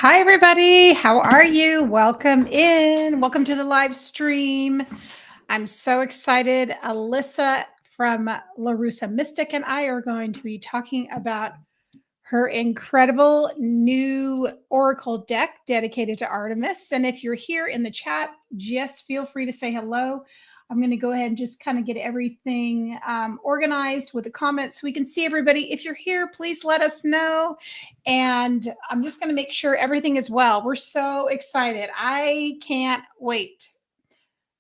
Hi, everybody. How are you? Welcome in. Welcome to the live stream. I'm so excited. Alyssa from LaRussa Mystic and I are going to be talking about her incredible new Oracle deck dedicated to Artemis. And if you're here in the chat, just feel free to say hello. I'm going to go ahead and just kind of get everything organized with the comments so we can see everybody. If you're here, please let us know. And I'm just going to make sure everything is well. We're so excited. I can't wait.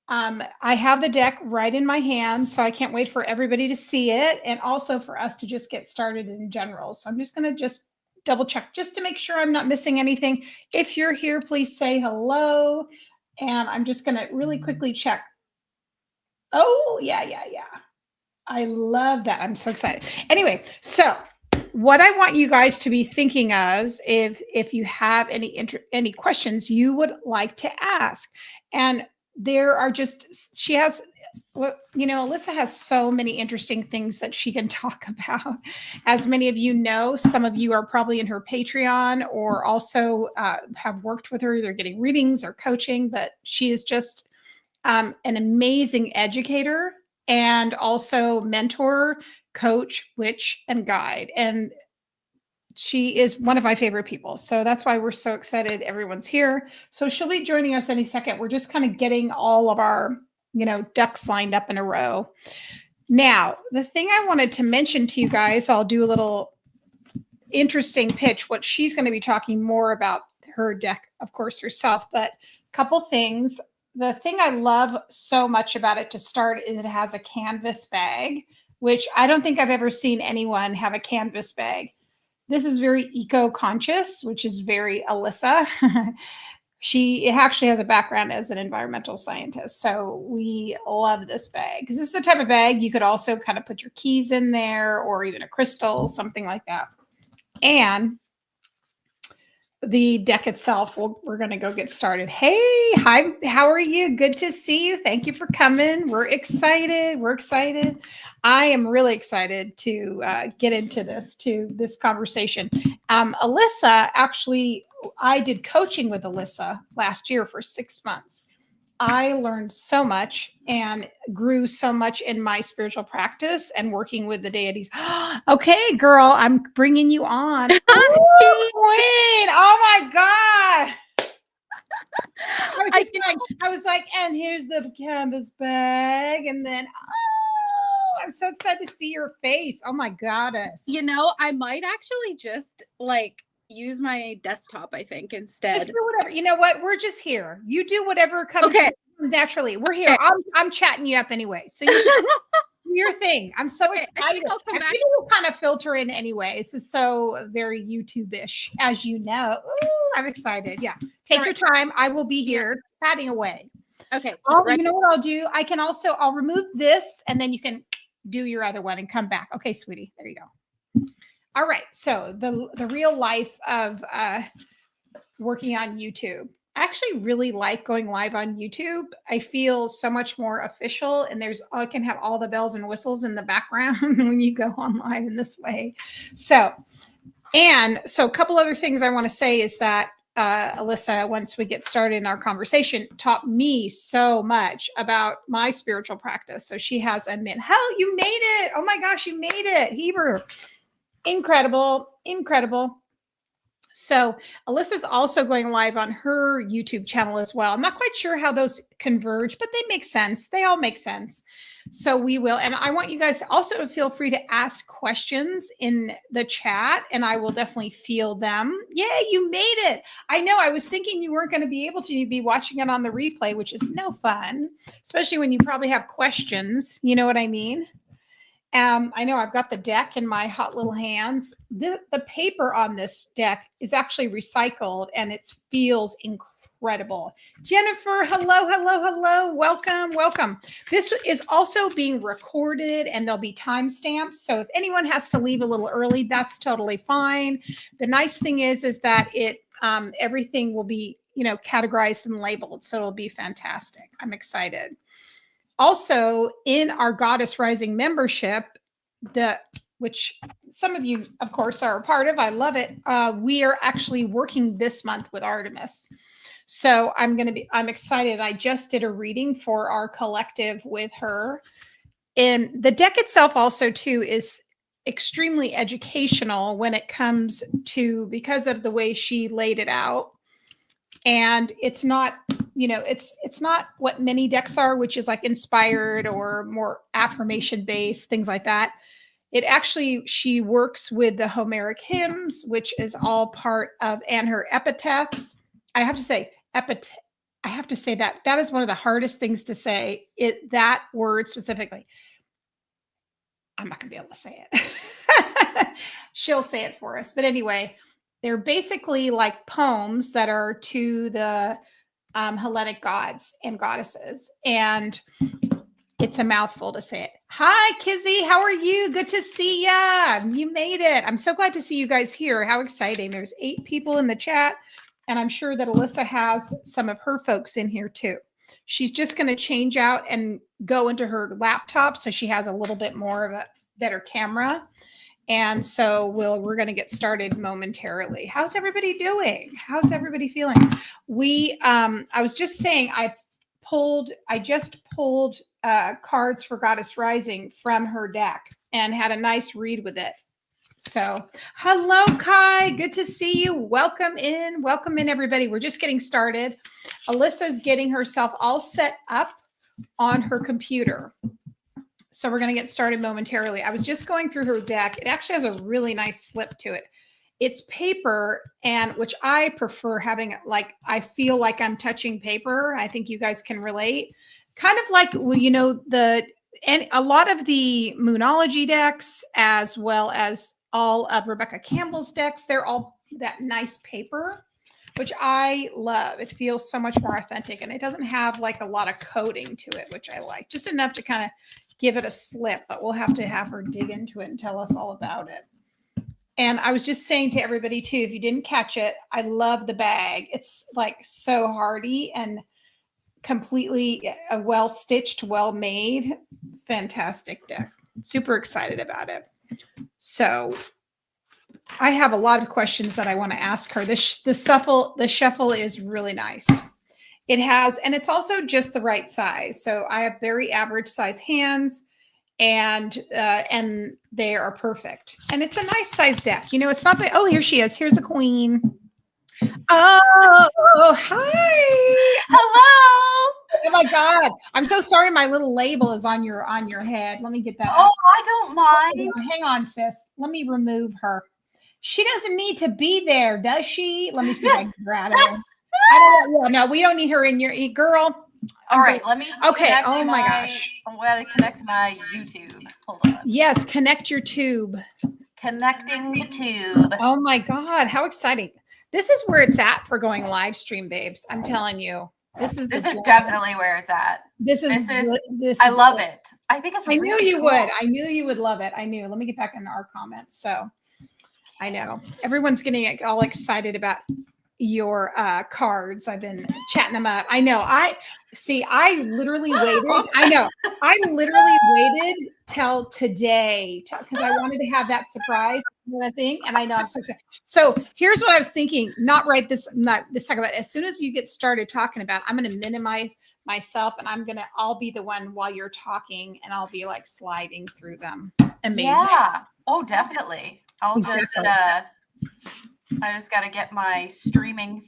I have the deck right in my hand, so I can't wait for everybody to see it and also for us to just get started in general. So I'm just going to just double check just to make sure I'm not missing anything. If you're here, please say hello. And I'm just going to really quickly check. Oh, yeah. I love that. I'm so excited. Anyway, so what I want you guys to be thinking of is if you have any questions you would like to ask. And there are just, she has, Alyssa has so many interesting things that she can talk about. As many of you know, some of you are probably in her Patreon or also have worked with her. They're getting readings or coaching, but she is just an amazing educator and also mentor, coach, witch, and guide. And she is one of my favorite people. So that's why we're so excited everyone's here. So she'll be joining us any second. We're just kind of getting all of our, ducks lined up in a row. Now, the thing I wanted to mention to you guys, I'll do a little interesting pitch, what she's going to be talking more about her deck, of course, herself, but a couple things. The thing I love so much about it to start is it has a canvas bag, which I don't think I've ever seen anyone have a canvas bag. This is very eco-conscious, which is very Alyssa. It actually has a background as an environmental scientist. So we love this bag because this is the type of bag you could also kind of put your keys in there or even a crystal, something like that. And the deck itself, we're going to go get started. Hey, hi, how are you? Good to see you. Thank you for coming. We're excited. I am really excited to get into this conversation. Alyssa, actually, I did coaching with Alyssa last year for 6 months. I learned so much and grew so much in my spiritual practice and working with the deities. Okay, girl, I'm bringing you on. Ooh, queen! Oh my God! I was like, and here's the canvas bag, and then I'm so excited to see your face. Oh my goddess! I might actually just use my desktop, I think, instead. Just do whatever. You know what? We're just here. You do whatever comes naturally. We're here. Okay. I'm chatting you up anyway. So you do your thing. I'm so excited. I think we'll kind of filter in anyway. This is so very YouTube-ish, as you know. Ooh, I'm excited. Yeah. Take your time. I will be here chatting away. Okay. You know what I'll do? I'll remove this and then you can do your other one and come back. Okay, sweetie. There you go. All right. So the real life of working on YouTube. I actually really like going live on YouTube. I feel so much more official and I can have all the bells and whistles in the background when you go on live in this way. So a couple other things I want to say is that Alyssa, once we get started in our conversation, taught me so much about my spiritual practice. So she has admitted, hell, you made it. Oh my gosh, you made it. Hebrew. Incredible. So Alyssa's also going live on her YouTube channel as well. I'm not quite sure how those converge, but they make sense. They all make sense. So we will. And I want you guys also to feel free to ask questions in the chat and I will definitely field them. Yay, you made it. I know I was thinking you weren't going to be able to be watching it on the replay, which is no fun, especially when you probably have questions. You know what I mean? I know I've got the deck in my hot little hands. The paper on this deck is actually recycled and it feels incredible. Jennifer, hello. Welcome. This is also being recorded and there'll be timestamps. So if anyone has to leave a little early, that's totally fine. The nice thing is that it everything will be, categorized and labeled. So it'll be fantastic. I'm excited. Also, in our Goddess Rising membership, which some of you, of course, are a part of. I love it. We are actually working this month with Artemis. So I'm excited. I just did a reading for our collective with her. And the deck itself also too is extremely educational when it comes to, because of the way she laid it out. And it's not, it's not what many decks are, which is like inspired or more affirmation based, things like that. It actually, she works with the Homeric hymns, which is all part of, and her epitaphs. I have to say, that is one of the hardest things to say, that word specifically. I'm not going to be able to say it. She'll say it for us. But anyway, they're basically like poems that are to the Hellenic gods and goddesses. And it's a mouthful to say it. Hi, Kizzy. How are you? Good to see ya. You made it. I'm so glad to see you guys here. How exciting. There's 8 people in the chat. And I'm sure that Alyssa has some of her folks in here too. She's just going to change out and go into her laptop so she has a little bit more of a better camera. And so we're going to get started momentarily. How's everybody doing? How's everybody feeling? I was just saying, I just pulled cards for Goddess Rising from her deck and had a nice read with it. So hello, Kai. Good to see you. Welcome in, everybody. We're just getting started. Alyssa's getting herself all set up on her computer. So we're going to get started momentarily. I was just going through her deck. It actually has a really nice slip to it. It's paper, and which I prefer having, like, I feel like I'm touching paper. I think you guys can relate. Kind of like, and a lot of the Moonology decks, as well as all of Rebecca Campbell's decks, they're all that nice paper, which I love. It feels so much more authentic, and it doesn't have like a lot of coating to it, which I like. Just enough to kind of give it a slip, but we'll have to have her dig into it and tell us all about it. And I was just saying to everybody too, if you didn't catch it, I love the bag. It's like so hardy and completely well stitched, well made, fantastic deck. Super excited about it. So I have a lot of questions that I want to ask her. The shuffle is really nice. It has, and it's also just the right size. So I have very average size hands, and they are perfect. And it's a nice size deck. It's not that, oh, here she is. Here's a queen. Oh, hi. Hello. Oh my God. I'm so sorry. My little label is on your head. Let me get that. Oh, I don't mind. Hang on, sis. Let me remove her. She doesn't need to be there, does she? Let me see if I can get her out of there. No, we don't need her in your girl. All right, let me. Okay. Oh my gosh. I'm going to connect my YouTube. Hold on. Yes, connect your tube. Connecting the tube. Oh my God, how exciting! This is where it's at for going live stream, babes. I'm telling you, this is definitely where it's at. This is. I love it. I think it's. I knew you would. I knew you would love it. I knew. Let me get back into our comments. So, I know everyone's getting all excited about your cards. I've been chatting them up. I know. I literally waited. I know. I literally waited till today because I wanted to have that surprise thing. And I know I'm so excited. So here's what I was thinking. Not second, but as soon as you get started talking about, I'm going to minimize myself, and I'll be the one while you're talking, and I'll be like sliding through them. Amazing. Yeah. Oh, definitely. I just got to get my streaming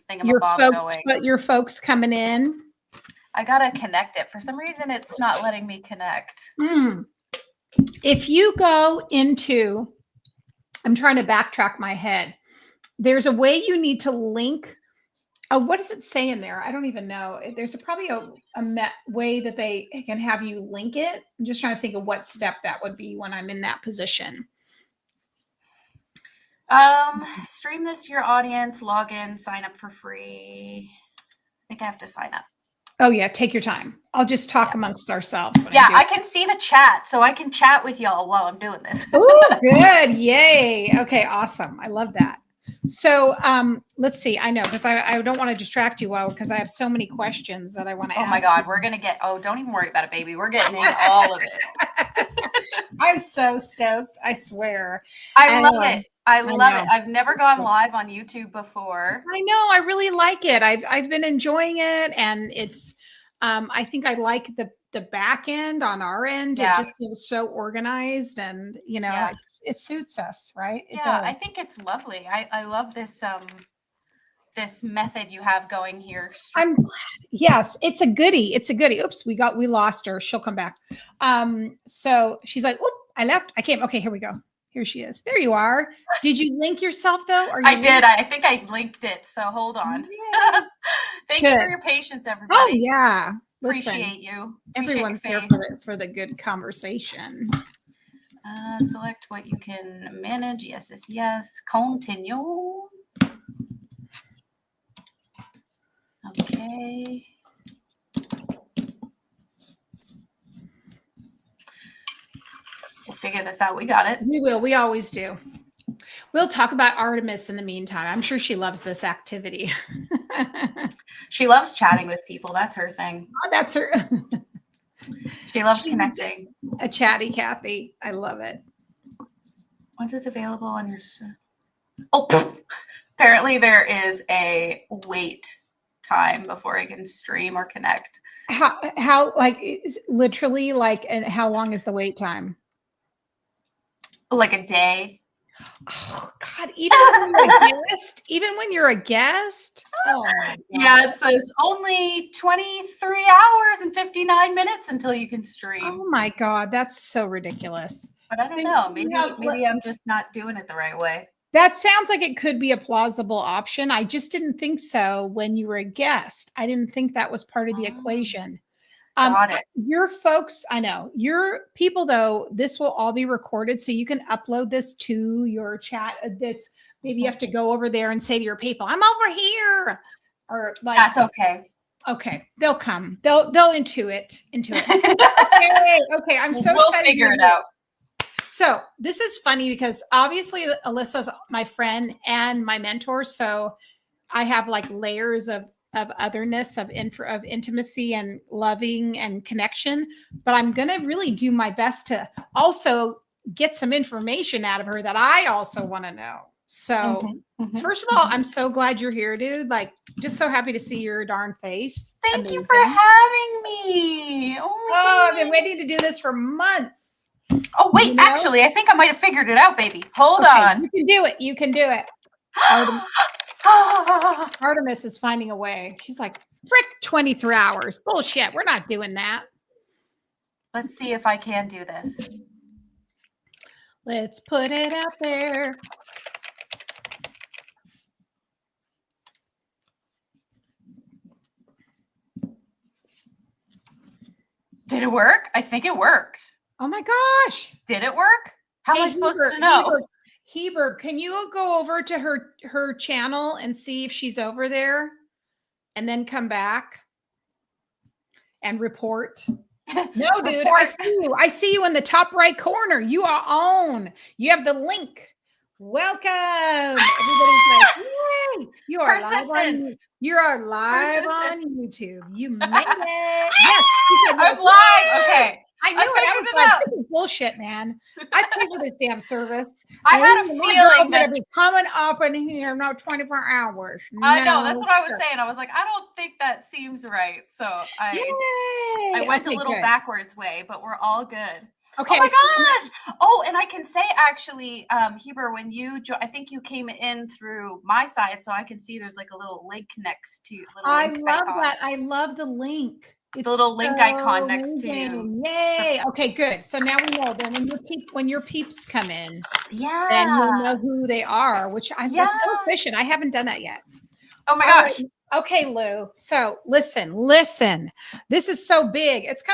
thingamabob going. But your folks coming in. I got to connect it. For some reason, it's not letting me connect. If you go into, I'm trying to backtrack my head. There's a way you need to link. What does it say in there? I don't even know. There's probably a way that they can have you link it. I'm just trying to think of what step that would be when I'm in that position. Stream this to your audience, log in, sign up for free. I think I have to sign up. Oh yeah, take your time. I'll just talk amongst ourselves. I can see the chat, so I can chat with y'all while I'm doing this. Oh, good. Yay. Okay, awesome. I love that. So let's see. I know, because I don't want to distract you because I have so many questions that I want to ask. Oh my God, we're going to don't even worry about it, baby. We're getting into all of it. I'm so stoked. I swear. I love it. I know. love it. I've never I'm gone stoked. live on YouTube before. I know. I really like it. I've been enjoying it, and it's. I think I like the back end on our end. Yeah. It just feels so organized, and Yeah. it suits us, right? It Yeah, does. I think it's lovely. I love this this method you have going here. I'm glad. Yes, it's a goodie. It's a goodie. Oops, we lost her. She'll come back. So she's like, "Oop, I left. I came. Okay, here we go. Here she is. There you are. Did you link yourself though? Or I did. I think I linked it. So hold on. Thanks Good. for your patience, everybody. Oh yeah. Listen, Appreciate you. Everyone's Appreciate here for the good conversation. Select what you can manage. Yes, yes, yes. Continue. Okay. We'll figure this out. We got it. We will. We always do. We'll talk about Artemis in the meantime. I'm sure she loves this activity. She loves chatting with people. That's her thing. Oh, that's her. She loves She's connecting. A chatty Kathy. I love it. Once it's available on your... Oh, apparently there is a wait time before I can stream or connect. How like is literally like, and how long is the wait time? Like a day. Oh God! Even when you're a guest. Oh my God. Yeah, it says only 23 hours and 59 minutes until you can stream. Oh my God, that's so ridiculous. But I don't know. Maybe I'm just not doing it the right way. That sounds like it could be a plausible option. I just didn't think so when you were a guest. I didn't think that was part of the equation. Got it. Your folks, I know. Your people, though, this will all be recorded, so you can upload this to your chat. That's maybe you have to go over there and say to your people, "I'm over here," or like that's okay. Okay, they'll come. They'll intuit. Okay. I'm so we'll excited. Figure it out. So this is funny because obviously Alyssa's my friend and my mentor. So I have like layers of otherness, of intimacy and loving and connection. But I'm going to really do my best to also get some information out of her that I also want to know. So first of all, I'm so glad you're here, dude. Like, just so happy to see your darn face. Thank you for having me. Oh, I've been waiting to do this for months. Oh, wait, actually, I think I might have figured it out, baby. Hold on. You can do it. You can do it. Artemis is finding a way. She's like, frick 23 hours. Bullshit. We're not doing that. Let's see if I can do this. Let's put it out there. Did it work? I think it worked. Oh my gosh. Did it work? How am I supposed to know? Heber, can you go over to her channel and see if she's over there and then come back and report? No, dude, I see you. I see you in the top right corner. You are on. You have the link. Welcome. Everybody's like, yay. You are live on YouTube. You made it. Yes. I'm live. Okay. I knew it. I was like, this is bullshit, man. I paid for this damn service. I had a feeling that be coming up in here, no 24 hours. I know. That's what I was saying. I was like, I don't think that seems right. So I went a little backwards way, but we're all good. Okay. Oh my gosh. Oh, and I can say actually, Heber, when you I think you came in through my side, so I can see there's like a little link next to I love that. I love the link. It's the little link icon next to you. Yay. Okay, good. So now we know that when your peeps come in, then you'll know who they are, which that's so efficient. I haven't done that yet. Oh my gosh. Okay, Lou. So listen. This is so big. It's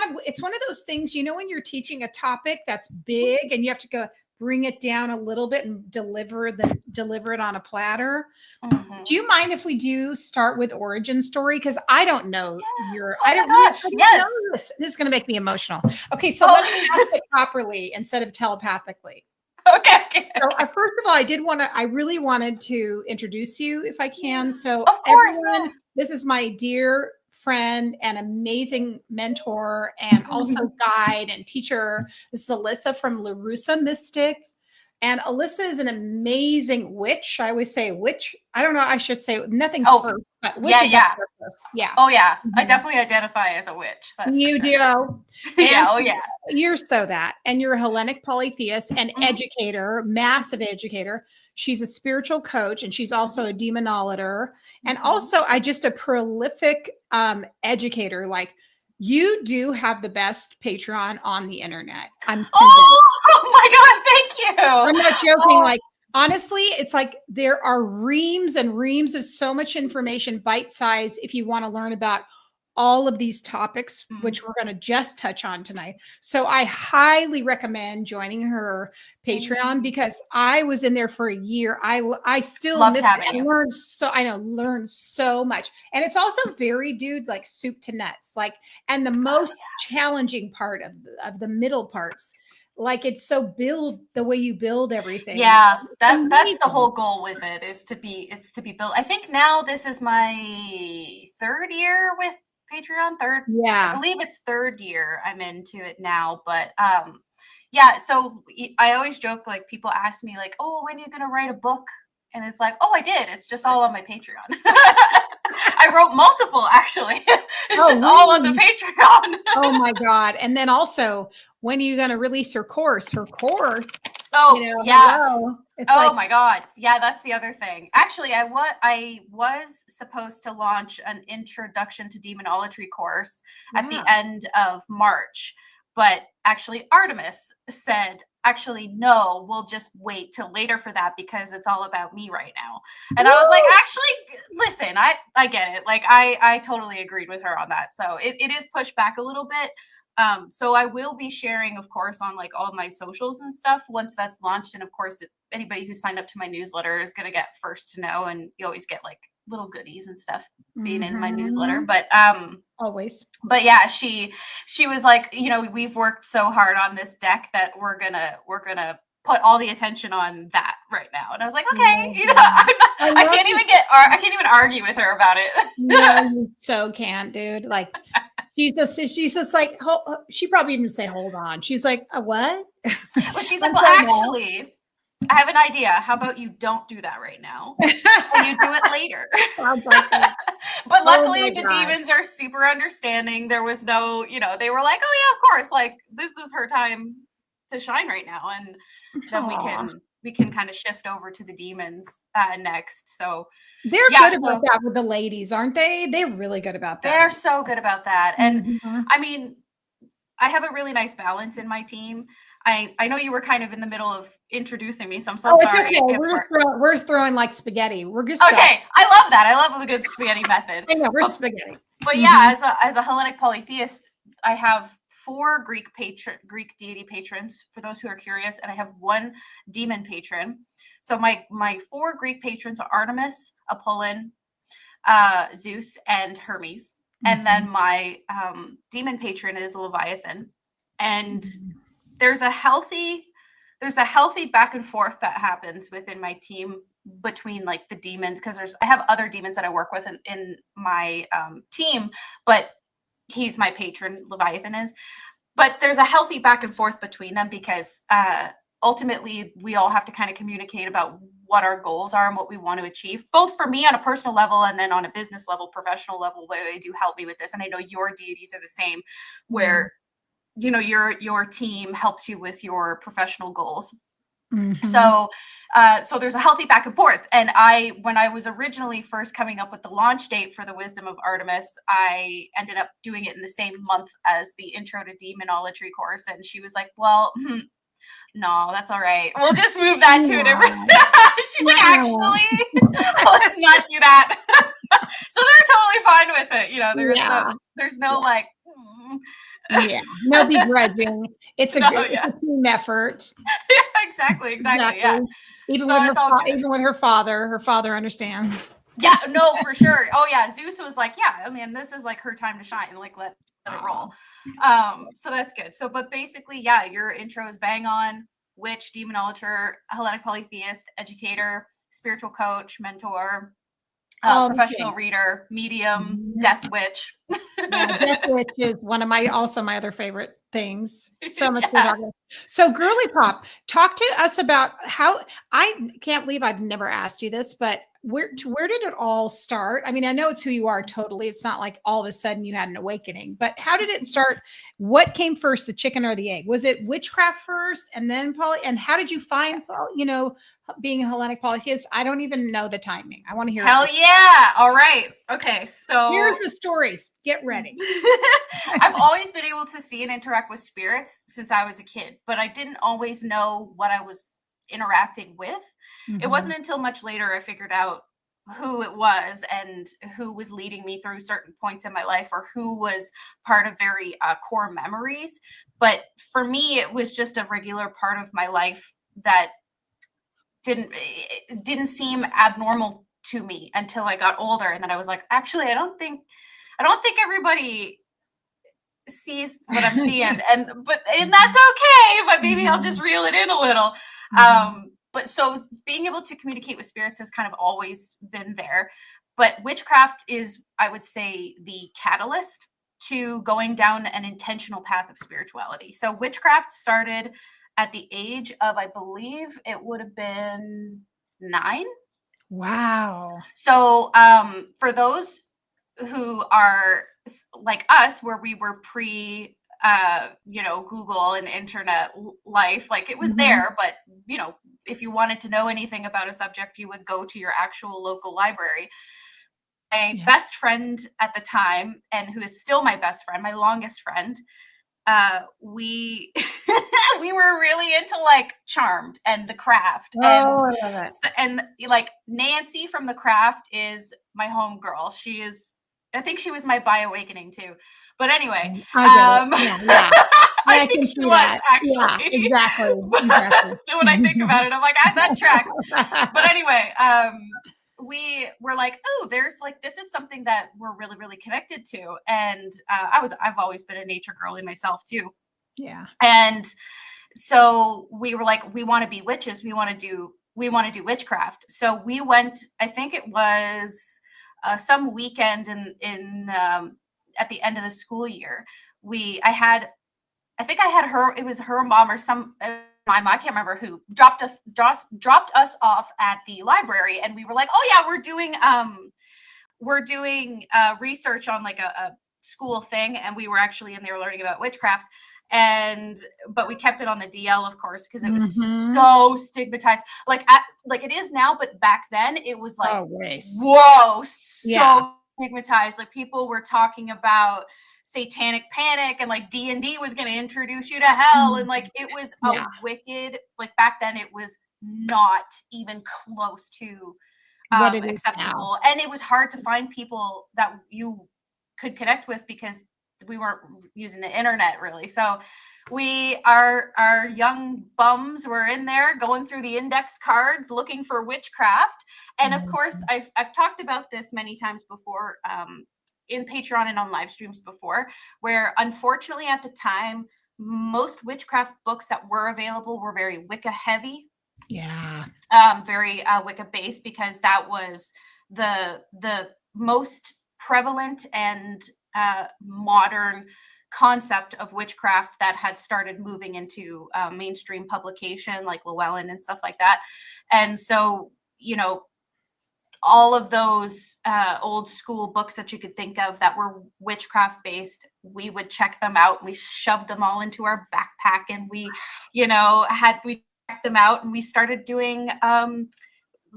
one of those things, when you're teaching a topic that's big and you have to go bring it down a little bit and deliver it on a platter. Do you mind if we do start with origin story? Because I don't know I don't know this. This is going to make me emotional. Okay, so let me ask it properly instead of telepathically. Okay. So first of all, I really wanted to introduce you if I can. So of course, everyone, this is my dear friend and amazing mentor and also guide and teacher. This is Alyssa from Larusa Mystic. And Alyssa is an amazing witch. I always say witch. I don't know. I should say nothing's first, but witch is first. Yeah. Oh yeah. I definitely identify as a witch. That's you for sure. do. Yeah. Oh yeah. You're so that. And you're a Hellenic Polytheist and educator, massive educator. She's a spiritual coach and she's also a demonolater. And also just a prolific educator. Like, you do have the best Patreon on the internet. I'm convinced. Oh my God, thank you. I'm not joking. Like, honestly, it's like there are reams and reams of so much information, bite size, if you want to learn about all of these topics, which we're going to just touch on tonight. So I highly recommend joining her Patreon because I was in there for a year. I still miss it and learned so much. And it's also very, dude, like soup to nuts, like, and the most challenging part of the middle parts. Like, it's so the way you build everything. Yeah, that's the whole goal with it is to be built. I think now this is my third year with Patreon. I believe it's third year I'm into it now. But yeah, so I always joke, like, people ask me like, oh, when are you gonna write a book? And it's like, oh, I did. It's just all on my Patreon. I wrote multiple, actually. It's all on the Patreon. Oh my God. And then also, when are you going to release her course? Oh, yeah. Hello. My God. Yeah, that's the other thing. Actually, I was supposed to launch an introduction to demonolatry course at the end of March. But actually, Artemis said, actually, no, we'll just wait till later for that because it's all about me right now. And I was like, actually, listen, I get it. Like, I totally agreed with her on that. So it is pushed back a little bit. So I will be sharing, of course, on like all of my socials and stuff once that's launched. And of course, anybody who signed up to my newsletter is going to get first to know. And you always get like little goodies and stuff being in my newsletter. But always. But yeah, she was like, you know, we've worked so hard on this deck that we're gonna put all the attention on that right now. And I was like, okay, you know, I can't even argue with her about it. No, you so can't, dude. Like, she's just like, she probably even say, hold on. She's like, a what? But she's like, well, actually, I have an idea. How about you don't do that right now? And you do it later. But luckily, the demons are super understanding. There was no, you know, they were like, oh yeah, of course. Like, this is her time to shine right now. And then we can kind of shift over to the demons next. So they're good about that with the ladies, aren't they? They're really good about that. They're so good about that. And I mean, I have a really nice balance in my team. I know you were kind of in the middle of introducing me, so I'm so sorry. It's okay. We're throwing like spaghetti. We're just okay. I love that. I love the good spaghetti method. I know, we're spaghetti. But yeah, as a Hellenic Polytheist, I have 4 Greek deity patrons, for those who are curious, and I have 1 demon patron. So my 4 Greek patrons are Artemis, Apollon, Zeus, and Hermes. And then my demon patron is Leviathan. And there's a healthy back and forth that happens within my team between like the demons, because I have other demons that I work with in my team, but he's my patron, Leviathan is. But there's a healthy back and forth between them because ultimately we all have to kind of communicate about what our goals are and what we want to achieve, both for me on a personal level and then on a business level, professional level, where they do help me with this. And I know your deities are the same, where you know your team helps you with your professional goals. So there's a healthy back and forth. And when I was originally first coming up with the launch date for the Wisdom of Artemis, I ended up doing it in the same month as the Intro to Demonolatry course. And she was like, well, no, that's all right. We'll just move that to a different. She's like, actually, let's not do that. So they're totally fine with it. You know, there's no like. No begrudging. It's a team effort. Yeah, exactly. Yeah. Even with her father understands. Yeah, no, for sure. Oh yeah, Zeus was like, yeah, I mean, this is like her time to shine. Like, let it roll. So that's good. So, but basically, yeah, your intro is bang on. Witch, demonolater, Hellenic Polytheist, educator, spiritual coach, mentor. professional Okay. reader, medium, Mhm. death witch. Yeah, Death Witch is one of my other favorite things. So much to Yeah. talk about. So Girly Pop, talk to us about how I can't believe I've never asked you this, but where did it all start? I mean, I know it's who you are totally. It's not like all of a sudden you had an awakening, but how did it start? What came first, the chicken or the egg? Was it witchcraft first and then poly? And how did you find, being a Hellenic Polytheist? I don't even know the timing. I want to hear Hell it. yeah. All right. Okay. So Here's the stories. Get ready. I've always been able to see and interact with spirits since I was a kid, but I didn't always know what I was interacting with. It wasn't until much later I figured out who it was and who was leading me through certain points in my life, or who was part of very core memories. But for me, it was just a regular part of my life that didn't seem abnormal to me until I got older. And then I was like, actually, I don't think everybody sees what I'm seeing. And that's okay, but maybe I'll just reel it in a little. But so being able to communicate with spirits has kind of always been there. But witchcraft is, I would say, the catalyst to going down an intentional path of spirituality. So witchcraft started at the age of, I believe it would have been 9. Wow. So for those who are like us, where we were pre Google and internet life, like it was there, but if you wanted to know anything about a subject, you would go to your actual local library. My best friend at the time, and who is still my best friend, my longest friend, we we were really into like Charmed and The Craft. Oh, I love it. And like Nancy from The Craft is my homegirl. I think she was my bi awakening too. But anyway, Yeah. I think she was actually. Yeah, exactly. When I think about it, I'm like, that tracks. But anyway, we were like, oh, there's like, this is something that we're really, really connected to. And I've always been a nature girly myself too. Yeah. And so we were like, we want to be witches. We want to do witchcraft. So we went, I think it was some weekend in at the end of the school year. I think I had her, it was her mom or some mom, I can't remember who, dropped us off at the library, and we were like, oh yeah, we're doing research on like a school thing, and we were actually in there learning about witchcraft. But we kept it on the DL, of course, because it was so stigmatized, like it is now, but back then it was like, whoa, so stigmatized. Like people were talking about satanic panic, and like D&D was going to introduce you to hell, and like it was a wicked, like back then it was not even close to acceptable, and it was hard to find people that you could connect with because we weren't using the internet really. So our young bums were in there going through the index cards looking for witchcraft. And of course, I've talked about this many times before in Patreon and on live streams before, where unfortunately at the time, most witchcraft books that were available were very Wicca heavy. Yeah. Very Wicca based, because that was the most prevalent and modern concept of witchcraft that had started moving into mainstream publication, like Llewellyn and stuff like that. And so, all of those old school books that you could think of that were witchcraft based, we would check them out. We shoved them all into our backpack, and we checked them out, and we started doing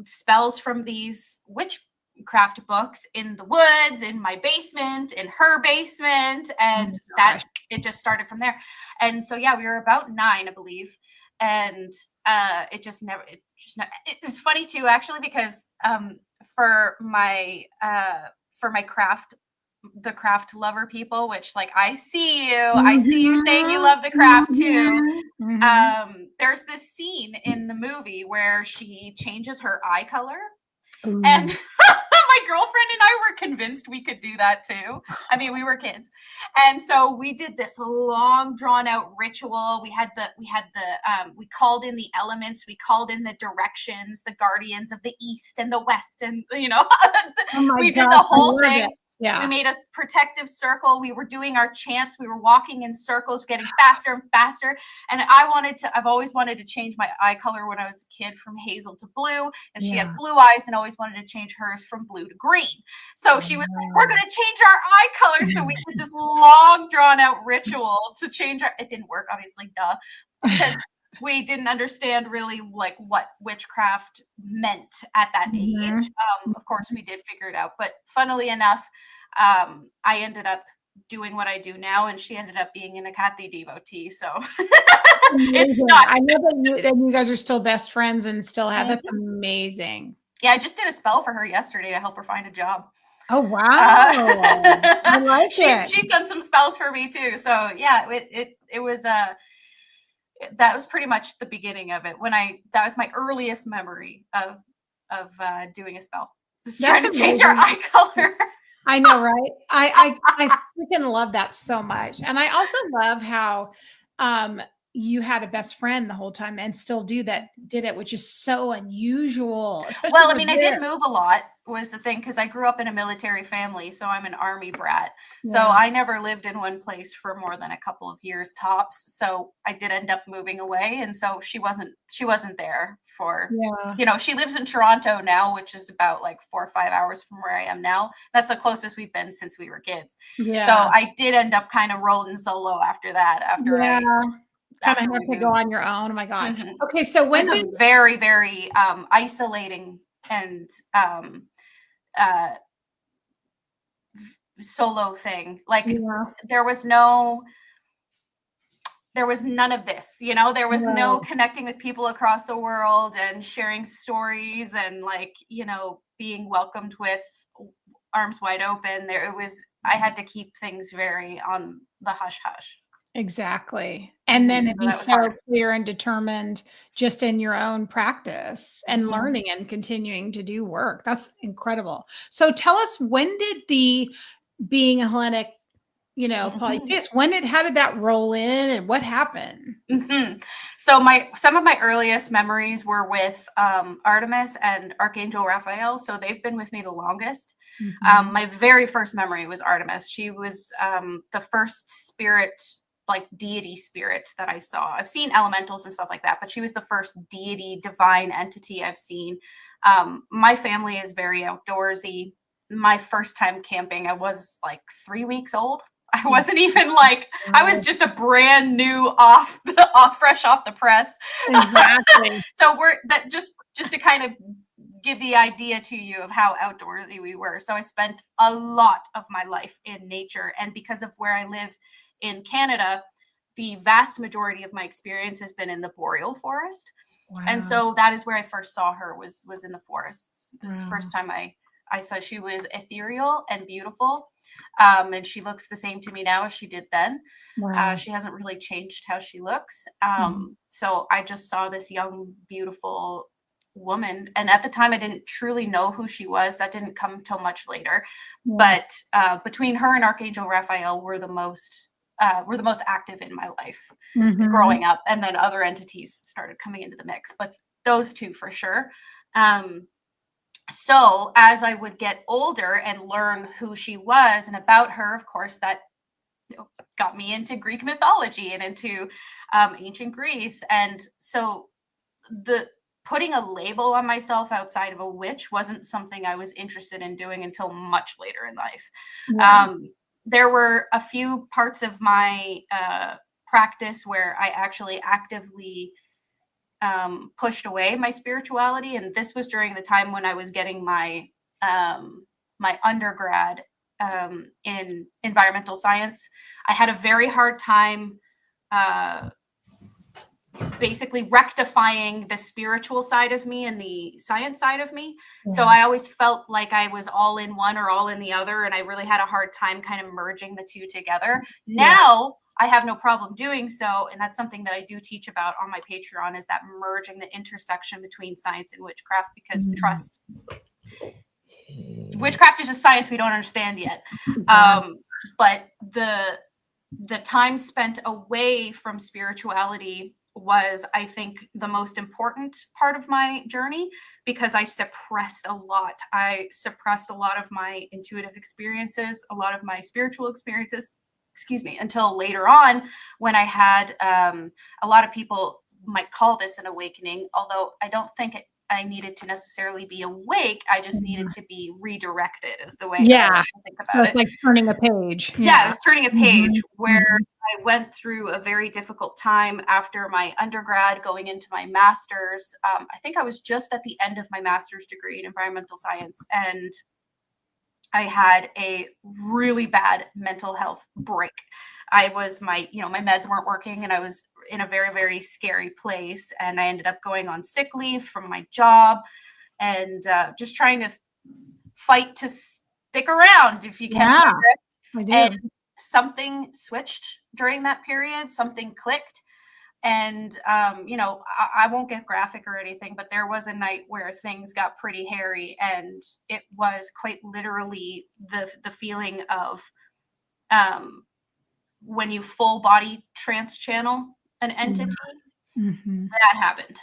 spells from these witchcraft books in the woods, in my basement, in her basement, and it just started from there. And so we were about 9, I believe, and it's funny too, actually, because for my craft, the craft lover people, which like I see you saying you love the craft too. There's this scene in the movie where she changes her eye color. And my girlfriend and I were convinced convinced we could do that too. I mean, we were kids. And so we did this long drawn out ritual. We called in the elements, we called in the directions, the guardians of the East and the West. And, you know, we did the whole thing. Yeah. We made a protective circle. We were doing our chants. We were walking in circles, getting faster and faster. And I've always wanted to change my eye color when I was a kid from hazel to blue. And she had blue eyes and always wanted to change hers from blue to green. So she was like, we're going to change our eye color. So we did this long drawn out ritual to change it didn't work, obviously, duh. Because we didn't understand really like what witchcraft meant at that age. Of course, we did figure it out. But funnily enough, I ended up doing what I do now, and she ended up being an Akathi devotee. So it's stuck. I know that you guys are still best friends and still have. That's amazing. Yeah, I just did a spell for her yesterday to help her find a job. Oh wow! I like it. She's done some spells for me too. So yeah, it was that was pretty much the beginning of it. That was my earliest memory of doing a spell. Just trying to change our eye color. I know, right? I freaking love that so much. And I also love how you had a best friend the whole time and still did it, which is so unusual. Well, I mean, I did move a lot was the thing, because I grew up in a military family, so I'm an Army brat. So I never lived in one place for more than a couple of years tops. So I did end up moving away, and so she wasn't there for, you know, she lives in Toronto now, which is about like 4 or 5 hours from where I am now. That's the closest we've been since we were kids. So I did end up kind of rolling solo after that. Kind of have to go on your own. Oh my God. Okay, so when it's a very, very isolating and solo thing. Like there was none of this, you know, there was no connecting with people across the world and sharing stories and, like, you know, being welcomed with arms wide open. I had to keep things very on the hush hush. Exactly. And then be so clear and determined just in your own practice and learning and continuing to do work. That's incredible. So tell us, when did being a Hellenic, you know, Polytheist, how did that roll in and what happened? So some of my earliest memories were with Artemis and Archangel Raphael. So they've been with me the longest. My very first memory was Artemis. She was the first spirit, like deity spirit that I saw. I've seen elementals and stuff like that, but she was the first deity, divine entity I've seen. My family is very outdoorsy. My first time camping, I was like 3 weeks old. I wasn't even like, I was just a brand new fresh off the press. Exactly. So just to kind of give the idea to you of how outdoorsy we were. So I spent a lot of my life in nature, and because of where I live in Canada, the vast majority of my experience has been in the boreal forest. Wow. And so that is where I first saw her, was in the forests. This is the first time I saw. She was ethereal and beautiful. And she looks the same to me now as she did then. Wow. She hasn't really changed how she looks. So I just saw this young, beautiful woman. And at the time, I didn't truly know who she was. That didn't come until much later. But between her and Archangel Raphael were the most active in my life growing up. And then other entities started coming into the mix, but those two for sure. So as I would get older and learn who she was and about her, of course, that got me into Greek mythology and into ancient Greece. And so putting a label on myself outside of a witch wasn't something I was interested in doing until much later in life. There were a few parts of my practice where I actually actively pushed away my spirituality. And this was during the time when I was getting my undergrad in environmental science. I had a very hard time basically rectifying the spiritual side of me and the science side of me. So I always felt like I was all in one or all in the other. And I really had a hard time kind of merging the two together. Now I have no problem doing so. And that's something that I do teach about on my Patreon, is that merging the intersection between science and witchcraft, because trust witchcraft is just science we don't understand yet. But the time spent away from spirituality was, I think, the most important part of my journey, because I suppressed a lot. I suppressed a lot of my intuitive experiences, a lot of my spiritual experiences, until later on, when I had a lot of people might call this an awakening, although I don't think I needed to necessarily be awake. I just needed to be redirected, is the way that I think about so it's like turning a page. Yeah, I was turning a page where I went through a very difficult time after my undergrad, going into my master's. I think I was just at the end of my master's degree in environmental science, and I had a really bad mental health break. My meds weren't working, and I was in a very, very scary place. And I ended up going on sick leave from my job, and just trying to fight to stick around, if you catch my drift. I do. And something switched during that period. Something clicked. And, I won't get graphic or anything, but there was a night where things got pretty hairy, and it was quite literally the feeling of when you full body trance channel an entity. That happened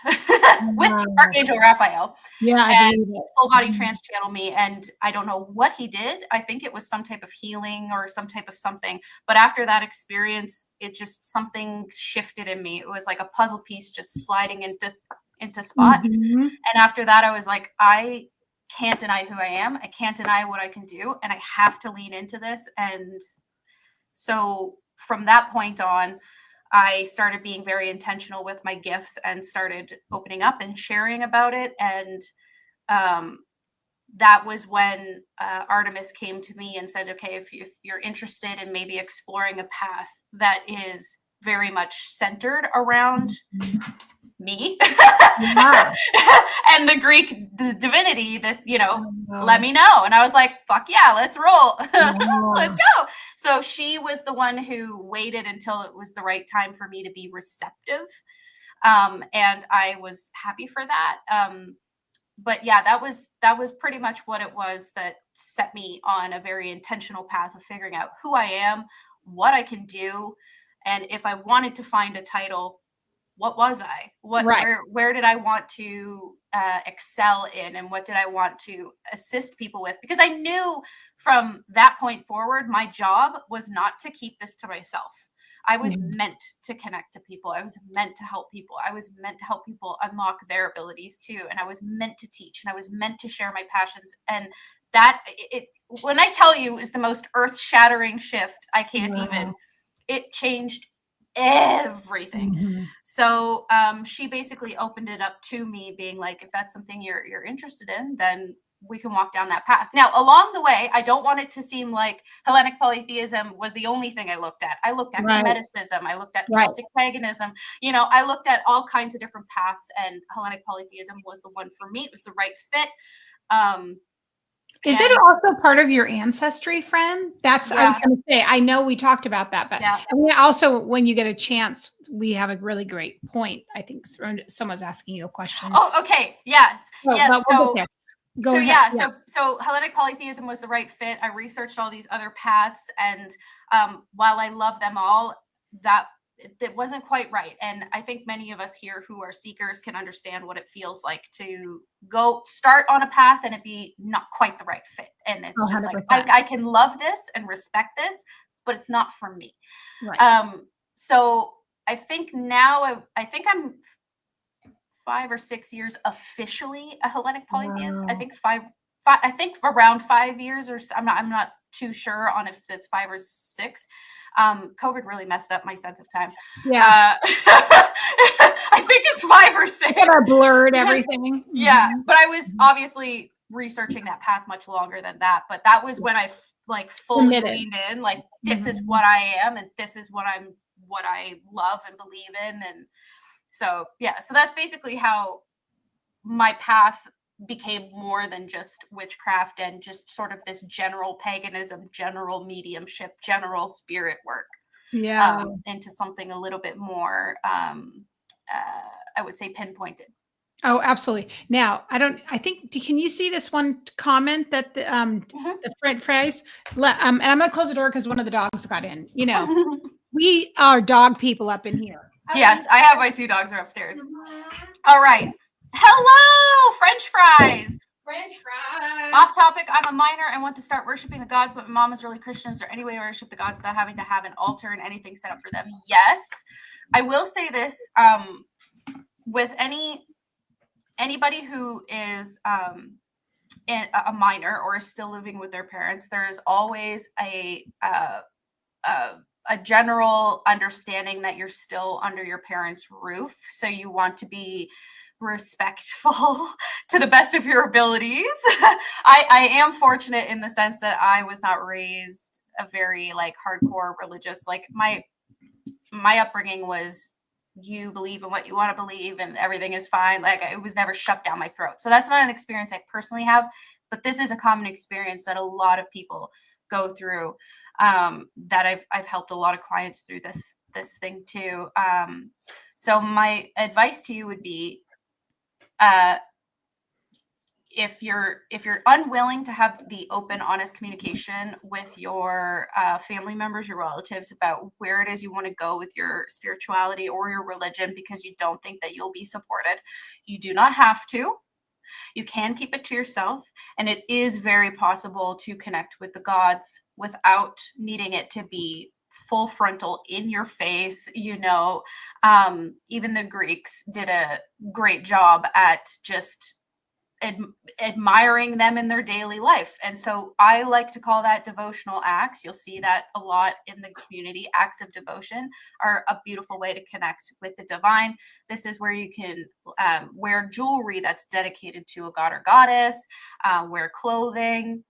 with Archangel Raphael. And full body trance channel me, and I don't know what he did. I think it was some type of healing or some type of something. But after that experience, it just, something shifted in me. It was like a puzzle piece just sliding into spot. And after that, I was like, I can't deny who I am. I can't deny what I can do, and I have to lean into this. And so from that point on, I started being very intentional with my gifts and started opening up and sharing about it. And that was when Artemis came to me and said, okay, if you're interested in maybe exploring a path that is very much centered around me and the Greek divinity, let me know. And I was like, fuck yeah, let's roll. Let's go. So she was the one who waited until it was the right time for me to be receptive. And I was happy for that. But yeah, that was pretty much what it was that set me on a very intentional path of figuring out who I am, what I can do. And if I wanted to find a title, what was I? Where did I want to excel in, and what did I want to assist people with? Because I knew from that point forward, my job was not to keep this to myself. I was meant to connect to people. I was meant to help people. I was meant to help people unlock their abilities too. And I was meant to teach, and I was meant to share my passions. And that, when I tell you, is the most earth-shattering shift, I can't even. It changed everything. So she basically opened it up to me, being like, if that's something you're interested in, then we can walk down that path. Now, along the way, I don't want it to seem like Hellenic Polytheism was the only thing I looked at. I looked at Hermeticism. I looked at Celtic paganism. I looked at all kinds of different paths, and Hellenic Polytheism was the one for me. It was the right fit. Is it also part of your ancestry, friend? I was going to say, I know we talked about that, but and we also, when you get a chance, we have a really great point. I think someone's asking you a question. Oh, okay. Yes. Yes. Go ahead. So Hellenic Polytheism was the right fit. I researched all these other paths, and while I love them all, that wasn't quite right. And I think many of us here who are seekers can understand what it feels like to go start on a path and it be not quite the right fit. And it's just 100%. Like, I can love this and respect this, but it's not for me. Right. So I think now, I think I'm 5 or 6 years officially a Hellenic Polytheist. Wow. I think I think around 5 years, or I'm not too sure on if it's 5 or 6. COVID really messed up my sense of time. Yeah. I think it's 5 or 6. Kind of blurred everything. Yeah. But I was obviously researching that path much longer than that. But that was when I fully leaned in, like, this is what I am, and this is what I love and believe in. And so, yeah, so that's basically how my path became more than just witchcraft and just sort of this general paganism, general mediumship, general spirit work. Yeah. Into something a little bit more, I would say, pinpointed. Oh, absolutely. Now, I think, can you see this one comment that the French phrase? And I'm going to close the door because one of the dogs got in. You know, we are dog people up in here. Yes, I have my 2 dogs are upstairs. All right. Hello, French fries. French fries. Off topic, I'm a minor and want to start worshiping the gods, but my mom is really Christian. Is there any way to worship the gods without having to have an altar and anything set up for them? Yes. I will say this, with anybody who is a minor or is still living with their parents, there is always a general understanding that you're still under your parents' roof. So you want to be respectful to the best of your abilities. I am fortunate in the sense that I was not raised a very like hardcore religious, like my upbringing was, you believe in what you want to believe and everything is fine. Like it was never shoved down my throat. So that's not an experience I personally have, but this is a common experience that a lot of people go through, that I've helped a lot of clients through this thing too. So my advice to you would be, if you're unwilling to have the open, honest communication with your family members, your relatives, about where it is you want to go with your spirituality or your religion, because you don't think that you'll be supported, you do not have to. You can keep it to yourself, and it is very possible to connect with the gods without needing it to be full frontal in your face. You know, even the Greeks did a great job at just admiring them in their daily life. And so I like to call that devotional acts. You'll see that a lot in the community. Acts of devotion are a beautiful way to connect with the divine. This is where you can wear jewelry that's dedicated to a god or goddess, wear clothing,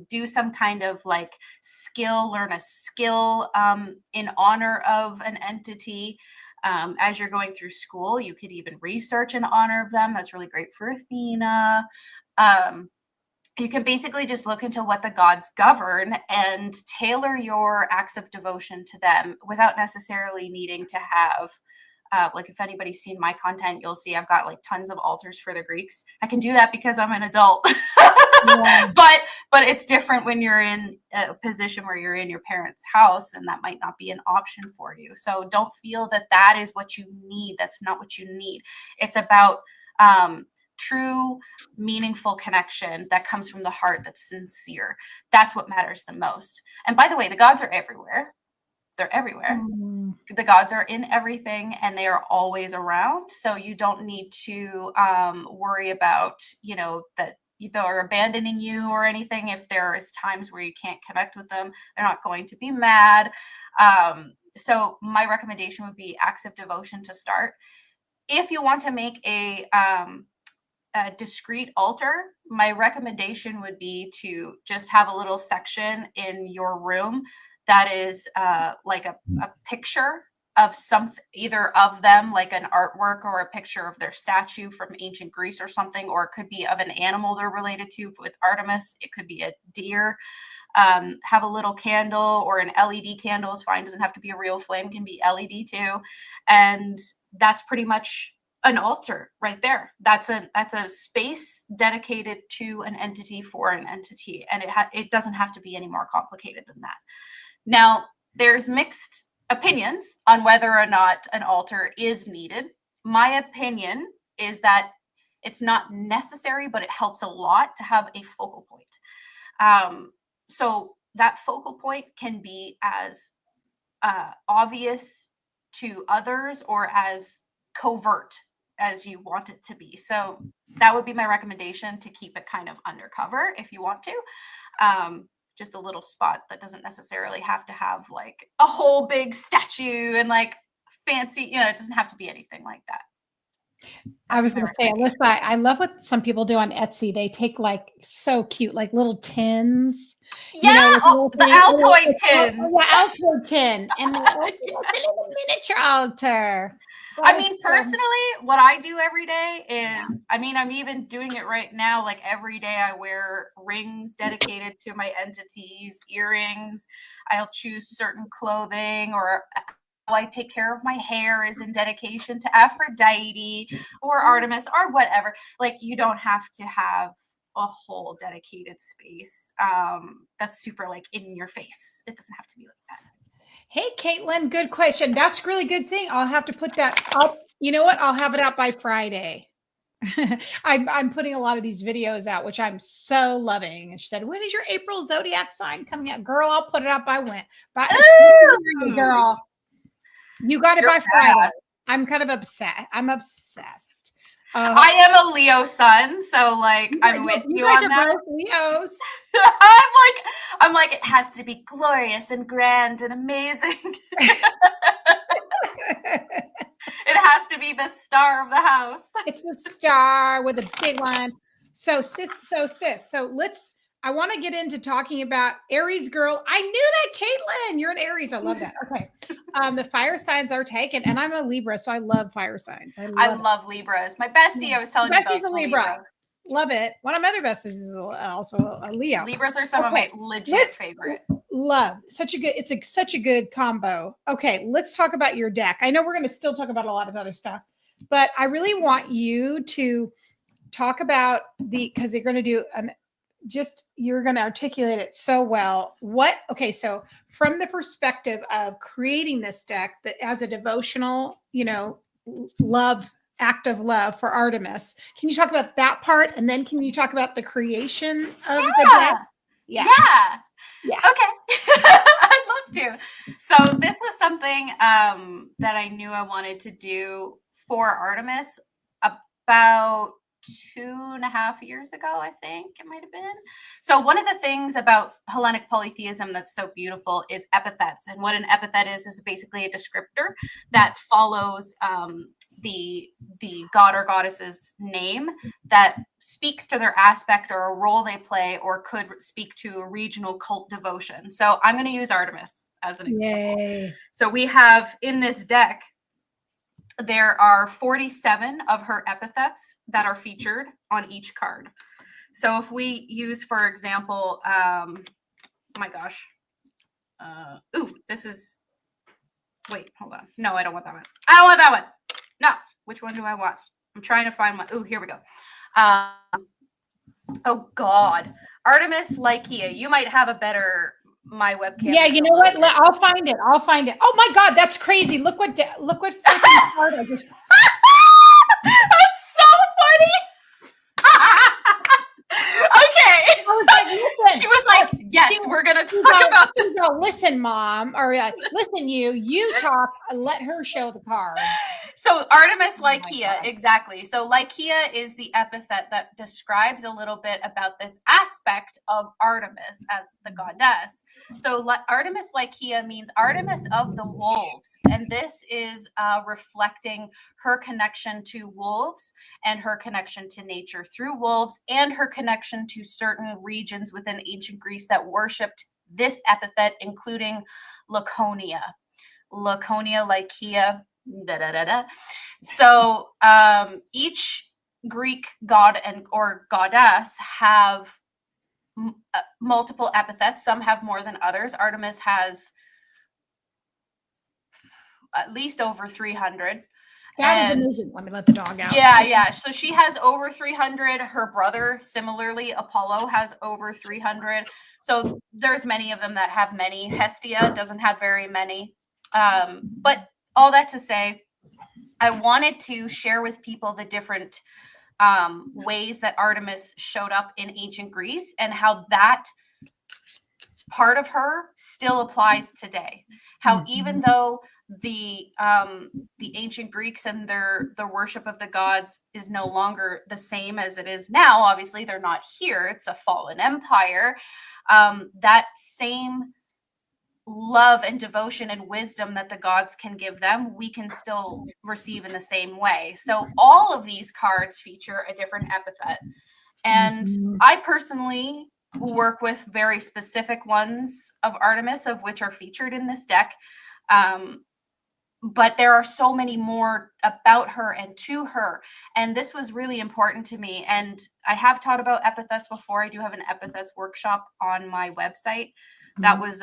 do some kind of like skill, learn a skill in honor of an entity. As you're going through school, you could even research in honor of them. That's really great for Athena. You can basically just look into what the gods govern and tailor your acts of devotion to them without necessarily needing to have, like if anybody's seen my content, you'll see I've got like tons of altars for the Greeks. I can do that because I'm an adult. Yeah. But it's different when you're in a position where you're in your parents' house, and that might not be an option for you. So don't feel that that is what you need. That's not what you need. It's about true, meaningful connection that comes from the heart, that's sincere. That's what matters the most. And by the way, the gods are everywhere. They're everywhere. The gods are in everything, and they are always around. So you don't need to worry about, you know, that they're abandoning you or anything. If there is times where you can't connect with them, they're not going to be mad. So my recommendation would be acts of devotion to start. If you want to make a discrete altar, my recommendation would be to just have a little section in your room that is like a picture of something, either of them, like an artwork or a picture of their statue from ancient Greece or something, or it could be of an animal they're related to. With Artemis, it could be a deer. Have a little candle, or an LED candle is fine. Doesn't have to be a real flame, can be LED too. And that's pretty much an altar right there. That's a space dedicated to an entity for an entity, and it doesn't have to be any more complicated than that. Now, there's mixed opinions on whether or not an altar is needed. My opinion is that it's not necessary, but it helps a lot to have a focal point. So that focal point can be as obvious to others or as covert as you want it to be. So that would be my recommendation, to keep it kind of undercover if you want to. Just a little spot that doesn't necessarily have to have like a whole big statue and like fancy, you know, it doesn't have to be anything like that. I was going to say, Alyssa, I love what some people do on Etsy. They take like so cute, like little tins. Yeah, the Altoid tins. The Altoid tin. And they're like, a miniature altar. I mean, personally, what I do every day is, I mean, I'm even doing it right now. Like every day I wear rings dedicated to my entities, earrings. I'll choose certain clothing or I take care of my hair is in dedication to Aphrodite or Artemis or whatever. Like, you don't have to have a whole dedicated space that's super like in your face. It doesn't have to be like that. Hey, Caitlin, good question. That's a really good thing. I'll have to put that up. You know what? I'll have it out by Friday. I'm putting a lot of these videos out, which I'm so loving. And she said, "When is your April zodiac sign coming out?" Girl, I'll put it up by when. Girl, you got it by Friday. I'm kind of obsessed. I'm obsessed. I am a Leo sun, so like I'm with you guys on are that. both Leos. I'm like, it has to be glorious and grand and amazing. It has to be the star of the house. It's the star with a big one. So sis. I want to get into talking about Aries girl. I knew that, Caitlin. You're an Aries. I love that. Okay. The fire signs are taken, and I'm a Libra, so I love fire signs. I love Libras. My bestie, I was telling you about, is a Libra. Love it. One of my other besties is also a Leo. Libras are some of my legit favorite. Love. Such a good combo. Okay, let's talk about your deck. I know we're going to still talk about a lot of other stuff, but I really want you to talk about because you're going to do you're going to articulate it so well. So from the perspective of creating this deck that as a devotional, act of love for Artemis, can you talk about that part? And then can you talk about the creation of the deck? Yeah. Okay. I'd love to. So this was something that I knew I wanted to do for Artemis about 2.5 years ago, I think it might have been. So one of the things about Hellenic polytheism that's so beautiful is epithets. And what an epithet is basically a descriptor that follows the god or goddess's name that speaks to their aspect or a role they play, or could speak to a regional cult devotion. So I'm going to use Artemis as an example. Yay. So we have in this deck, there are 47 of her epithets that are featured on each card. So if we use, for example, oh my gosh. Wait, hold on. No, I don't want that one. I don't want that one. No, which one do I want? I'm trying to find one. Oh, here we go. Oh God. Artemis Lycia. You might have a better, my webcam. Yeah, you know what? I'll find it. Oh my God, that's crazy. Look what freaking card I just. That's so funny. Okay. I was like, listen. She was like, yes, we're going to talk about this. Listen, Mom, or listen, you talk, let her show the card. So Artemis Lycia, exactly. So Lycia is the epithet that describes a little bit about this aspect of Artemis as the goddess. So Artemis Lycia means Artemis of the wolves. And this is reflecting her connection to wolves and her connection to nature through wolves, and her connection to certain regions within ancient Greece that worshipped this epithet, including Laconia, Lycia. So each Greek god or goddess have multiple epithets. Some have more than others. Artemis has at least over 300. That is amazing. Let me let the dog out. Yeah. So she has over 300. Her brother, similarly, Apollo, has over 300. So there's many of them that have many. Hestia doesn't have very many. But all that to say, I wanted to share with people the different ways that Artemis showed up in ancient Greece and how that part of her still applies today. How even though the ancient Greeks and their worship of the gods is no longer the same as it is now, obviously they're not here, it's a fallen empire, that same love and devotion and wisdom that the gods can give them, we can still receive in the same way. So all of these cards feature a different epithet. And I personally work with very specific ones of Artemis, of which are featured in this deck. But there are so many more about her and to her. And this was really important to me. And I have taught about epithets before. I do have an epithets workshop on my website. That was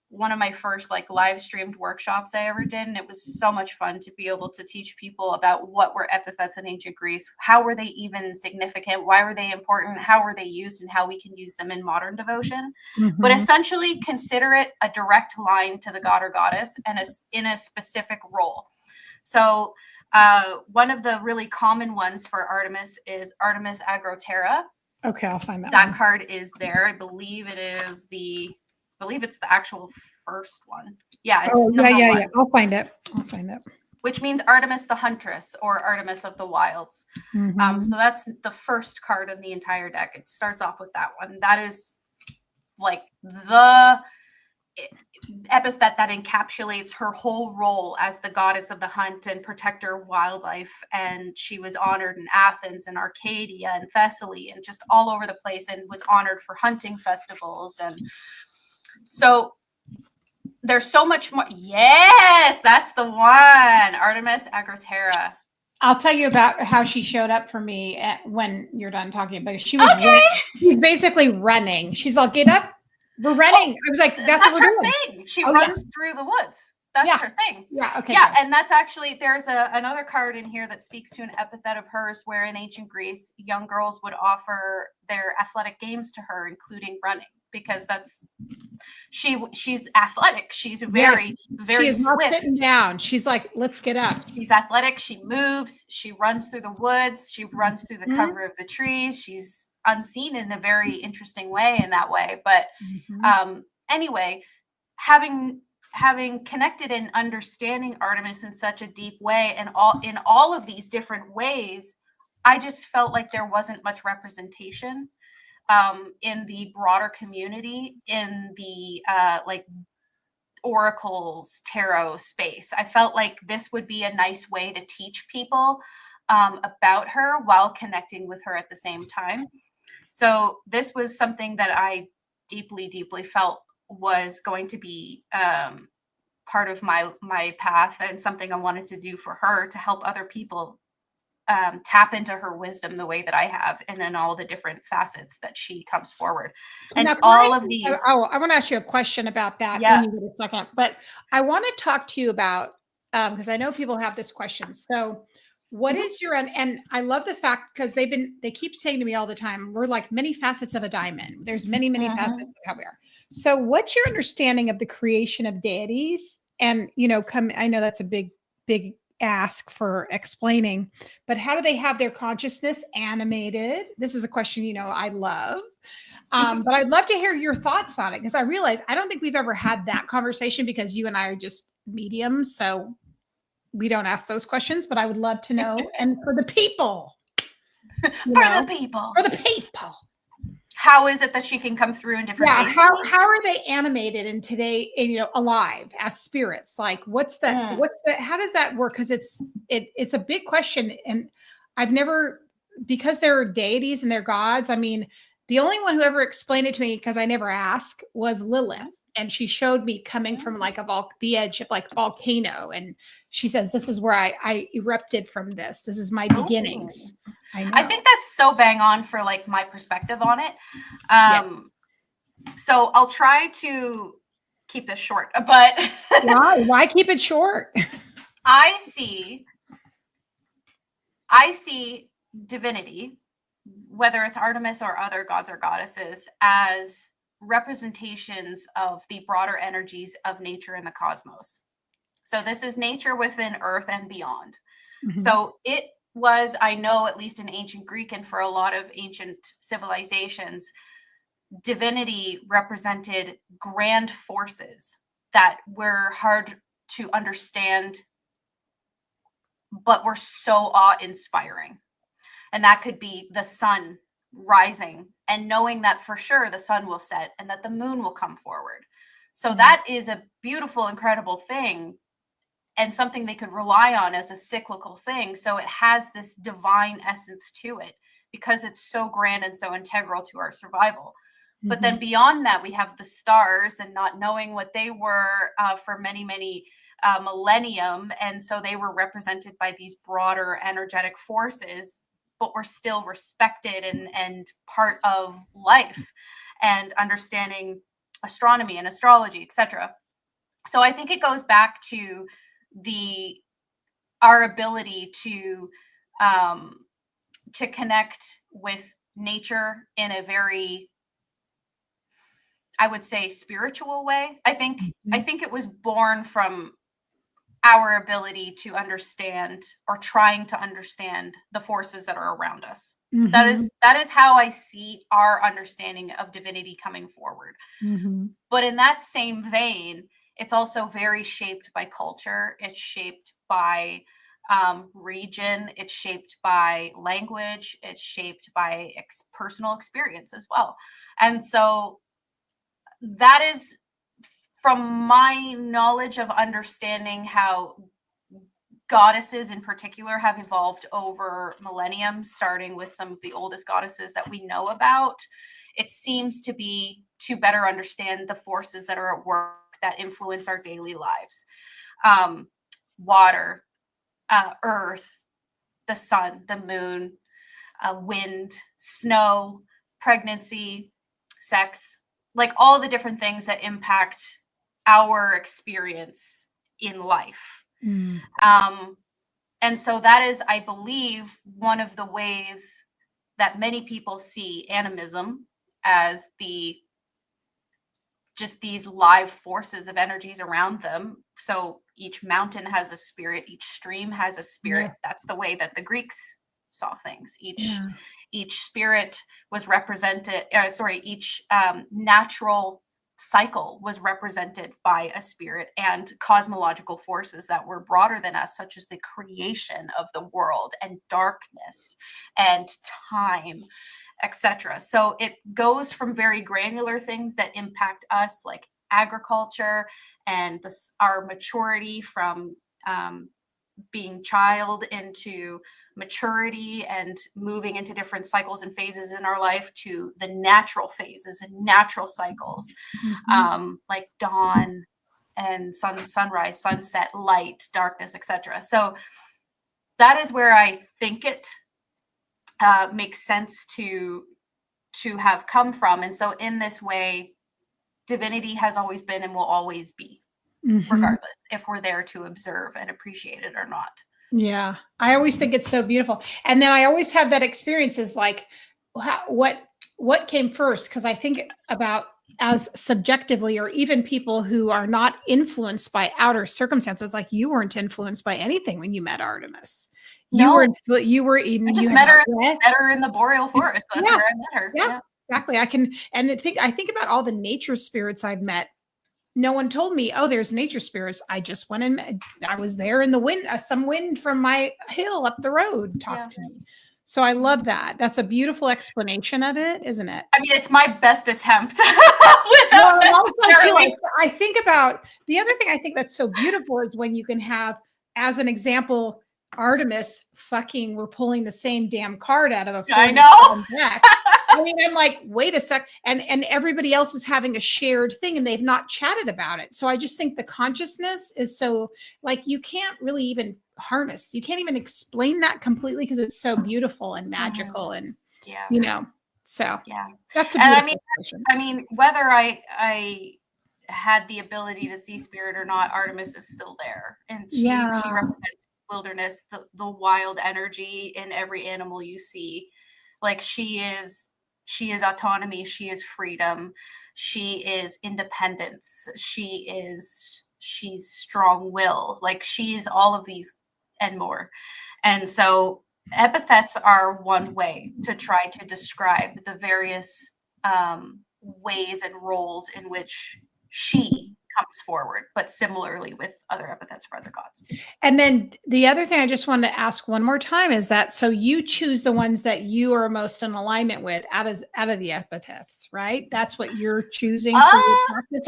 one of my first like live streamed workshops I ever did. And it was so much fun to be able to teach people about what were epithets in ancient Greece. How were they even significant? Why were they important? How were they used, and how we can use them in modern devotion? But essentially consider it a direct line to the god or goddess and in a specific role. So one of the really common ones for Artemis is Artemis Agroterra. Okay, I'll find that. That one. card is there. I believe it's the actual first one. Yeah. It's yeah. one, I'll find it. which means Artemis the Huntress or Artemis of the Wilds. So that's the first card in the entire deck. It starts off with that one. That is like the epithet that encapsulates her whole role as the goddess of the hunt and protector of wildlife. And she was honored in Athens and Arcadia and Thessaly and just all over the place, and was honored for hunting festivals. And so there's so much more. Yes, that's the one. Artemis Agroterra. I'll tell you about how she showed up for me when you're done talking about it. She was she's basically running. She's like, get up. We're running. I was like, that's what we're her doing. thing. She runs through the woods. That's her thing. Yeah. Okay. Yeah. And that's actually, there's another card in here that speaks to an epithet of hers, where in ancient Greece, young girls would offer their athletic games to her, including running, because she's athletic. She's very she is swift. Not sitting down. She's like, let's get up. She's athletic. She moves. She runs through the woods. She runs through the cover of the trees. She's unseen in a very interesting way in that way. But anyway, having connected and understanding Artemis in such a deep way, and in all of these different ways, I just felt like there wasn't much representation in the broader community, in the like oracles, tarot space. I felt like this would be a nice way to teach people about her while connecting with her at the same time. So this was something that I deeply, deeply felt was going to be part of my path, and something I wanted to do for her to help other people tap into her wisdom the way that I have, and in all the different facets that she comes forward. And now, all of these. I want to ask you a question about that. Yeah. When you get a second, but I want to talk to you about, because I know people have this question. So what is your, and I love the fact, because they keep saying to me all the time, we're like many facets of a diamond. There's many, many facets of how we are. So what's your understanding of the creation of deities? And, I know that's a big, big ask for explaining, but how do they have their consciousness animated? This is a question, I love. But I'd love to hear your thoughts on it, because I realize I don't think we've ever had that conversation, because you and I are just mediums. So we don't ask those questions, but I would love to know. And for the people, the people, how is it that she can come through in different ways? How are they animated in today, alive as spirits? Like, what's the, how does that work? Because it's a big question. And I've never, because they're deities and they're gods. I mean, the only one who ever explained it to me, because I never asked, was Lilith. And she showed me coming from like the edge of like volcano. And she says, this is where I erupted from this. This is my beginnings. I think that's so bang on for like my perspective on it. So I'll try to keep this short, but why keep it short? I see divinity, whether it's Artemis or other gods or goddesses, as representations of the broader energies of nature and the cosmos. So this is nature within Earth and beyond. So it was, I know, at least in ancient Greek and for a lot of ancient civilizations, divinity represented grand forces that were hard to understand, but were so awe-inspiring. And that could be the sun rising and knowing that for sure the sun will set and that the moon will come forward. So that is a beautiful, incredible thing, and something they could rely on as a cyclical thing. So it has this divine essence to it because it's so grand and so integral to our survival. But then beyond that, we have the stars, and not knowing what they were for many, many millennium. And so they were represented by these broader energetic forces, but were still respected and part of life. And understanding astronomy and astrology, etc. So I think it goes back to our ability to connect with nature in a very, I would say, spiritual way. I think it was born from our ability to understand, or trying to understand, the forces that are around us. Mm-hmm. That is how I see our understanding of divinity coming forward. Mm-hmm. But in that same vein, it's also very shaped by culture. It's shaped by region. It's shaped by language. It's shaped by personal experience as well. And so that is, from my knowledge of understanding how goddesses in particular have evolved over millenniums, starting with some of the oldest goddesses that we know about, it seems to be to better understand the forces that are at work that influence our daily lives. Water, earth, the sun, the moon, wind, snow, pregnancy, sex, like all the different things that impact our experience in life. Mm. And so that is, I believe, one of the ways that many people see animism as just these live forces of energies around them. So each mountain has a spirit, each stream has a spirit. Yeah. That's the way that the Greeks saw things. Yeah. Each spirit was represented, each natural cycle was represented by a spirit, and cosmological forces that were broader than us, such as the creation of the world and darkness and time, etc. So it goes from very granular things that impact us, like agriculture and our maturity from being child into maturity and moving into different cycles and phases in our life, to the natural phases and natural cycles, like dawn and sunrise, sunset, light, darkness, etc. So that is where I think it makes sense to have come from. And so in this way, divinity has always been and will always be, regardless if we're there to observe and appreciate it or not. Yeah. I always think it's so beautiful. And then I always have that experience is like, what came first? Because I think about, as subjectively, or even people who are not influenced by outer circumstances, like you weren't influenced by anything when you met Artemis. You were even, I just met her in the boreal forest. That's where I met her. Yeah, exactly. I think about all the nature spirits I've met. No one told me, oh, there's nature spirits. I just went and I was there in the wind, some wind from my hill up the road talked to me. So I love that. That's a beautiful explanation of it, isn't it? I mean, it's my best attempt. I think about the other thing I think that's so beautiful is when you can have, as an example, Artemis we're pulling the same damn card out of a I know. deck. I mean, I'm like, wait a sec. And everybody else is having a shared thing and they've not chatted about it. So I just think the consciousness is so, like, you can't really even harness. You can't even explain that completely because it's so beautiful and magical and, so that's a beautiful question. I mean, whether I had the ability to see spirit or not, Artemis is still there. And she represents wilderness, the wild energy in every animal you see. Like she is autonomy, she is freedom, she is independence, she's strong will, like she's all of these and more. And so epithets are one way to try to describe the various ways and roles in which she comes forward, but similarly with other epithets for other gods too. And then the other thing I just wanted to ask one more time is that, so you choose the ones that you are most in alignment with out of the epithets, right? That's what you're choosing for your practice.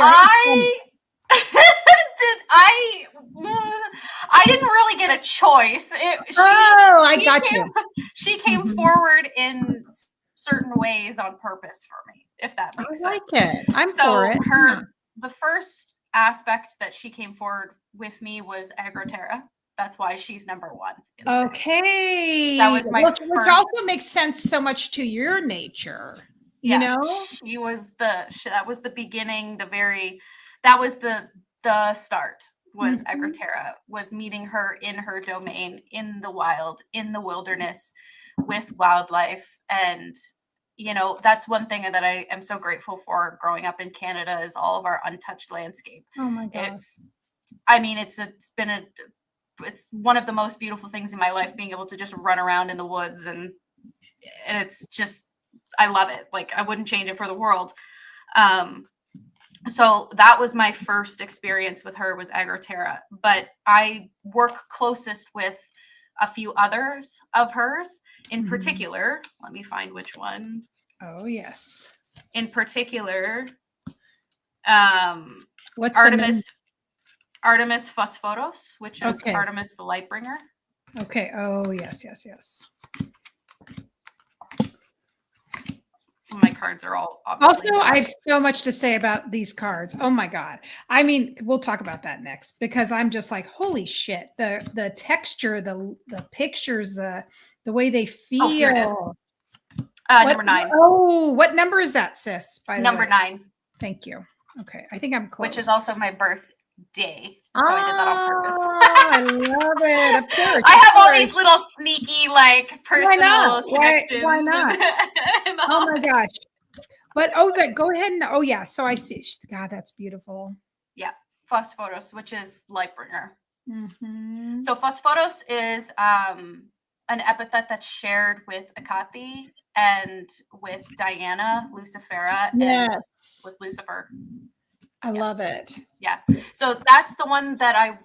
I didn't really get a choice. I got you. She came forward in certain ways on purpose for me, if that makes sense. I like it. I'm for it. The first aspect that she came forward with me was Agroterra. That's why she's number one. Okay. That was my which also makes sense so much to your nature. you know? That was the beginning, that was the start, was Egrotera, was meeting her in her domain, in the wild, in the wilderness, with wildlife. And that's one thing that I am so grateful for growing up in Canada, is all of our untouched landscape. Oh my God. It's one of the most beautiful things in my life, being able to just run around in the woods, and it's just, I love it. Like, I wouldn't change it for the world. So that was my first experience with her, was Egrotera. But I work closest with a few others of hers. In particular, let me find which one. Oh, yes. In particular, What's Artemis Phosphoros, which is Okay. Artemis the light bringer. Okay. Oh, yes, yes, yes. My cards are all obviously Also, I have so much to say about these cards. Oh my God. I mean, we'll talk about that next, because I'm just like, holy shit. The texture, the pictures, the way they feel. Oh, here it is. Number 9. Oh, what number is that, sis? By the Number way? 9. Thank you. Okay. I think I'm close. Which is also my birthday. So I did that on purpose. I love it. Of course. I have all these little sneaky, like, personal connections. Why not? Oh my gosh. But go ahead and yeah. So I see. God, that's beautiful. Yeah. Phosphoros, which is light bringer. Mm-hmm. So Phosphoros is an epithet that's shared with Akati and with Diana, Lucifera, and with Lucifer. I love it. Yeah. So that's the one that I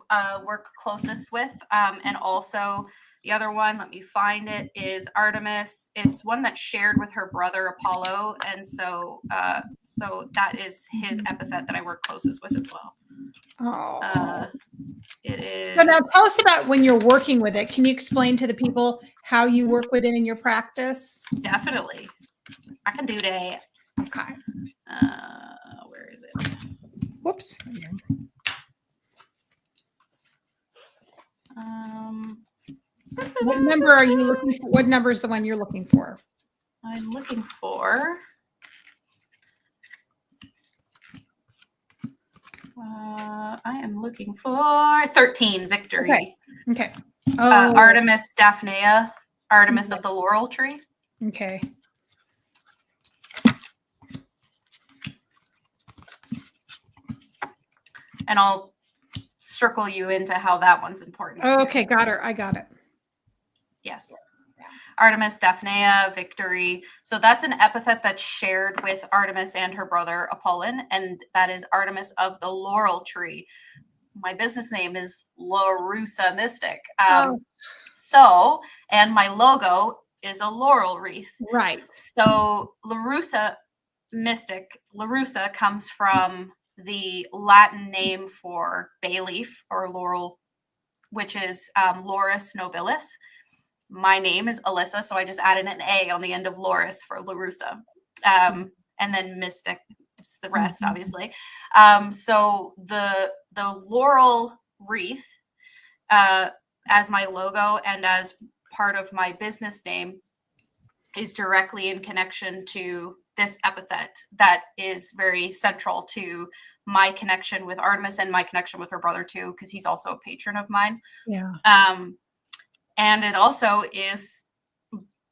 work closest with. And also the other one, let me find it, is Artemis. It's one that's shared with her brother Apollo. And so that is his epithet that I work closest with as well. Oh. It is. So now tell us about when you're working with it. Can you explain to the people how you work with it in your practice? Definitely. I can do that. Okay. Where is it? Whoops. What number are you looking for? What number is the one you're looking for? I'm looking for. I am looking for 13, Victory. Okay. Artemis Daphnaea, Artemis of the Laurel Tree. Okay. And I'll circle you into how that one's important. Oh, okay, got her. I got it. Yes. Artemis Daphnaea, Victory. So that's an epithet that's shared with Artemis and her brother Apollon, and that is Artemis of the Laurel Tree. My business name is Larusa Mystic. So, and my logo is a laurel wreath. Right. So Larusa Mystic, Larusa comes from the Latin name for bay leaf or laurel, which is Laurus nobilis. My name is Alyssa, so I just added an A on the end of Laurus for Larusa. And then Mystic, it's the rest, obviously. So the laurel wreath, as my logo and as part of my business name, is directly in connection to this epithet that is very central to my connection with Artemis and my connection with her brother too, because he's also a patron of mine. Yeah. And it also is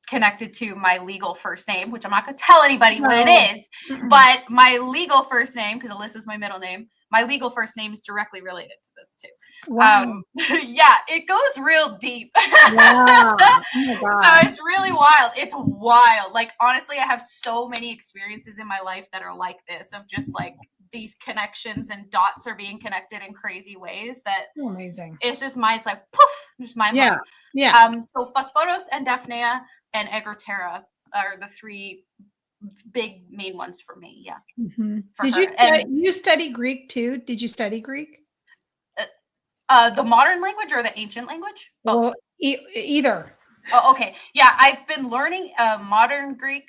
connected to my legal first name, which I'm not going to tell anybody what it is, but my legal first name, because Alyssa is my middle name, my legal first name is directly related to this too. Wow. Yeah, it goes real deep. Wow. Oh my God. So it's really wild. It's wild. Like, honestly, I have so many experiences in my life that are like this, of just like these connections and dots are being connected in crazy ways that So amazing. it's just it's like poof, just mind blowing. Yeah. So Phosphoros and Daphnaea and Egrotera are the 3 big main ones for me. Yeah. Mm-hmm. For Did her. you study Greek too? Did you study Greek? The modern language or the ancient language? Both. Well, either. Oh, okay. Yeah, I've been learning modern Greek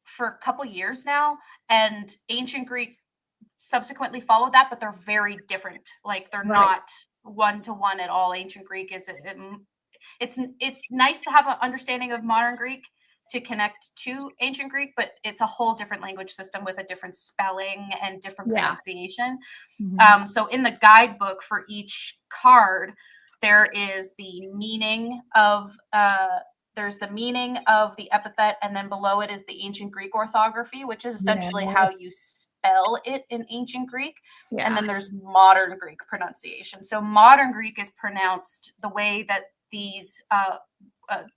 for a couple years now, and ancient Greek subsequently followed that, but they're very different. Like, they're not one-to-one at all. Ancient Greek is it's nice to have an understanding of modern Greek to connect to ancient Greek, but it's a whole different language system with a different spelling and different pronunciation. So in the guidebook for each card, there is the meaning of there's the meaning of the epithet, and then below it is the ancient Greek orthography, which is essentially how you spell it in ancient Greek. And then there's modern Greek pronunciation. So modern Greek is pronounced the way that these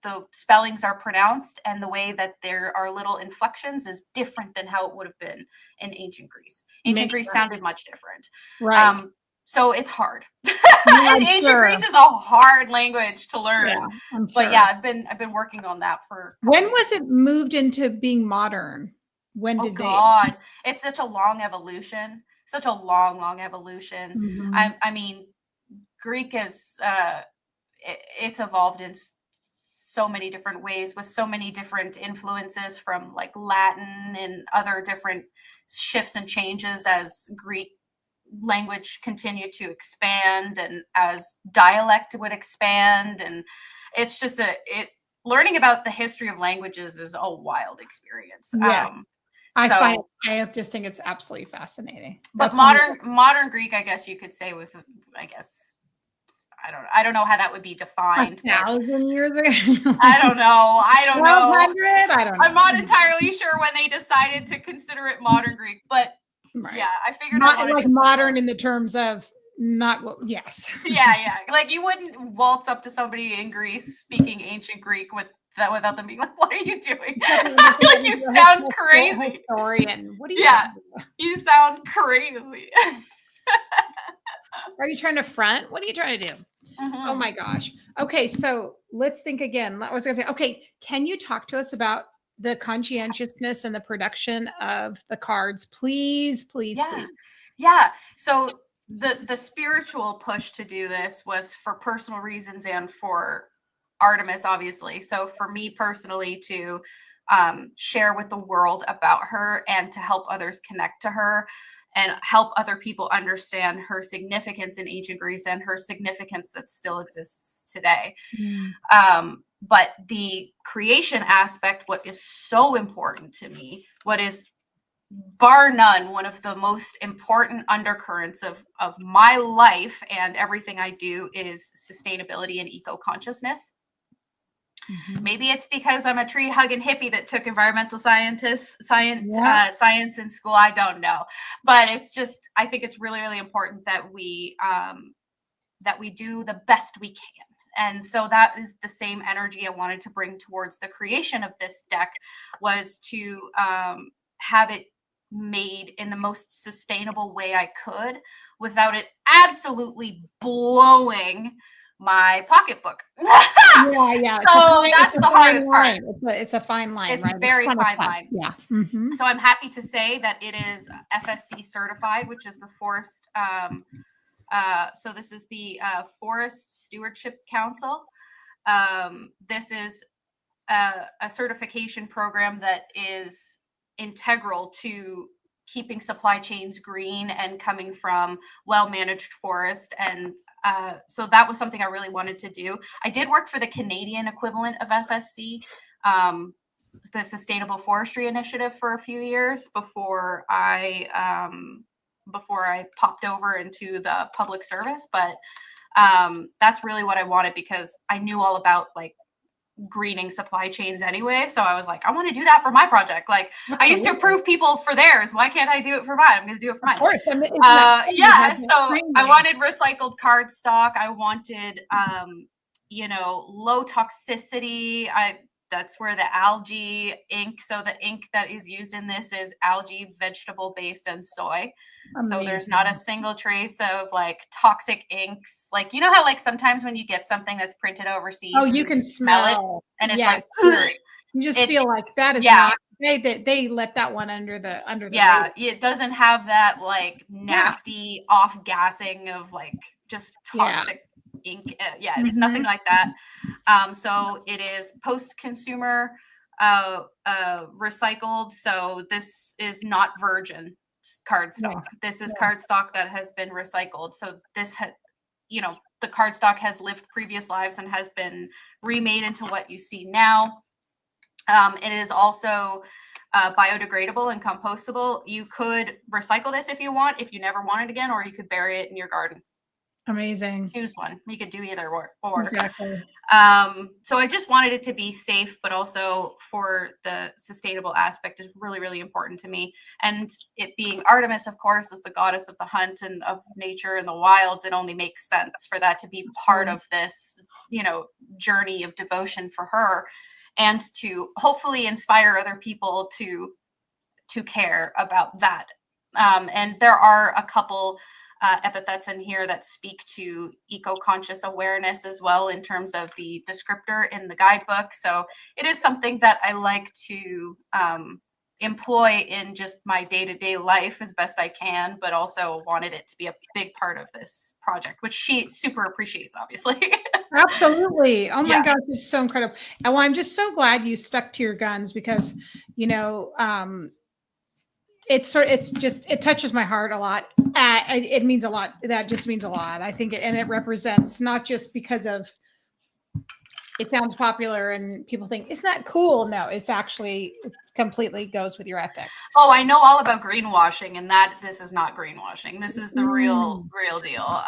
the spellings are pronounced, and the way that there are little inflections is different than how it would have been in ancient Greece. Ancient Greece sounded much different. Right. So it's hard. Ancient Greece is a hard language to learn. Sure. But yeah, I've been working on that for. When was it moved into being modern? When did God, it's such a long evolution. Such a long evolution. I mean, Greek is it's evolved in so many different ways, with so many different influences from like Latin and other different shifts and changes as Greek language continued to expand and as dialect would expand. And it's just learning about the history of languages is a wild experience. I just think it's absolutely fascinating. But modern Greek, I guess you could say, with, I guess, I don't know how that would be defined. 1,000 years ago. I don't know. 1,200? I don't know. I'm not entirely sure when they decided to consider it modern Greek, but yeah, I figured not like modern in the terms of not what. Yes. Yeah. Like you wouldn't waltz up to somebody in Greece speaking ancient Greek without them being like, "What are you doing?" Like you sound crazy. Historian. What are you? Yeah, you sound crazy. Are you trying to front? What are you trying to do? Oh my gosh. Okay, so let's think again. I was going to say, okay, can you talk to us about the conscientiousness and the production of the cards, please? Yeah. So the spiritual push to do this was for personal reasons and for Artemis, obviously. So for me personally, to share with the world about her and to help others connect to her and help other people understand her significance in ancient Greece and her significance that still exists today. But the creation aspect, what is so important to me, what is bar none one of the most important undercurrents of my life and everything I do, is sustainability and eco-consciousness. Maybe it's because I'm a tree hugging hippie that took environmental science in school. I don't know, but it's just, I think it's really, really important that we do the best we can. And so that is the same energy I wanted to bring towards the creation of this deck, was to have it made in the most sustainable way I could without it absolutely blowing my pocketbook. Yeah. So that's the hardest part. It's a fine line. It's a very fine line. Yeah. So I'm happy to say that it is FSC certified, which is the Forest. So this is the Forest Stewardship Council. This is a certification program that is integral to keeping supply chains green and coming from well-managed forest. And so that was something I really wanted to do. I did work for the Canadian equivalent of FSC, the Sustainable Forestry Initiative, for a few years before I popped over into the public service. But that's really what I wanted, because I knew all about like greening supply chains anyway. So I was like, I want to do that for my project. Like I used to approve people for theirs. Why can't I do it for mine? I'm going to do it for mine. Of course. So I wanted recycled cardstock. I wanted, low toxicity. That's where the algae ink. So the ink that is used in this is algae, vegetable based, and soy. Amazing. So there's not a single trace of like toxic inks. Like, you know how like sometimes when you get something that's printed overseas, you can smell it, and it's like, ugh. You just feel like that is not. They let that one under the radar. It doesn't have that like nasty off gassing of like just toxic ink. It's nothing like that. So it is post-consumer recycled. So this is not virgin cardstock. This is cardstock that has been recycled. So this the cardstock has lived previous lives and has been remade into what you see now. It is also biodegradable and compostable. You could recycle this if you want, if you never want it again, or you could bury it in your garden. Amazing. Choose one. You could do either or. Exactly. So I just wanted it to be safe, but also for the sustainable aspect is really, really important to me. And it being Artemis, of course, is the goddess of the hunt and of nature and the wilds. It only makes sense for that to be part of this, journey of devotion for her, and to hopefully inspire other people to care about that. And there are a couple epithets in here that speak to eco-conscious awareness as well in terms of the descriptor in the guidebook. So it is something that I like to employ in just my day-to-day life as best I can, but also wanted it to be a big part of this project, which she super appreciates, obviously. Absolutely. Oh my Yeah. gosh, it's so incredible. And well, I'm just so glad you stuck to your guns because, it touches my heart a lot. It means a lot. That just means a lot. I think and it represents not just because of it sounds popular and people think, isn't that cool? No, it's actually completely goes with your ethics. Oh, I know all about greenwashing, and this is not greenwashing. This is the real deal.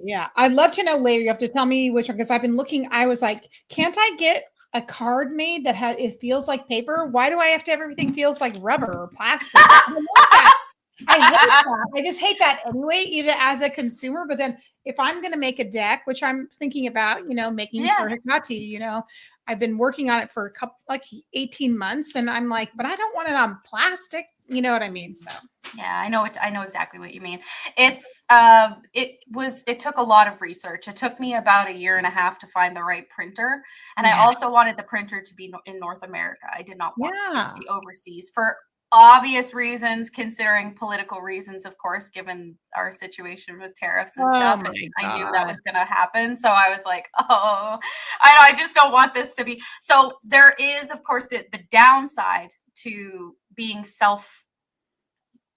Yeah. I'd love to know later. You have to tell me which one, because I've been looking. I was like, can't I get a card made that it feels like paper? Why do I have to have everything feels like rubber or plastic? I hate that. I just hate that anyway, even as a consumer. But then if I'm going to make a deck, which I'm thinking about, making for Hecate, I've been working on it for 18 months, and I'm like, but I don't want it on plastic. You know what I mean? So yeah, I know exactly what you mean. It took a lot of research. It took me about 1.5 years to find the right printer. And I also wanted the printer to be in North America. I did not want it to be overseas for obvious reasons, considering political reasons, of course, given our situation with tariffs and stuff. And I knew that was going to happen. So I was like, I just don't want this to be. So there is, of course, the downside to being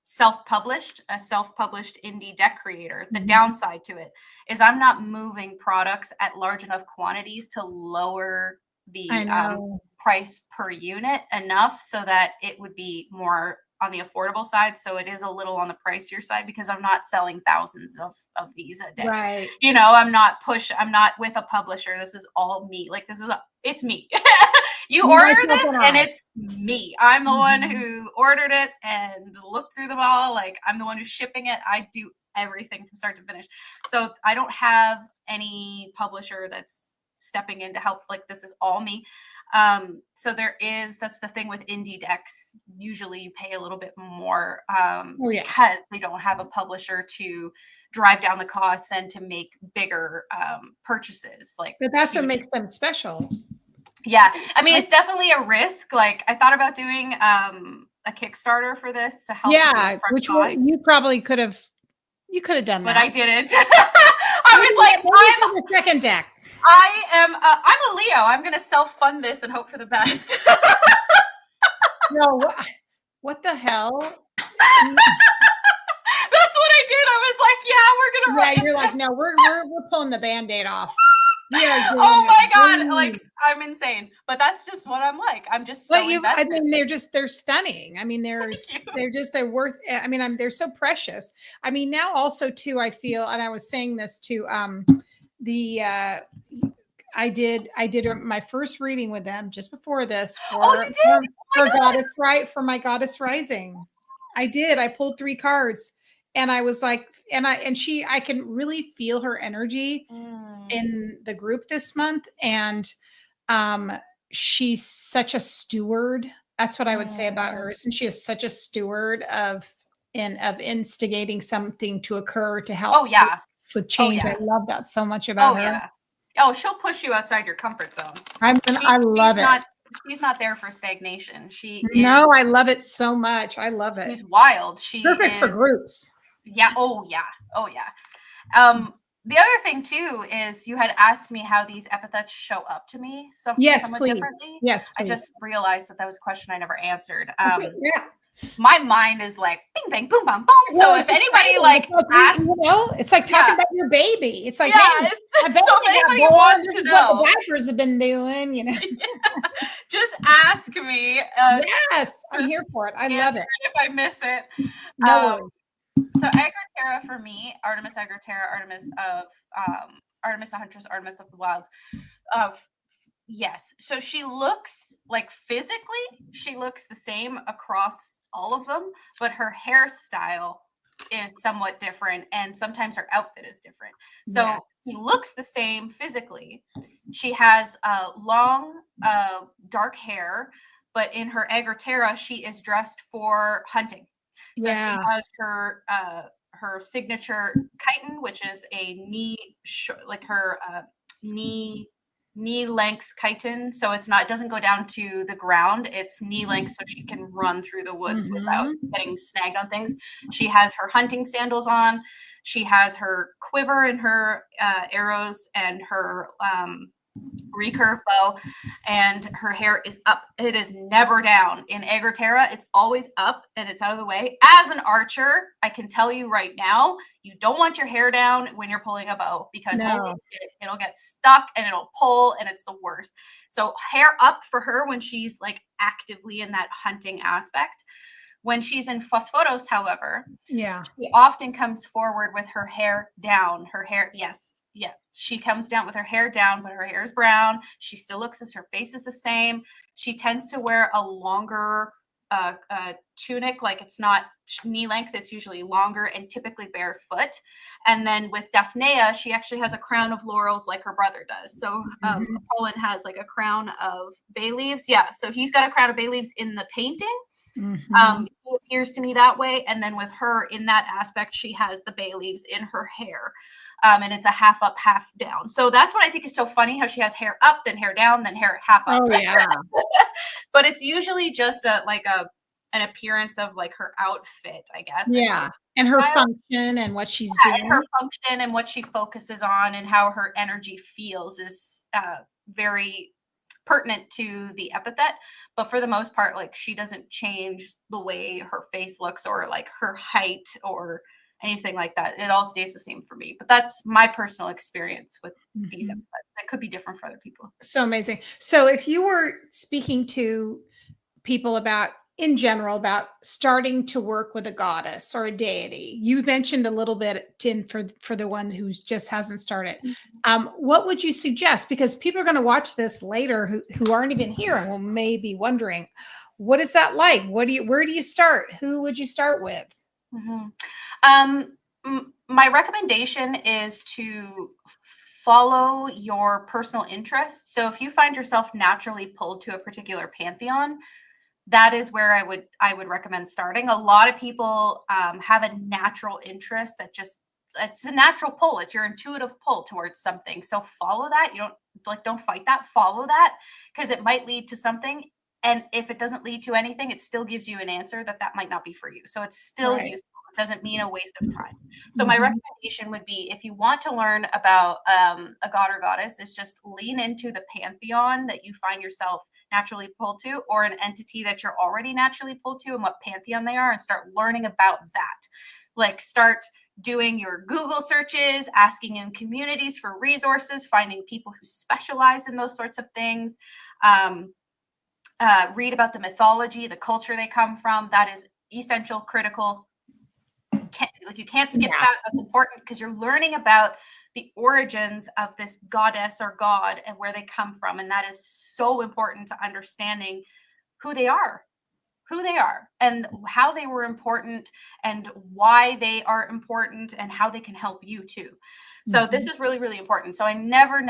self-published, a self-published indie deck creator. The downside to it is I'm not moving products at large enough quantities to lower the price per unit enough so that it would be more on the affordable side. So it is a little on the pricier side because I'm not selling thousands of these a day. Right. I'm not with a publisher. This is all me. Like it's me. You order this and it's me. I'm the one who ordered it and looked through them all. Like I'm the one who's shipping it. I do everything from start to finish. So I don't have any publisher that's stepping in to help. Like this is all me. So that's the thing with indie decks. Usually you pay a little bit more because they don't have a publisher to drive down the costs and to make bigger purchases. But that's what makes them special. Yeah. I mean, it's definitely a risk. Like I thought about doing a Kickstarter for this to help. Yeah, which you probably could have done that. But I didn't. I was like, I'm the second deck. I'm a Leo. I'm going to self-fund this and hope for the best. No, what the hell? That's what I did. I was like, yeah, we're going to run. Yeah, you're like, no, we're pulling the Band-Aid off. Oh my God. Like I'm insane, but that's just what I'm like. I'm just so invested. I mean, they're stunning. I mean, they're worth, I mean, they're so precious. I mean, now also too, I feel, and I was saying this to, I did my first reading with them just before this for my Goddess Rising. I pulled 3 cards and I was like, I can really feel her energy in the group this month. And she's such a steward. That's what I would say about her. And she is such a steward of instigating something to occur to help with change. I love that so much about her. Oh, she'll push you outside your comfort zone. I love it. She's not there for stagnation. I love it so much. I love it. She's wild. Perfect for groups. Yeah. Oh yeah. The other thing too is you had asked me how these epithets show up to me somewhat please. differently. Yes, please. I just realized that was a question I never answered. my mind is like bing bang boom bam boom. So if anybody like asks, it's like talking about your baby. It's like, yeah, hey, my baby so if got anybody born, wants this to is what know, the diapers have been doing, you know. just ask me. Yes, I'm here for it. I love it. If I miss it. No worries. So Agraterra for me, Artemis Agraterra, Artemis of Artemis the Huntress, Artemis of the Wilds. Yes. So she looks like physically, she looks the same across all of them, but her hairstyle is somewhat different, and sometimes her outfit is different. So she looks the same physically. She has long, dark hair, but in her Agraterra, she is dressed for hunting. So she has her signature chitin, which is a knee length chitin, so it doesn't go down to the ground. It's knee length, so she can run through the woods without getting snagged on things. She has her hunting sandals on. She has her quiver and her arrows and her recurve bow, and her hair is up. It is never down. In Agraterra, it's always up and it's out of the way. As an archer, I can tell you right now, you don't want your hair down when you're pulling a bow, because it'll get stuck and it'll pull, and it's the worst. So hair up for her when she's like actively in that hunting aspect. When she's in Phosphoros, however, she often comes forward with her hair down. Her hair, she comes down with her hair down, but her hair is brown. She still looks as her face is the same. She tends to wear a longer tunic, like it's not knee length, it's usually longer and typically barefoot. And then with Daphneia, she actually has a crown of laurels like her brother does. So Poland has like a crown of bay leaves. Yeah, so he's got a crown of bay leaves in the painting. It appears to me that way. And then with her in that aspect, she has the bay leaves in her hair. And it's a half up, half down. So that's what I think is so funny, how she has hair up, then hair down, then hair half up. Oh, yeah. But it's usually just an appearance of like her outfit, I guess. Yeah. And her function and what she's doing. And her function and what she focuses on and how her energy feels is very pertinent to the epithet. But for the most part, like, she doesn't change the way her face looks or like her height or anything like that. It all stays the same for me. But that's my personal experience with these epithets. That could be different for other people. So amazing. So if you were speaking to people in general about starting to work with a goddess or a deity, you mentioned a little bit, Tim, for the one who just hasn't started. What would you suggest? Because people are going to watch this later who aren't even here and will may be wondering, what is that like? Where do you start? Who would you start with? My recommendation is to follow your personal interests. So if you find yourself naturally pulled to a particular pantheon, that is where I would recommend starting. A lot of people have a natural interest that it's a natural pull. It's your intuitive pull towards something. So follow that. You don't fight that. Follow that, because it might lead to something. And if it doesn't lead to anything, it still gives you an answer that might not be for you. So it's still useful. It doesn't mean a waste of time. So my recommendation would be, if you want to learn about a god or goddess, is just lean into the pantheon that you find yourself naturally pulled to, or an entity that you're already naturally pulled to and what pantheon they are, and start learning about that. Like, start doing your Google searches, asking in communities for resources, finding people who specialize in those sorts of things. Read about the mythology, the culture they come from. That is essential, critical. You can't skip that. That's important, because you're learning about the origins of this goddess or god and where they come from. And that is so important to understanding who they are and how they were important and why they are important and how they can help you too. So this is really, really important. So I never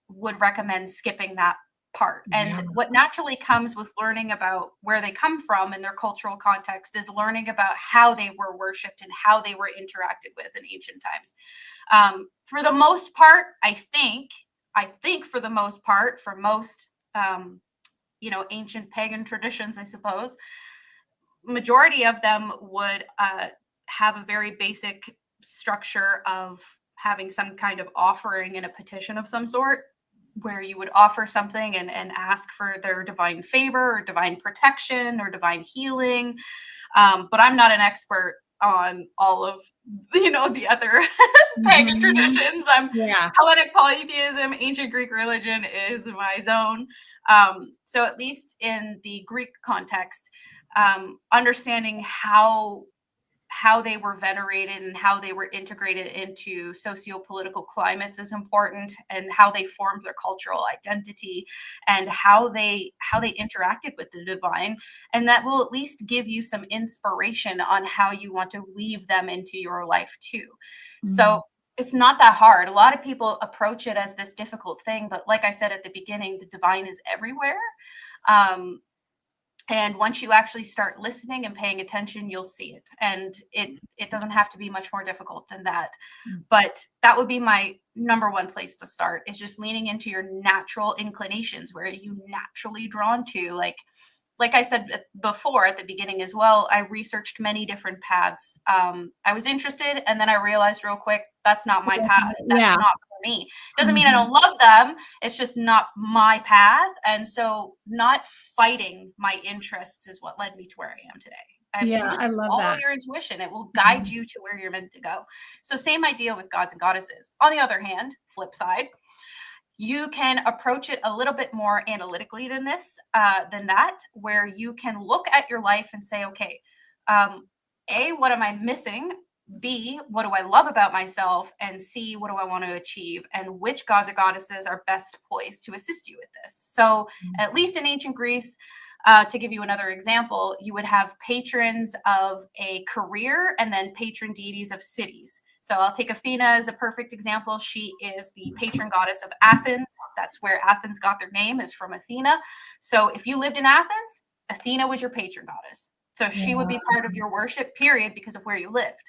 would recommend skipping that part. And what naturally comes with learning about where they come from and their cultural context is learning about how they were worshipped and how they were interacted with in ancient times. For the most part, I think for the most part, for most ancient pagan traditions, I suppose, majority of them would have a very basic structure of having some kind of offering and a petition of some sort. where you would offer something and ask for their divine favor or divine protection or divine healing. But I'm not an expert on all of, the other pagan traditions. Yeah. Hellenic Polytheism, ancient Greek religion is my zone. So at least in the Greek context, understanding how they were venerated and how they were integrated into socio-political climates is important, and how they formed their cultural identity and how they interacted with the divine. And that will at least give you some inspiration on how you want to weave them into your life too. So it's not that hard. A lot of people approach it as this difficult thing, but like I said at the beginning, the divine is everywhere. And once you actually start listening and paying attention, you'll see it. And it doesn't have to be much more difficult than that. But that would be my number one place to start, is just leaning into your natural inclinations, where you naturally drawn to. Like I said before at the beginning as well, I researched many different paths. I was interested, and then I realized real quick, that's not my path. That's not for me. Doesn't mean I don't love them. It's just not my path. And so not fighting my interests is what led me to where I am today. I love follow that. your intuition. It will guide you to where you're meant to go. So same idea with gods and goddesses. On the other hand, flip side, you can approach it a little bit more analytically than that, where you can look at your life and say, okay, A, what am I missing? B, what do I love about myself? And C, what do I want to achieve? And which gods or goddesses are best poised to assist you with this? So at least in ancient Greece, to give you another example, you would have patrons of a career and then patron deities of cities. So I'll take Athena as a perfect example. She is the patron goddess of Athens. That's where Athens got their name, is from Athena. So if you lived in Athens, Athena was your patron goddess. So she would be part of your worship, period, because of where you lived.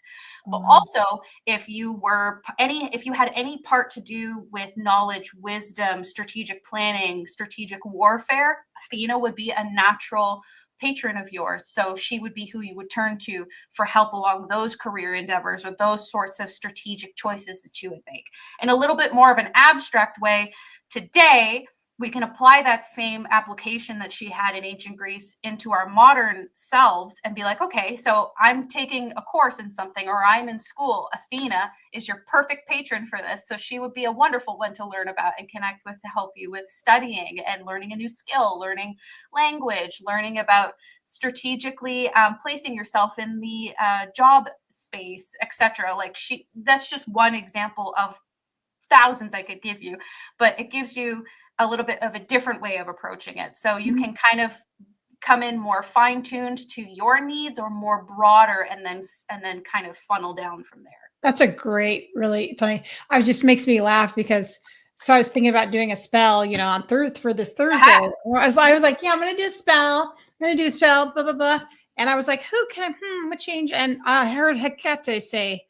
But also, if you had any part to do with knowledge, wisdom, strategic planning, strategic warfare, Athena would be a natural patron of yours. So she would be who you would turn to for help along those career endeavors or those sorts of strategic choices that you would make. In a little bit more of an abstract way, today, we can apply that same application that she had in ancient Greece into our modern selves and be like, okay, so I'm taking a course in something, or I'm in school. Athena is your perfect patron for this. So she would be a wonderful one to learn about and connect with, to help you with studying and learning a new skill, learning language, learning about strategically placing yourself in the job space, etc. That's just one example of thousands I could give you, but it gives you a little bit of a different way of approaching it. So you can kind of come in more fine-tuned to your needs, or more broader, and then kind of funnel down from there. That's a great, really funny. It just makes me laugh because I was thinking about doing a spell, on for this Thursday. I was like, yeah, I'm going to do a spell. I'm going to do a spell, blah, blah, blah. And I was like, who can what change? And I heard Hecate say,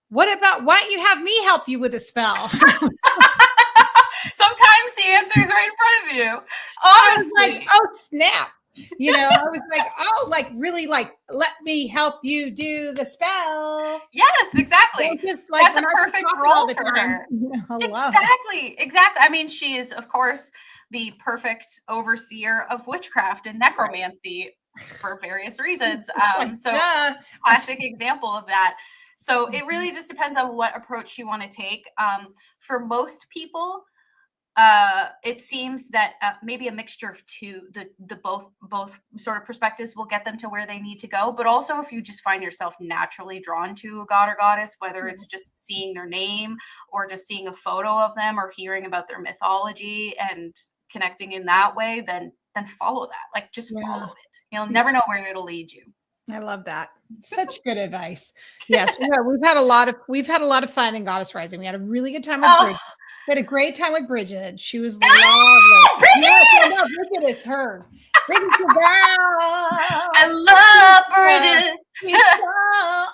why don't you have me help you with a spell? Sometimes the answer is right in front of you. Honestly. I was like, oh, snap. I was like, oh, really, let me help you do the spell. Yes, exactly. That's a perfect role for her. Exactly. I mean, she is, of course, the perfect overseer of witchcraft and necromancy for various reasons. Classic example of that. So it really just depends on what approach you want to take. For most people, it seems that maybe a mixture of the both sort of perspectives will get them to where they need to go. But also, if you just find yourself naturally drawn to a god or goddess, whether it's just seeing their name or just seeing a photo of them or hearing about their mythology and connecting in that way, then follow that. Just follow it. You'll never know where it'll lead you. I love that. Such good advice. Yes, we've had a lot of fun in Goddess Rising. We had a really good time with Bridget. We had a great time with Bridget. She was lovely. Bridget! Yes, Bridget is her. Bridget's your girl. I love Bridget. She's so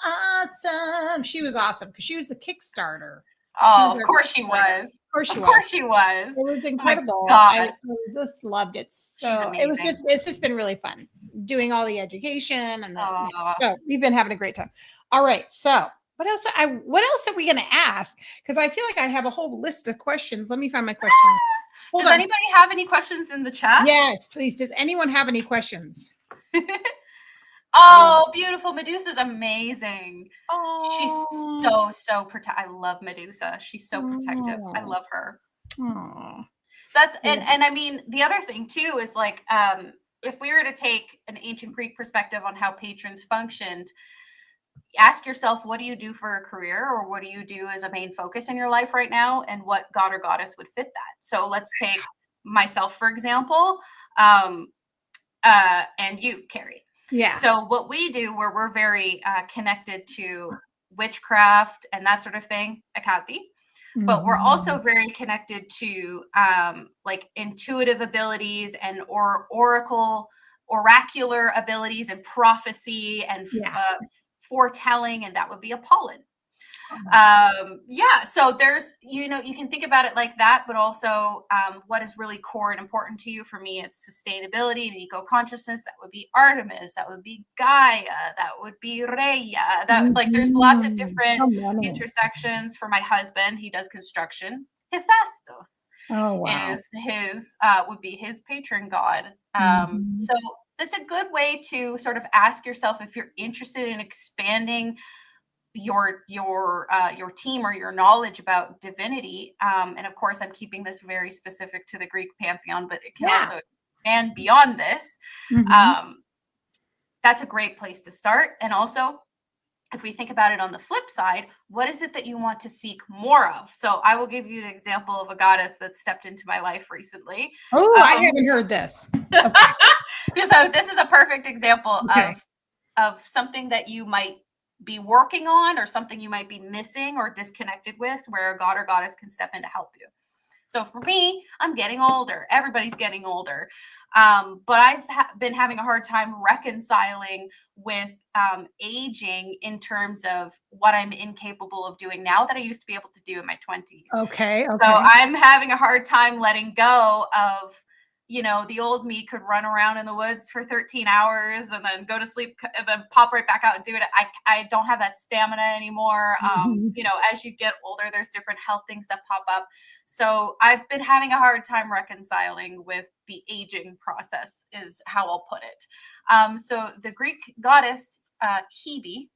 awesome. She was awesome because she was the Kickstarter. Oh, of course she was. Of course she was. It was incredible. I just loved it. So it's just been really fun doing all the education and so we've been having a great time. All right. So what else are we going to ask? Because I feel like I have a whole list of questions. Let me find my question. Hold Does on. anybody have any questions in the chat? Yes, please. Does anyone have any questions? Oh, beautiful. Medusa's amazing. She's Oh, so I love Medusa. She's so protective. I love her. oh. That's and I mean the other thing too is like if we were to take an ancient Greek perspective on how patrons functioned, ask yourself, what do you do for a career, or what do you do as a main focus in your life right now, and what god or goddess would fit that. So let's take myself for example, and you, Carrie. Yeah. So what we do, where we're very connected to witchcraft and that sort of thing, Akati, but we're also very connected to like intuitive abilities and oracular abilities and prophecy and foretelling, and that would be a pollen. Yeah, so there's, you know, you can think about it like that, but also what is really core and important to you. For me, it's sustainability and eco-consciousness. That would be Artemis, that would be Gaia, that would be Rhea, that like there's lots of different intersections. For my husband, he does construction. Hephaestus is his would be his patron god. So that's a good way to sort of ask yourself if you're interested in expanding your team or your knowledge about divinity. And of course, I'm keeping this very specific to the Greek pantheon, but it can also expand beyond this. That's a great place to start. And also, if we think about it on the flip side, what is it that you want to seek more of? So I will give you an example of a goddess that stepped into my life recently. Oh, I haven't heard this. Okay. So this is a perfect example of something that you might be working on, or something you might be missing or disconnected with, where a god or goddess can step in to help you. So for me, I'm getting older. Everybody's getting older. But I've been having a hard time reconciling with aging in terms of what I'm incapable of doing now that I used to be able to do in my 20s. Okay. So I'm having a hard time letting go of, you know, the old me could run around in the woods for 13 hours and then go to sleep and then pop right back out and do it. I don't have that stamina anymore. You know, as you get older, there's different health things that pop up. So I've been having a hard time reconciling with the aging process, is how I'll put it. So the Greek goddess Hebe,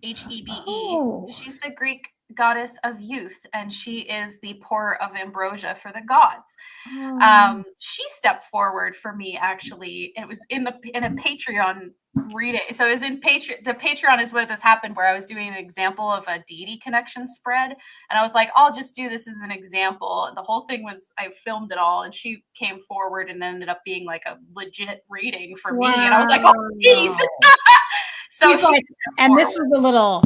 Hebe, she's the Greek goddess of youth, and she is the pourer of ambrosia for the gods. She stepped forward for me, actually. It was in a Patreon reading. So it was in the Patreon is where this happened, where I was doing an example of a deity connection spread, and I was like, I'll just do this as an example. And the whole thing was, I filmed it all, and she came forward and ended up being like a legit reading for me, and I was like, oh geez. So she's like, and this was a little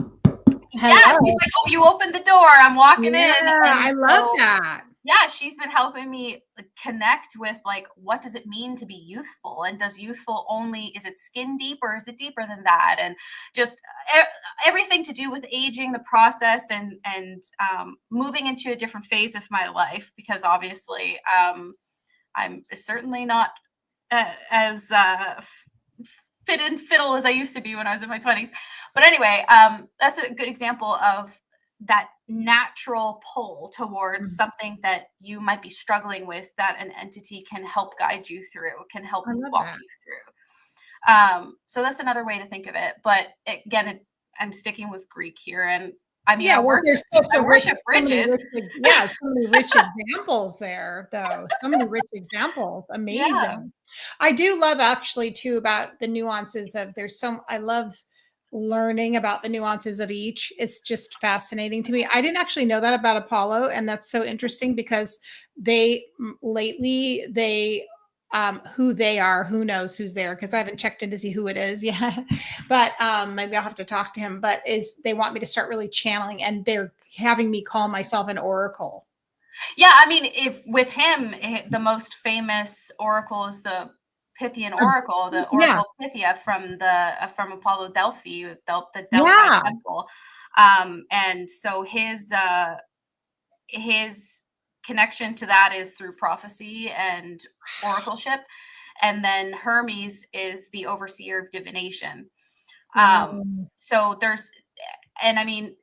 hello. Yeah, she's like, oh, you opened the door, I'm walking in. I love that. Yeah, she's been helping me connect with, like, what does it mean to be youthful, and does youthful only, is it skin deep, or is it deeper than that, and just everything to do with aging, the process, and moving into a different phase of my life, because obviously I'm certainly not as fit and fiddle as I used to be when I was in my 20s. But anyway, that's a good example of that natural pull towards something that you might be struggling with, that an entity can help guide you through, can help walk you through. So that's another way to think of it. But again, I'm sticking with Greek here. And I mean, I worship Bridget. So many rich examples there, though. So many rich examples. Amazing. Yeah. I do love, actually, too, about the nuances of, I love learning about the nuances of each. It's just fascinating to me. I didn't actually know that about Apollo, and that's so interesting, because lately who they are, who knows who's there, because I haven't checked in to see who it is. Yeah. But maybe I'll have to talk to him. But they want me to start really channeling, and they're having me call myself an oracle. Yeah, I mean, if with him, the most famous oracle is the Pythian oracle, the Oracle Pythia from Apollo Delphi, the Delphi temple. And so his connection to that is through prophecy and oracleship. And then Hermes is the overseer of divination. So I mean,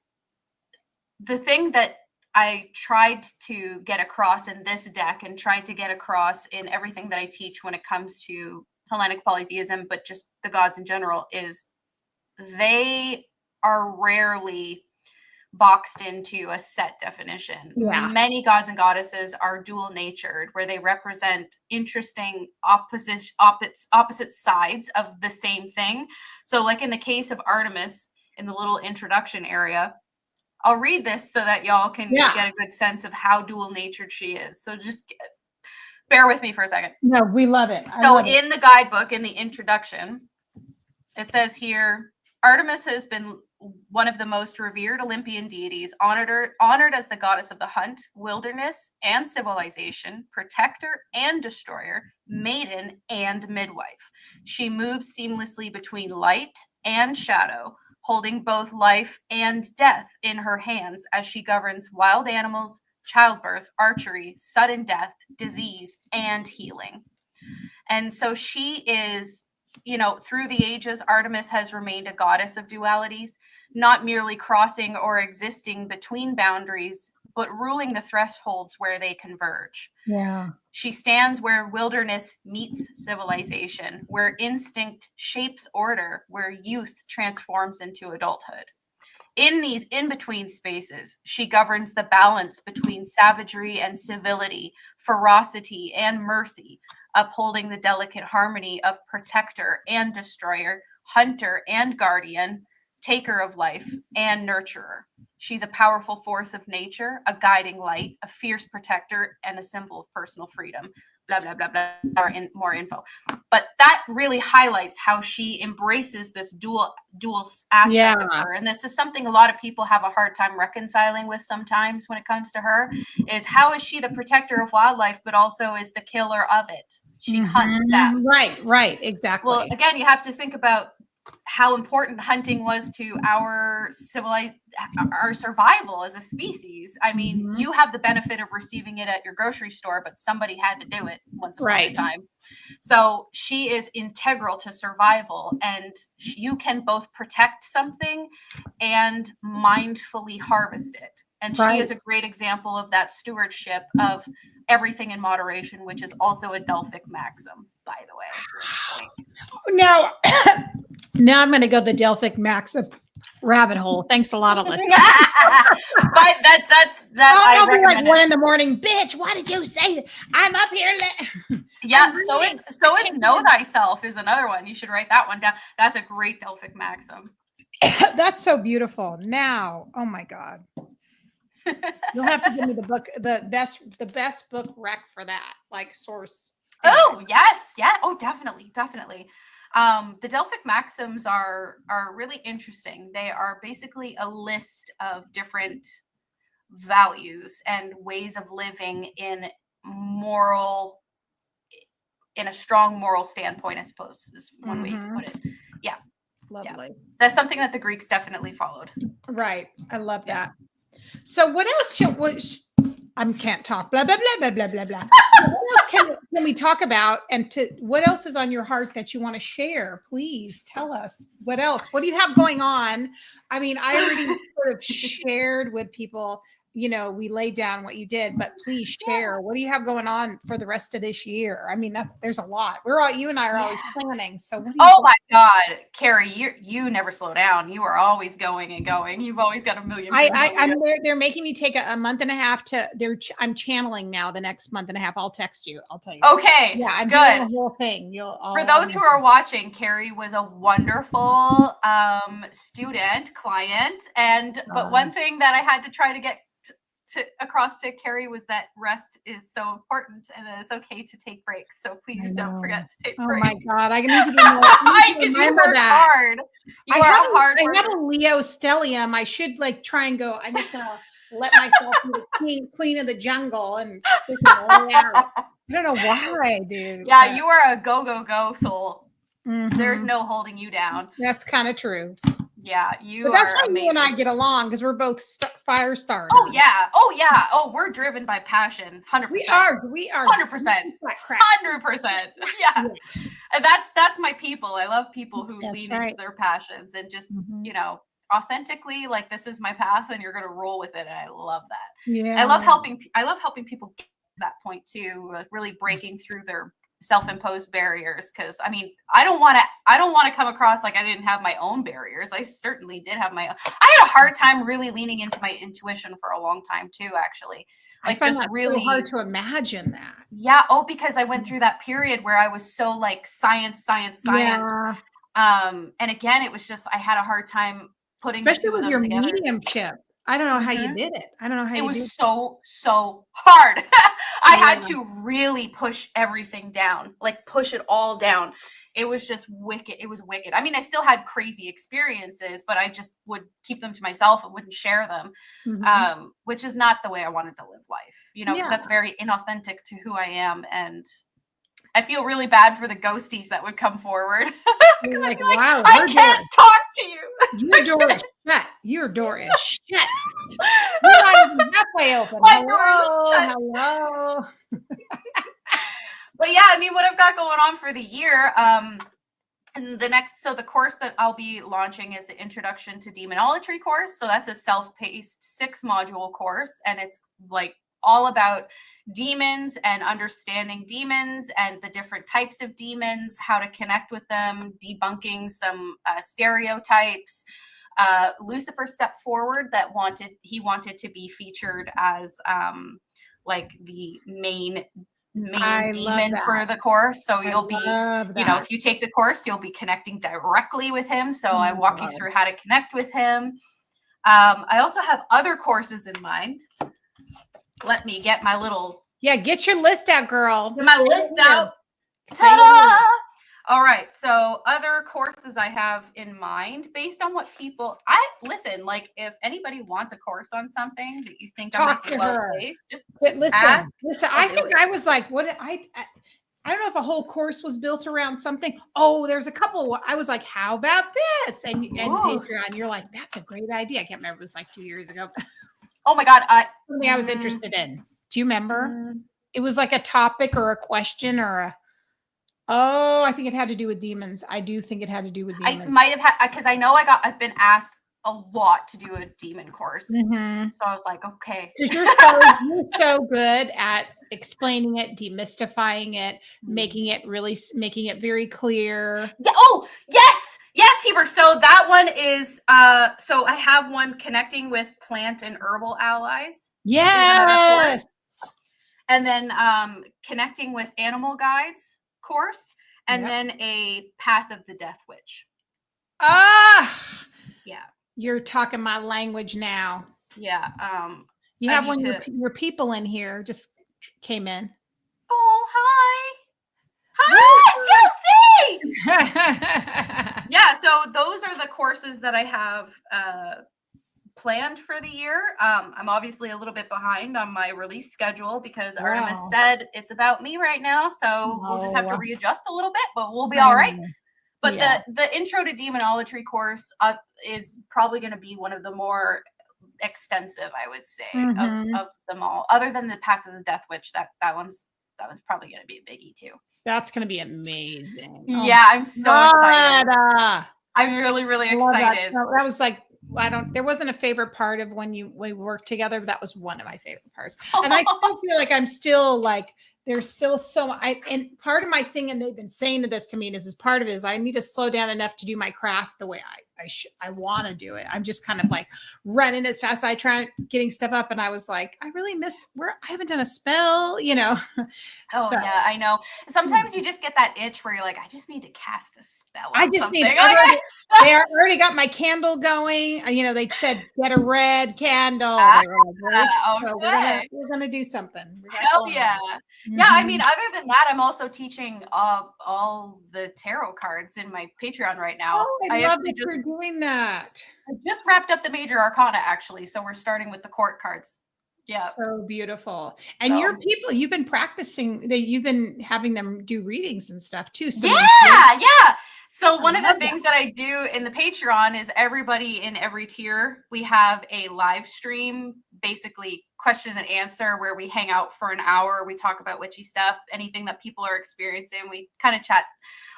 the thing that I tried to get across in this deck and tried to get across in everything that I teach when it comes to Hellenic polytheism, but just the gods in general, is they are rarely boxed into a set definition. Yeah. Many gods and goddesses are dual natured, where they represent interesting opposite sides of the same thing. So like in the case of Artemis, in the little introduction area, I'll read this so that y'all can get a good sense of how dual natured she is. So just bear with me for a second. No, we love it. So in the guidebook, in the introduction, it says here, Artemis has been one of the most revered Olympian deities, honored as the goddess of the hunt, wilderness, and civilization, protector and destroyer, maiden and midwife. She moves seamlessly between light and shadow, holding both life and death in her hands as she governs wild animals, childbirth, archery, sudden death, disease, and healing. And so she is, through the ages, Artemis has remained a goddess of dualities, not merely crossing or existing between boundaries, but ruling the thresholds where they converge. Yeah. She stands where wilderness meets civilization, where instinct shapes order, where youth transforms into adulthood. In these in-between spaces, she governs the balance between savagery and civility, ferocity and mercy, upholding the delicate harmony of protector and destroyer, hunter and guardian, taker of life and nurturer. She's a powerful force of nature, a guiding light, a fierce protector, and a symbol of personal freedom. Blah, blah, blah, blah, more info. But that really highlights how she embraces this dual aspect of her. And this is something a lot of people have a hard time reconciling with sometimes when it comes to her, is how is she the protector of wildlife, but also is the killer of it? She hunts them. Right, exactly. Well, again, you have to think about how important hunting was to our survival as a species. I mean, you have the benefit of receiving it at your grocery store, but somebody had to do it once upon a time. So she is integral to survival, and you can both protect something and mindfully harvest it. And she is a great example of that stewardship of everything in moderation, which is also a Delphic maxim, by the way. Now I'm going to go the Delphic maxim rabbit hole. Thanks a lot, Alyssa. But that's I'll be like 1 a.m, bitch. Why did you say that? I'm up here. Yeah. So is know thyself is another one. You should write that one down. That's a great Delphic maxim. That's so beautiful. Now, oh my God. You'll have to give me the book, the best book rec for that, like source. Oh, yes. Yeah. Oh, definitely. The Delphic maxims are really interesting. They are basically a list of different values and ways of living in a strong moral standpoint, I suppose, is one way to put it. Yeah. Lovely. Yeah. That's something that the Greeks definitely followed. Right. I love that. So what else I can't talk, blah, blah, blah, blah, blah, blah, blah. What else can we talk about? And what else is on your heart that you want to share? Please tell us. What else? What do you have going on? I mean, I already sort of shared with people, we laid down what you did, but please share. What do you have going on for the rest of this year? I mean, there's a lot. You and I are always planning. So what do you my God, Carrie, you never slow down. You are always going and going. You've always got a million. They're making me take a month and a half I'm channeling now the next month and a half. I'll text you. I'll tell you. Okay. Yeah, I'm good. doing the whole thing. For those who are watching, Carrie was a wonderful client. But one thing that I had to try to get across to Carrie was that rest is so important, and that it's okay to take breaks. So please don't forget to take breaks. Oh my God, I need to be more. Because you work hard. I have a Leo stellium. I should try and go. I'm just gonna let myself be the queen of the jungle and lay out. I don't know why, dude. Yeah, you are a go soul. There's no holding you down. That's kind of true. Yeah, but that's why amazing. You and I get along, because we're both fire starters. Oh yeah. Oh, we're driven by passion. 100%. We are 100%. 100%. Yeah. And that's my people. I love people who lean into their passions and just authentically, like, this is my path and you're going to roll with it. And I love that. Yeah. I love helping people get to that point too, like really breaking through their self-imposed barriers. Cause I mean, I don't want to come across like I didn't have my own barriers. I certainly did have my own. I had a hard time really leaning into my intuition for a long time too, actually. Like, I find just that really so hard to imagine that. Yeah. Oh, because I went through that period where I was so like science. Yeah. And again, it was just, I had a hard time putting the Especially two of with them your together. mediumship. I don't know how you Mhm. did it. I don't know how It you did was so hard. I had to really push everything down, like push it all down. It was just wicked. It was wicked. I mean, I still had crazy experiences, but I just would keep them to myself and wouldn't share them, Mhm. which is not the way I wanted to live life, because Yeah. that's very inauthentic to who I am. And I feel really bad for the ghosties that would come forward. Because You're I'd like, be like, wow, I can't talk to you. your door is shut. Your door is shut. You're not even halfway open. My door is shut. Hello. But yeah, I mean, what I've got going on for the year, and the course that I'll be launching is the Introduction to Demonolatry course. So that's a self-paced 6-module course, and it's like all about demons and understanding demons and the different types of demons, how to connect with them, debunking some stereotypes. Lucifer stepped forward that wanted to be featured as like the main demon for the course. So you'll be, if you take the course, you'll be connecting directly with him. So I walk you through how to connect with him. I also have other courses in mind. Let me get my little... Yeah, get your list out, girl. Get my list out. Ta-da! All right. So other courses I have in mind based on what people... like, if anybody wants a course on something that you think I might be well placed, just ask. Listen, I think I was like, what... I don't know if a whole course was built around something. Oh, there's a couple. I was like, how about this? And Patreon, you're like, that's a great idea. I can't remember. It was like 2 years ago. Oh my God. Something I was interested in. Do you remember? It was like a topic or a question or I think it had to do with demons. I do think it had to do with demons. I might have had, because I know I've been asked a lot to do a demon course. Mm-hmm. So I was like, okay. Because you're so good at explaining it, demystifying it, making it very clear. Yeah. Oh, yes. Yes, Heber. So that one is, so I have one connecting with plant and herbal allies. Yes. And then connecting with animal guides course. And then a Path of the Death Witch. Yeah. You're talking my language now. Yeah. You have one of your people in here just came in. Oh, hi. Hi, Chelsea! Yeah, so those are the courses that I have planned for the year. I'm obviously a little bit behind on my release schedule because Artemis said it's about me right now. So we'll just have to readjust a little bit, but we'll be all right. But the Intro to Demonolatry course is probably going to be one of the more extensive, I would say, of them all. Other than the Path of the Death Witch, that one's probably going to be a biggie too. That's going to be amazing. Yeah, I'm so excited. I'm really, really excited. That was like, there wasn't a favorite part of when we worked together, but that was one of my favorite parts. And I still feel like I'm still like, there's still and part of my thing, and they've been saying this to me, and this is part of it, is I need to slow down enough to do my craft the way I want to do it. I'm just kind of like running as fast as I try getting stuff up. And I was like, I really miss I haven't done a spell, Oh yeah, I know. Sometimes you just get that itch where you're like, I just need to cast a spell. I just something. they already got my candle going. They said get a red candle. So we're gonna do something. Hell yeah. Yeah, I mean, other than that, I'm also teaching all the tarot cards in my Patreon right now. Oh, I love that you're doing that. I just wrapped up the major arcana, actually. So we're starting with the court cards. Yeah. So beautiful. And your people, you've been practicing, you've been having them do readings and stuff too. So yeah. So one of the things that I do in the Patreon is everybody in every tier, we have a live stream basically question and answer where we hang out for an hour. We talk about witchy stuff, anything that people are experiencing. We kind of chat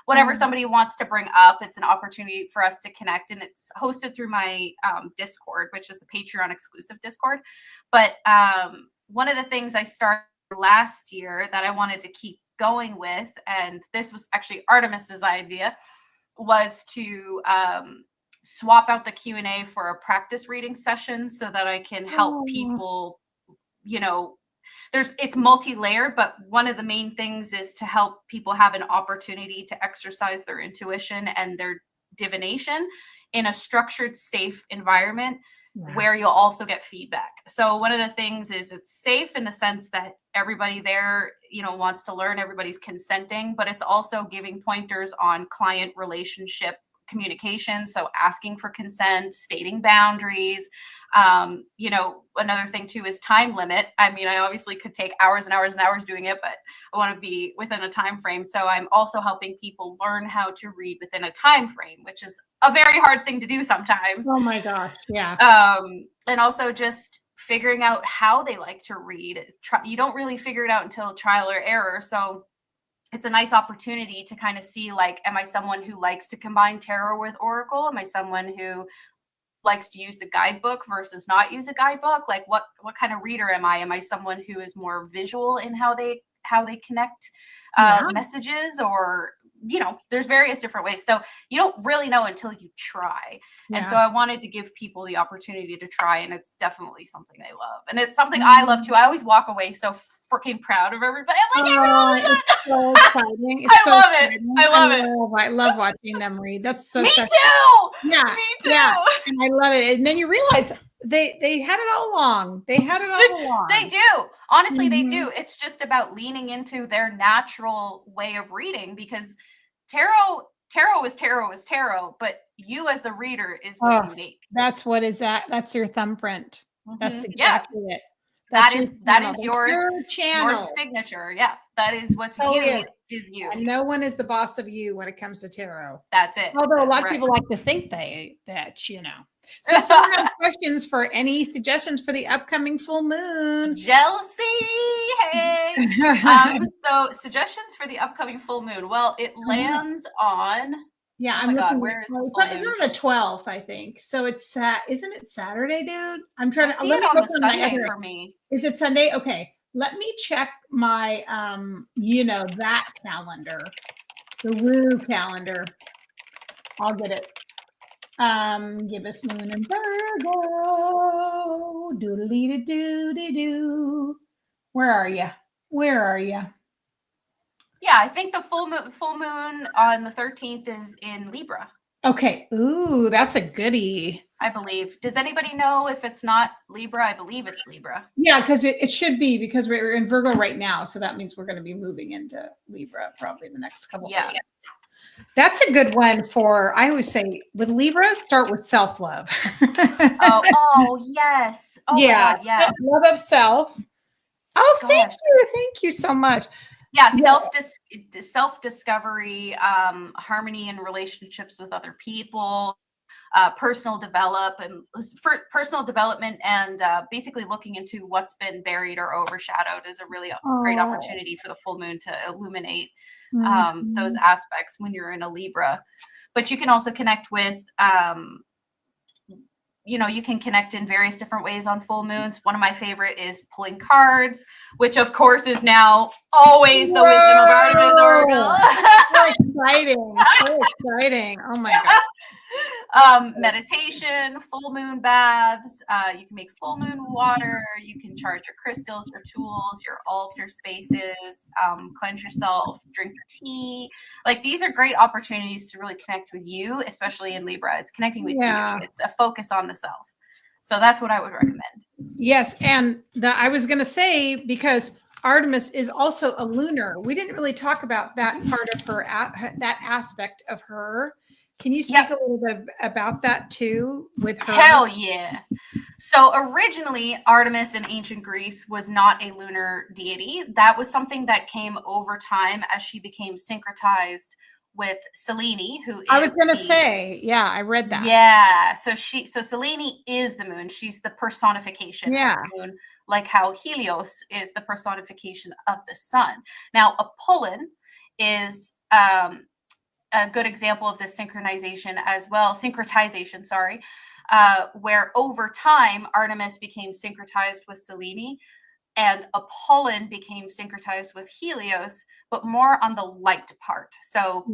whatever somebody wants to bring up. It's an opportunity for us to connect, and it's hosted through my Discord, which is the Patreon exclusive Discord. But one of the things I started last year that I wanted to keep going with, and this was actually Artemis's idea, was to swap out the Q&A for a practice reading session so that I can help people, you know, it's multi-layered, but one of the main things is to help people have an opportunity to exercise their intuition and their divination in a structured, safe environment where you'll also get feedback. So one of the things is it's safe in the sense that everybody there, you know, wants to learn, everybody's consenting, but it's also giving pointers on client relationship communication. So asking for consent, stating boundaries. You know, another thing too is time limit. I mean, I obviously could take hours and hours and hours doing it, but I want to be within a time frame. So I'm also helping people learn how to read within a time frame, which is a very hard thing to do sometimes. Oh my gosh. Yeah. And also just figuring out how they like to read. You don't really figure it out until trial or error. So it's a nice opportunity to kind of see, like, am I someone who likes to combine tarot with oracle? Am I someone who likes to use the guidebook versus not use a guidebook? Like, what kind of reader am I? Am I someone who is more visual in how they connect messages? Or, you know, there's various different ways. So you don't really know until you try. And so I wanted to give people the opportunity to try, and it's definitely something they love. And it's something I love too. I always walk away so freaking proud of everybody. I'm like, it's so exciting. It's I love it. I love it. I love watching them read. That's so Me sexy. too. Yeah. Me too. Yeah. And I love it. And then you realize they had it all along. They had it all along. They do. Honestly, they do. It's just about leaning into their natural way of reading, because tarot is tarot, but you as the reader is what's unique. That's what is that. That's your thumbprint. That's exactly it. That is your channel, your signature. Yeah, that is what's you is you. And no one is the boss of you when it comes to tarot. That's it. Although a lot of people like to think that, you know. So some have questions for any suggestions for the upcoming full moon. Jealousy, hey. So suggestions for the upcoming full moon. Well, it lands on. Yeah, oh my God, where is it's on the 12th, I think. So it's isn't it Saturday, dude? I'm trying to see it on the Sunday for me. Is it Sunday? Okay. Let me check my you know, that calendar. The woo calendar. I'll get it. Give us Moon and Virgo. Doodly doo doo doo. Where are you? Where are you? Yeah, I think the full moon on the 13th is in Libra. Okay. Ooh, that's a goodie. I believe. Does anybody know if it's not Libra? I believe it's Libra. Yeah, because it should be, because we're in Virgo right now. So that means we're going to be moving into Libra probably in the next couple of days. That's a good one for, I always say with Libra, start with self-love. oh, yes. Oh, yeah. God, yes. Love of self. Oh, thank you. Thank you so much. Yeah, self-discovery, harmony in relationships with other people, personal development, and basically looking into what's been buried or overshadowed is a really great opportunity for the full moon to illuminate those aspects when you're in a Libra. But you can also connect with you know, you can connect in various different ways on full moons. One of my favorite is pulling cards, which of course is now always the wisdom of Artemis Oracle. So exciting. So exciting. Oh my God. Meditation, full moon baths. You can make full moon water. You can charge your crystals, your tools, your altar spaces, cleanse yourself, drink tea. Like, these are great opportunities to really connect with you, especially in Libra. It's connecting with you. It's a focus on the self. So that's what I would recommend. Yes. And I was going to say, because Artemis is also a lunar. We didn't really talk about that part of her, that aspect of her. Can you speak a little bit about that too with her? Hell yeah. So originally, Artemis in ancient Greece was not a lunar deity. That was something that came over time as she became syncretized with Selene, who is I was going to say, yeah, I read that. Yeah. So Selene is the moon. She's the personification of the moon, like how Helios is the personification of the sun. Now, Apollon is a good example of this syncretization, sorry, where over time Artemis became syncretized with Selene and Apollon became syncretized with Helios, but more on the light part. So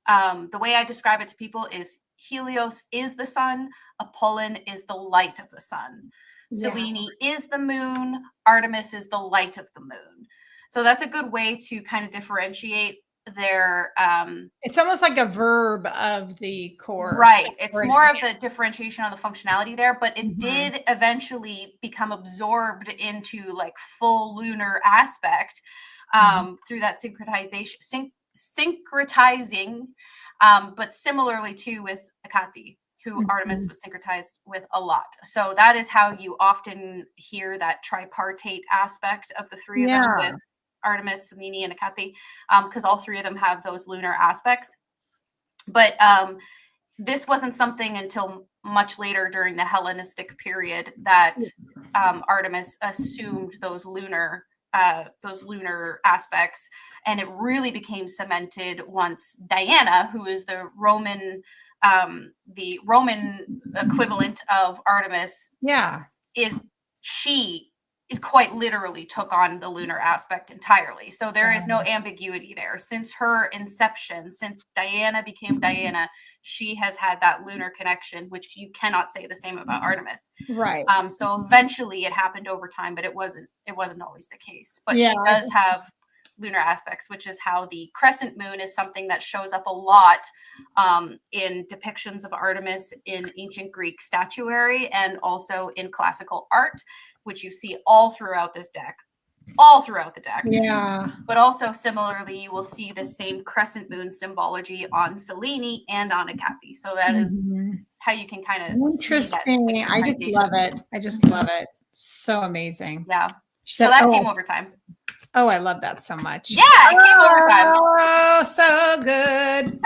the way I describe it to people is Helios is the sun, Apollon is the light of the sun. Selene is the moon, Artemis is the light of the moon. So that's a good way to kind of differentiate their it's almost like a verb of the core, right? It's more of a differentiation on the functionality there, but it did eventually become absorbed into like full lunar aspect through that syncretizing, but similarly too with Hecate, who Artemis was syncretized with a lot. So that is how you often hear that tripartite aspect of the three of them with Artemis, Selene, and Hecate, because all three of them have those lunar aspects. But this wasn't something until much later during the Hellenistic period that Artemis assumed those lunar aspects, and it really became cemented once Diana, who is the Roman equivalent of Artemis, it quite literally took on the lunar aspect entirely. So there is no ambiguity there. Since her inception, since Diana became Diana, she has had that lunar connection, which you cannot say the same about Artemis. Right. So eventually it happened over time, but it wasn't always the case. But she does have lunar aspects, which is how the crescent moon is something that shows up a lot in depictions of Artemis in ancient Greek statuary and also in classical art, which you see all throughout the deck. Yeah. But also similarly, you will see the same crescent moon symbology on Selene and on Hecate. So that is how you can kind of interesting. I just love it. So amazing. Yeah. So that came over time. Oh, I love that so much. Yeah, it came over time. Oh, so good.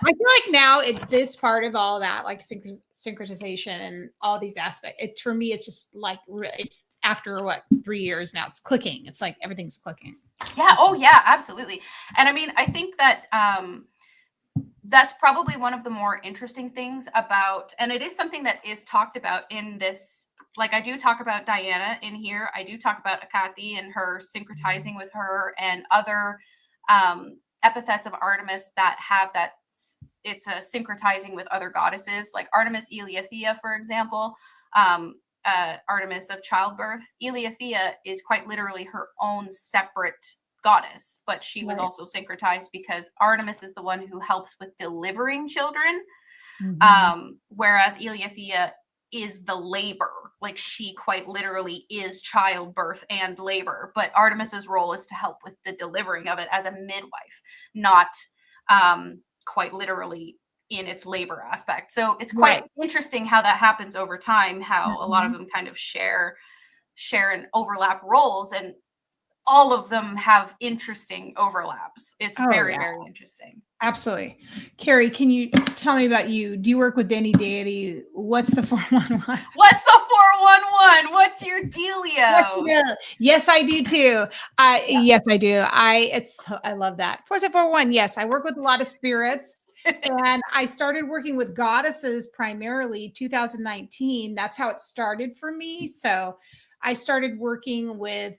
I feel like now this part of all that, like syncretization and all these aspects, for me, it's just like, it's after 3 years now, it's clicking. It's like everything's clicking. Yeah. Oh yeah, absolutely. And I mean, I think that that's probably one of the more interesting things about, and it is something that is talked about in this. Like, I do talk about Diana in here. I do talk about Hecate and her syncretizing with her and other epithets of Artemis that have that. It's a syncretizing with other goddesses, like Artemis Eleithia, for example. Artemis of childbirth. Eleithia is quite literally her own separate goddess, but she was also syncretized because Artemis is the one who helps with delivering children, whereas Eleithia is the labor. Like, she quite literally is childbirth and labor, but Artemis's role is to help with the delivering of it as a midwife, not quite literally in its labor aspect. So it's quite interesting how that happens over time, how a lot of them kind of share and overlap roles, and all of them have interesting overlaps. It's very interesting. Absolutely. Carrie, can you tell me about you? Do you work with any deity? What's the 411? What's the 411? What's your dealio? Yes, I do too. Yes, I do. I love that. 411. Yes, I work with a lot of spirits. And I started working with goddesses primarily 2019. That's how it started for me. So I started working with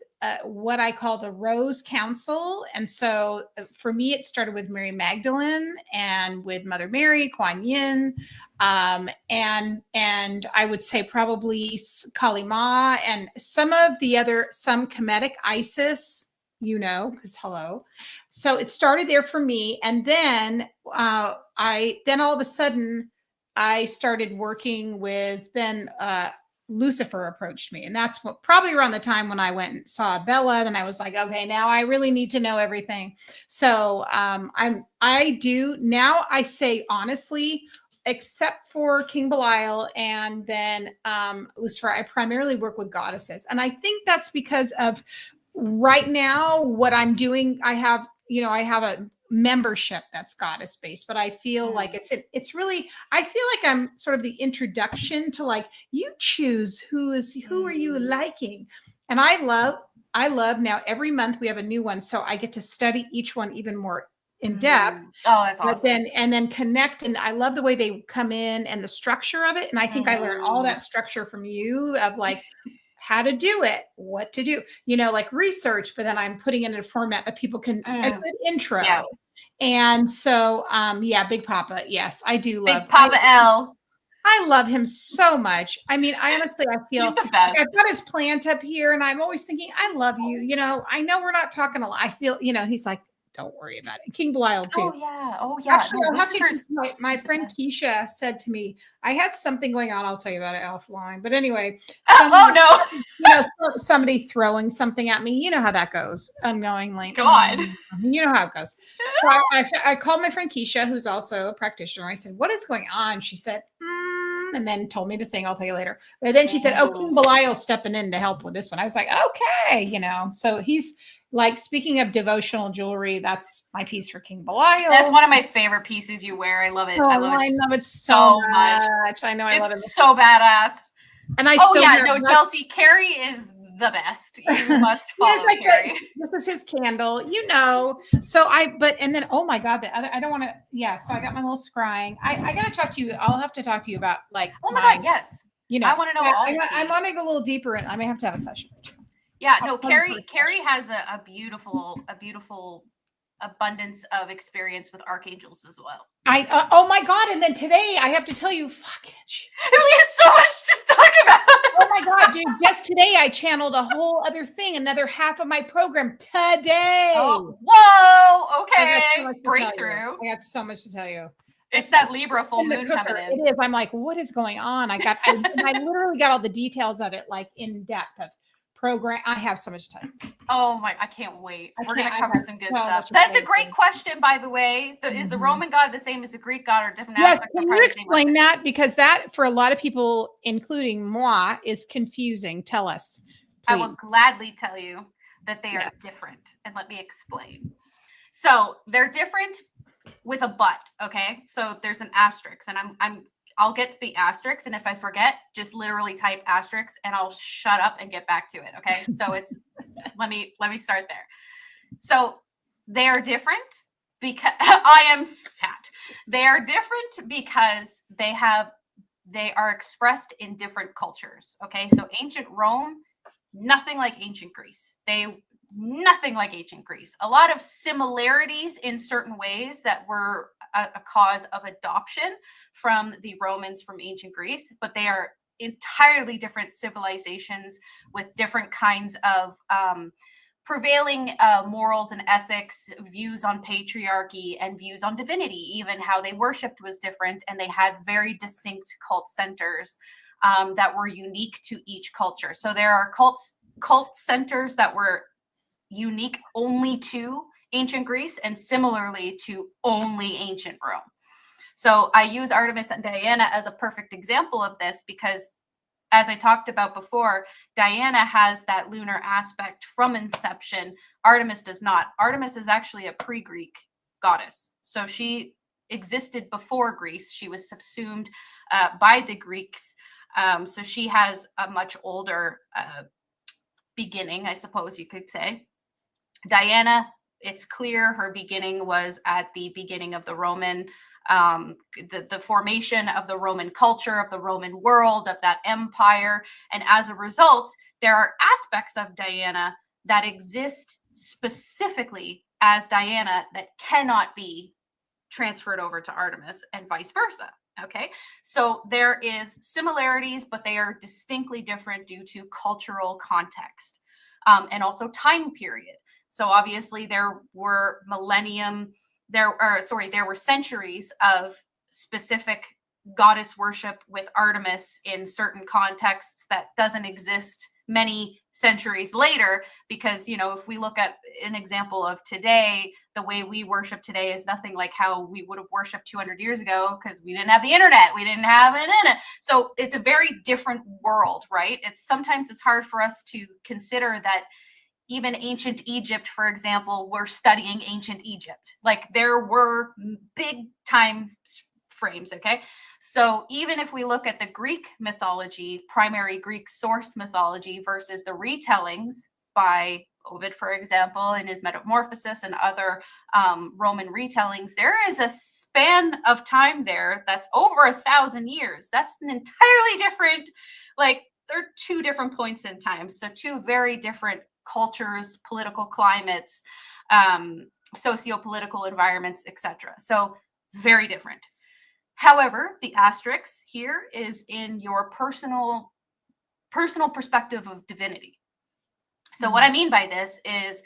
what I call the Rose Council. And so for me, it started with Mary Magdalene and with Mother Mary, Kuan Yin, and I would say probably Kali Ma and some Kemetic Isis, because hello. So it started there for me. And then all of a sudden I started working with Lucifer approached me, and that's probably around the time when I went and saw Bella. Then I was like, okay, now I really need to know everything. So I do now. I say honestly, except for King Belial and then Lucifer, I primarily work with goddesses, and I think that's because of right now what I'm doing. I have a membership that's goddess based, but I feel like it's really, I feel like I'm sort of the introduction to like, you choose who are you liking. And I love now every month we have a new one. So I get to study each one even more in depth. Oh, that's awesome. But then connect. And I love the way they come in and the structure of it. And I think I learned all that structure from you of like how to do it, what to do, like research, but then I'm putting it in a format that people can, a good intro. Yeah. And so, Big Papa. Yes, I do love Big Papa L. I love him so much. I mean, I feel he's the best. I've got his plant up here and I'm always thinking, I love you. I know we're not talking a lot. I feel, he's like, don't worry about it. King Belial too. Oh yeah. Actually, I'll have to, my friend Keisha said to me, I had something going on. I'll tell you about it offline. But anyway, somebody throwing something at me. You know how that goes unknowingly. God. You know how it goes. So I called my friend Keisha, who's also a practitioner. I said, what is going on? She said, and then told me the thing. I'll tell you later. But then she said, King Belial's stepping in to help with this one. I was like, okay, so he's like, speaking of devotional jewelry, that's my piece for King Belial. That's one of my favorite pieces you wear. I love it. I love it so much. I know I love it. It's so badass. And I Chelsea, Carrie is the best. You must follow Carrie. This is his candle, So and then, oh my God, the other, I don't want to, so I got my little scrying. I got to talk to you. I'll have to talk to you about like, oh my God, yes. I want to know all I want to go a little deeper and I may have to have a session with you. Yeah, no, Carrie has a beautiful abundance of experience with archangels as well. Oh my God. And then today I have to tell you, we have so much to talk about. Oh my God, dude. Just today I channeled a whole other thing, another half of my program today. Oh, whoa. Okay. Breakthrough. I got so much to tell you. It's that Libra full moon coming in. It is. I'm like, what is going on? I literally got all the details of it, like in depth of program. I have so much time. Oh my, I can't wait. We're going to cover some good stuff. That's a great question, by the way. Is the Roman God the same as the Greek God or different aspects? Can you explain that? Because that, for a lot of people, including moi, is confusing. Tell us, please. I will gladly tell you that they are different. And let me explain. So they're different with a but, okay? So there's an asterisk, and I'll get to the asterisk, and if I forget, just literally type asterisk and I'll shut up and get back to it. Okay. So it's, let me start there. So they are different because I am sat. They are different because they are expressed in different cultures. Okay. So ancient Rome, nothing like ancient Greece. Nothing like ancient Greece. A lot of similarities in certain ways that were a cause of adoption from the Romans from ancient Greece, but they are entirely different civilizations with different kinds of prevailing morals and ethics, views on patriarchy and views on divinity. Even how they worshipped was different, and they had very distinct cult centers that were unique to each culture. So there are cult centers that were unique only to ancient Greece and similarly to only ancient Rome. So I use Artemis and Diana as a perfect example of this because, as I talked about before, Diana has that lunar aspect from inception. Artemis does not. Artemis is actually a pre-Greek goddess. So she existed before Greece. She was subsumed by the Greeks. So she has a much older beginning, I suppose you could say. Diana, it's clear her beginning was at the beginning of the Roman, the formation of the Roman culture, of the Roman world, of that empire. And as a result, there are aspects of Diana that exist specifically as Diana that cannot be transferred over to Artemis and vice versa. Okay, so there is similarities, but they are distinctly different due to cultural context and also time period. So obviously there were there were centuries of specific goddess worship with Artemis in certain contexts that doesn't exist many centuries later, because, if we look at an example of today, the way we worship today is nothing like how we would have worshipped 200 years ago, because we didn't have the internet. We didn't have it. So it's a very different world, right? Sometimes it's hard for us to consider that even ancient Egypt, for example, we're studying ancient Egypt. Like there were big time frames, okay? So even if we look at the Greek mythology, primary Greek source mythology versus the retellings by Ovid, for example, in his Metamorphosis and other Roman retellings, there is a span of time there that's over 1,000 years. That's an entirely different, like, they're two different points in time. So two very different cultures, political climates, socio-political environments, etc. So very different. However, the asterisk here is in your personal perspective of divinity. So what I mean by this is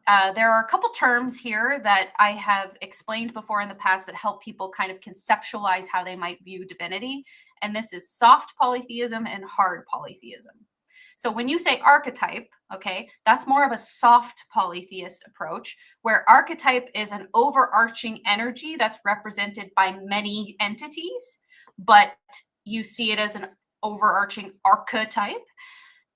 there are a couple terms here that I have explained before in the past that help people kind of conceptualize how they might view divinity. And this is soft polytheism and hard polytheism. So when you say archetype, okay, that's more of a soft polytheist approach, where archetype is an overarching energy that's represented by many entities, but you see it as an overarching archetype.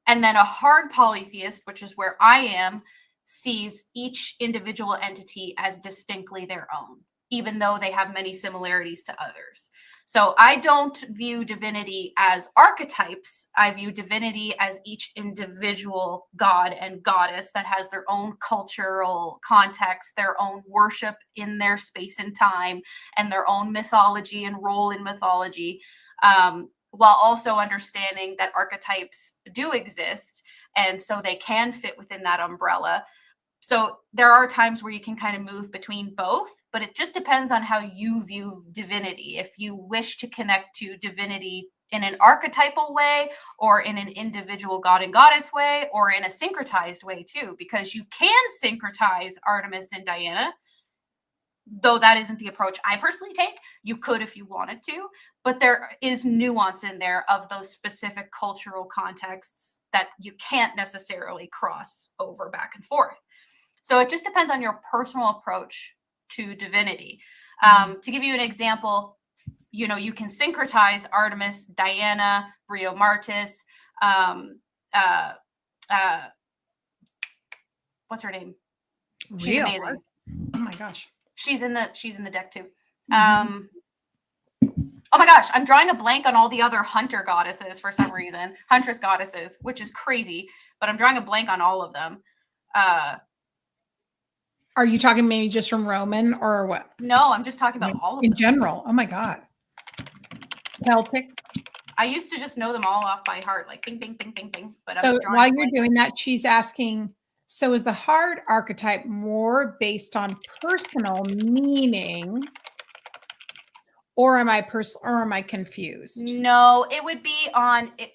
And then a hard polytheist, which is where I am, sees each individual entity as distinctly their own, even though they have many similarities to others. So I don't view divinity as archetypes. I view divinity as each individual god and goddess that has their own cultural context, their own worship in their space and time, and their own mythology and role in mythology, while also understanding that archetypes do exist, and so they can fit within that umbrella. So there are times where you can kind of move between both, but it just depends on how you view divinity. If you wish to connect to divinity in an archetypal way, or in an individual god and goddess way, or in a syncretized way too, because you can syncretize Artemis and Diana, though that isn't the approach I personally take. You could if you wanted to, but there is nuance in there of those specific cultural contexts that you can't necessarily cross over back and forth. So it just depends on your personal approach to divinity. To give you an example, you know, you can syncretize Artemis, Diana, Brio Martis, what's her name? She's amazing. Oh my gosh. She's in the deck too. Oh my gosh, I'm drawing a blank on all the other hunter goddesses for some reason. Huntress goddesses, which is crazy, but I'm drawing a blank on all of them. Are you talking maybe just from Roman or what? No, I'm just talking about all of them. In general. Oh my God. Celtic. I used to just know them all off by heart, like bing, bing, bing, bing, bing. But so while you're doing that, she's asking, so is the hard archetype more based on personal meaning, or am I confused? No, it would be on it.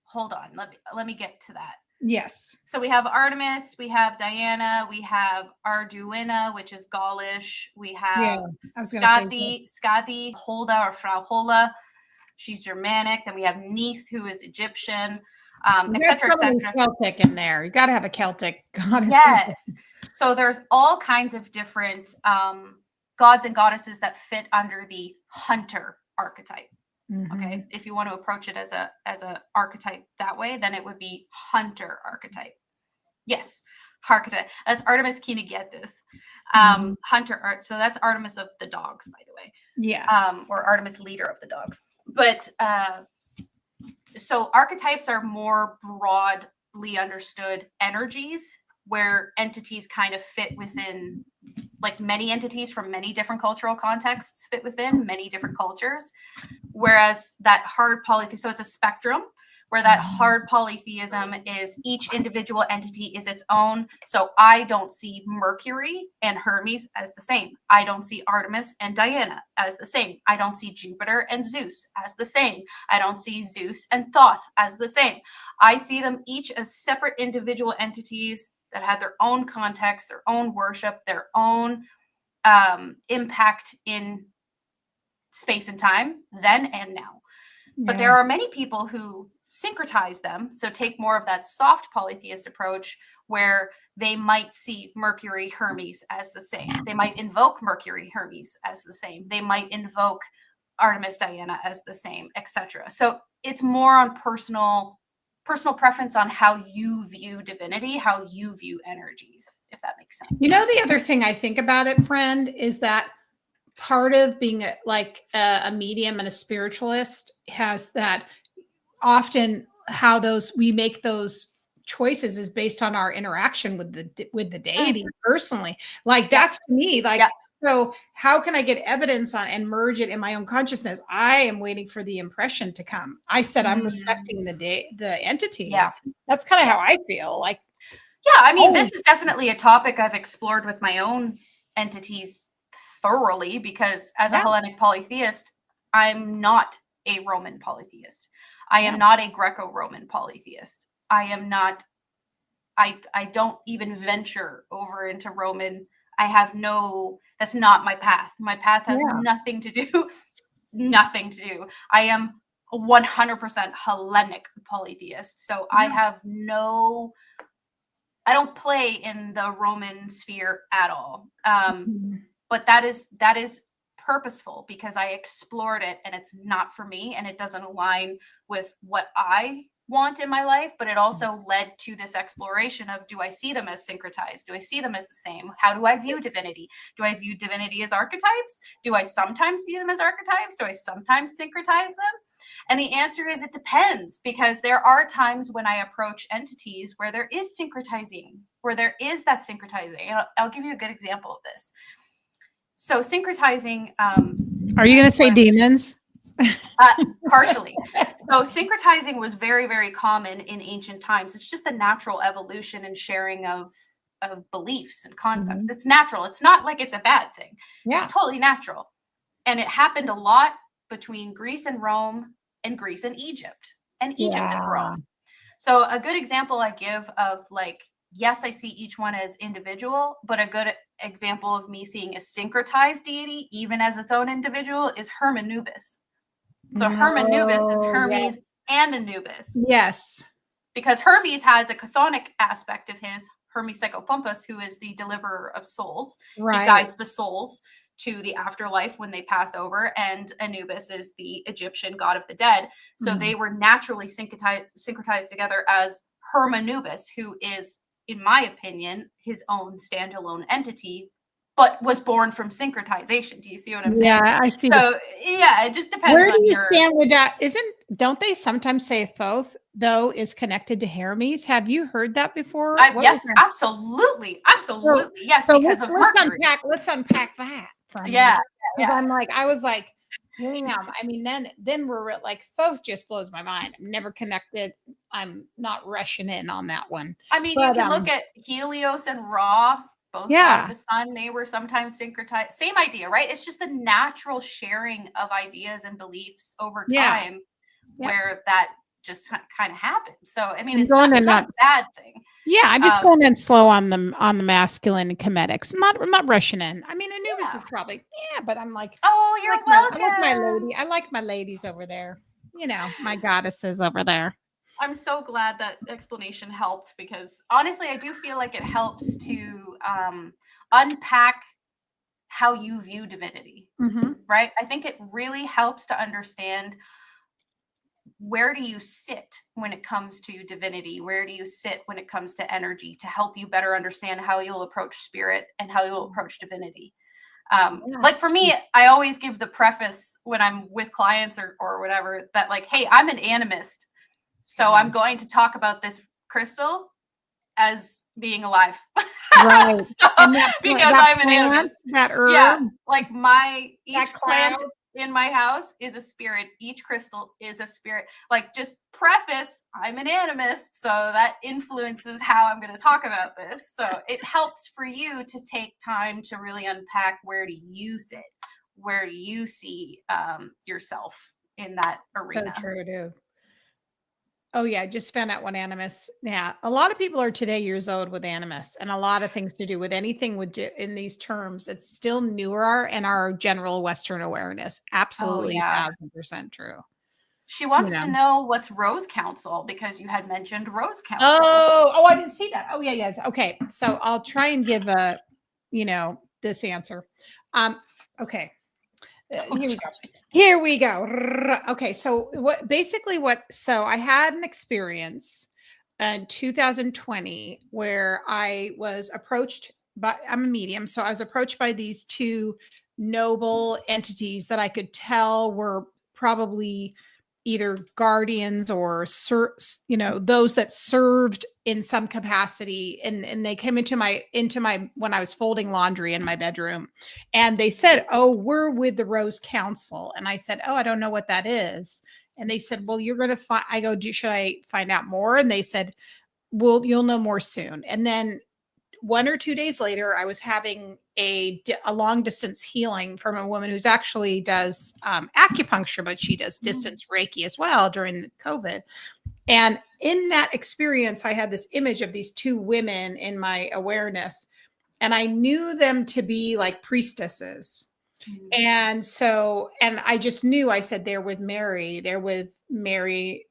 Hold on, let me get to that. Yes. So we have Artemis, we have Diana, we have Arduina, which is Gaulish. We have Skadi, Holda or Frau Hola. She's Germanic. Then we have Neith, who is Egyptian, etc., etc. Celtic in there. You got to have a Celtic goddess. Yes. So there's all kinds of different gods and goddesses that fit under the hunter archetype. Okay, if you want to approach it as a archetype that way, then it would be hunter archetype. Yes, archetype. That's Artemis Kinigetis. Hunter art. So that's Artemis of the dogs, by the way. Yeah. Or Artemis, leader of the dogs. But so archetypes are more broadly understood energies where entities kind of fit within, like many entities from many different cultural contexts fit within many different cultures. Whereas that hard polytheism, so it's a spectrum where that hard polytheism is each individual entity is its own. So I don't see Mercury and Hermes as the same. I don't see Artemis and Diana as the same. I don't see Jupiter and Zeus as the same. I don't see Zeus and Thoth as the same. I see them each as separate individual entities that had their own context, their own worship, their own impact in space and time, then and now. But there are many people who syncretize them. So take more of that soft polytheist approach where they might see Mercury, Hermes as the same. They might invoke Mercury, Hermes as the same. They might invoke Artemis, Diana as the same, etc. So it's more on personal personal preference on how you view divinity, how you view energies, if that makes sense. You know, the other thing I think about it, friend, is that part of being a medium and a spiritualist has that often how we make those choices is based on our interaction with the deity personally. Like that's to me, like, so how can I get evidence on and merge it in my own consciousness? I am waiting for the impression to come. I said, I'm respecting the entity. Yeah. That's kind of how I feel. Like, yeah, I mean, this is definitely a topic I've explored with my own entities thoroughly, because as a Hellenic polytheist, I'm not a Roman polytheist. I am not a Greco-Roman polytheist. I am not, I don't even venture over into Roman. I have that's not my path. My path has nothing to do, nothing to do. I am 100% Hellenic polytheist. So I have I don't play in the Roman sphere at all. But that is purposeful, because I explored it and it's not for me, and it doesn't align with what I want in my life. But it also led to this exploration of, do I see them as syncretized? Do I see them as the same? How do I view divinity? Do I view divinity as archetypes? Do I sometimes view them as archetypes? Do I sometimes syncretize them? And the answer is, it depends, because there are times when I approach entities where there is syncretizing, where there is that syncretizing. And I'll give you a good example of this. So syncretizing. Are you going to say demons? Partially. So syncretizing was very, very common in ancient times. It's just the natural evolution and sharing of beliefs and concepts. It's natural. It's not like it's a bad thing. It's totally natural. And it happened a lot between Greece and Rome, and Greece and Egypt, and Egypt and Rome. So a good example I give of, like, yes, I see each one as individual, but a good example of me seeing a syncretized deity, even as its own individual, is Hermanubis. So Hermanubis is Hermes and Anubis. Yes. Because Hermes has a chthonic aspect of his, Hermes Psychopompus, who is the deliverer of souls. Right. He guides the souls to the afterlife when they pass over, and Anubis is the Egyptian god of the dead. So they were naturally syncretized together as Hermanubis, who is, in my opinion, his own standalone entity, but was born from syncretization. Do you see what I'm saying? Yeah, I see. So it just depends. Where do you stand with that? Don't they sometimes say Thoth, though, is connected to Hermes? Have you heard that before? Yes, absolutely. Absolutely. Yes, so because of Mercury. Let's unpack that. I was like, damn. I mean, then we're like, Thoth just blows my mind. I'm never connected. I'm not rushing in on that one. I mean, you can look at Helios and Ra, both of the sun. They were sometimes syncretized. Same idea, right? It's just the natural sharing of ideas and beliefs over time, where that just kind of happens. So, I mean, it's not a bad thing. Yeah, I'm just going in slow on the masculine comedics. I'm not rushing in. I mean, Anubis is probably but I'm like, oh, you're welcome. I like my ladies over there. You know, my goddesses over there. I'm so glad that explanation helped, because honestly, I do feel like it helps to unpack how you view divinity, right? I think it really helps to understand, where do you sit when it comes to divinity? Where do you sit when it comes to energy, to help you better understand how you'll approach spirit and how you'll approach divinity? Like for me, I always give the preface when I'm with clients or whatever, that like, hey, I'm an animist. So I'm going to talk about this crystal as being alive. Right. Because I'm an animist. That herb. Yeah. Like each plant in my house is a spirit. Each crystal is a spirit. Like, just preface, I'm an animist, so that influences how I'm going to talk about this. So it helps for you to take time to really unpack, where do you sit? Where do you see yourself in that arena? So true, dude. Oh yeah, I just found out what animus. Yeah, a lot of people are today years old with animus, and a lot of things to do with anything in these terms. It's still newer in our general Western awareness. Absolutely, 1000% true. She wants to know what's Rose Council, because you had mentioned Rose Council. Oh, I didn't see that. Oh yeah, yes. Okay, so I'll try and give this answer. Okay. Here we go. Here we go. Okay, so so I had an experience in 2020 where I was approached by, I'm a medium, so I was approached by these two noble entities that I could tell were probably either guardians or those that served in some capacity, and they came into my when I was folding laundry in my bedroom, and they said, "Oh, we're with the Rose Council." And I said, "Oh, I don't know what that is." And they said, "Well, you're going to find," I go, should I find out more?" And they said, "Well, you'll know more soon." And then 1 or 2 days later, I was having a long distance healing from a woman who's actually does acupuncture, but she does distance Reiki as well during the COVID. And in that experience, I had this image of these two women in my awareness, and I knew them to be like priestesses. And I just knew, I said, they're with Mary,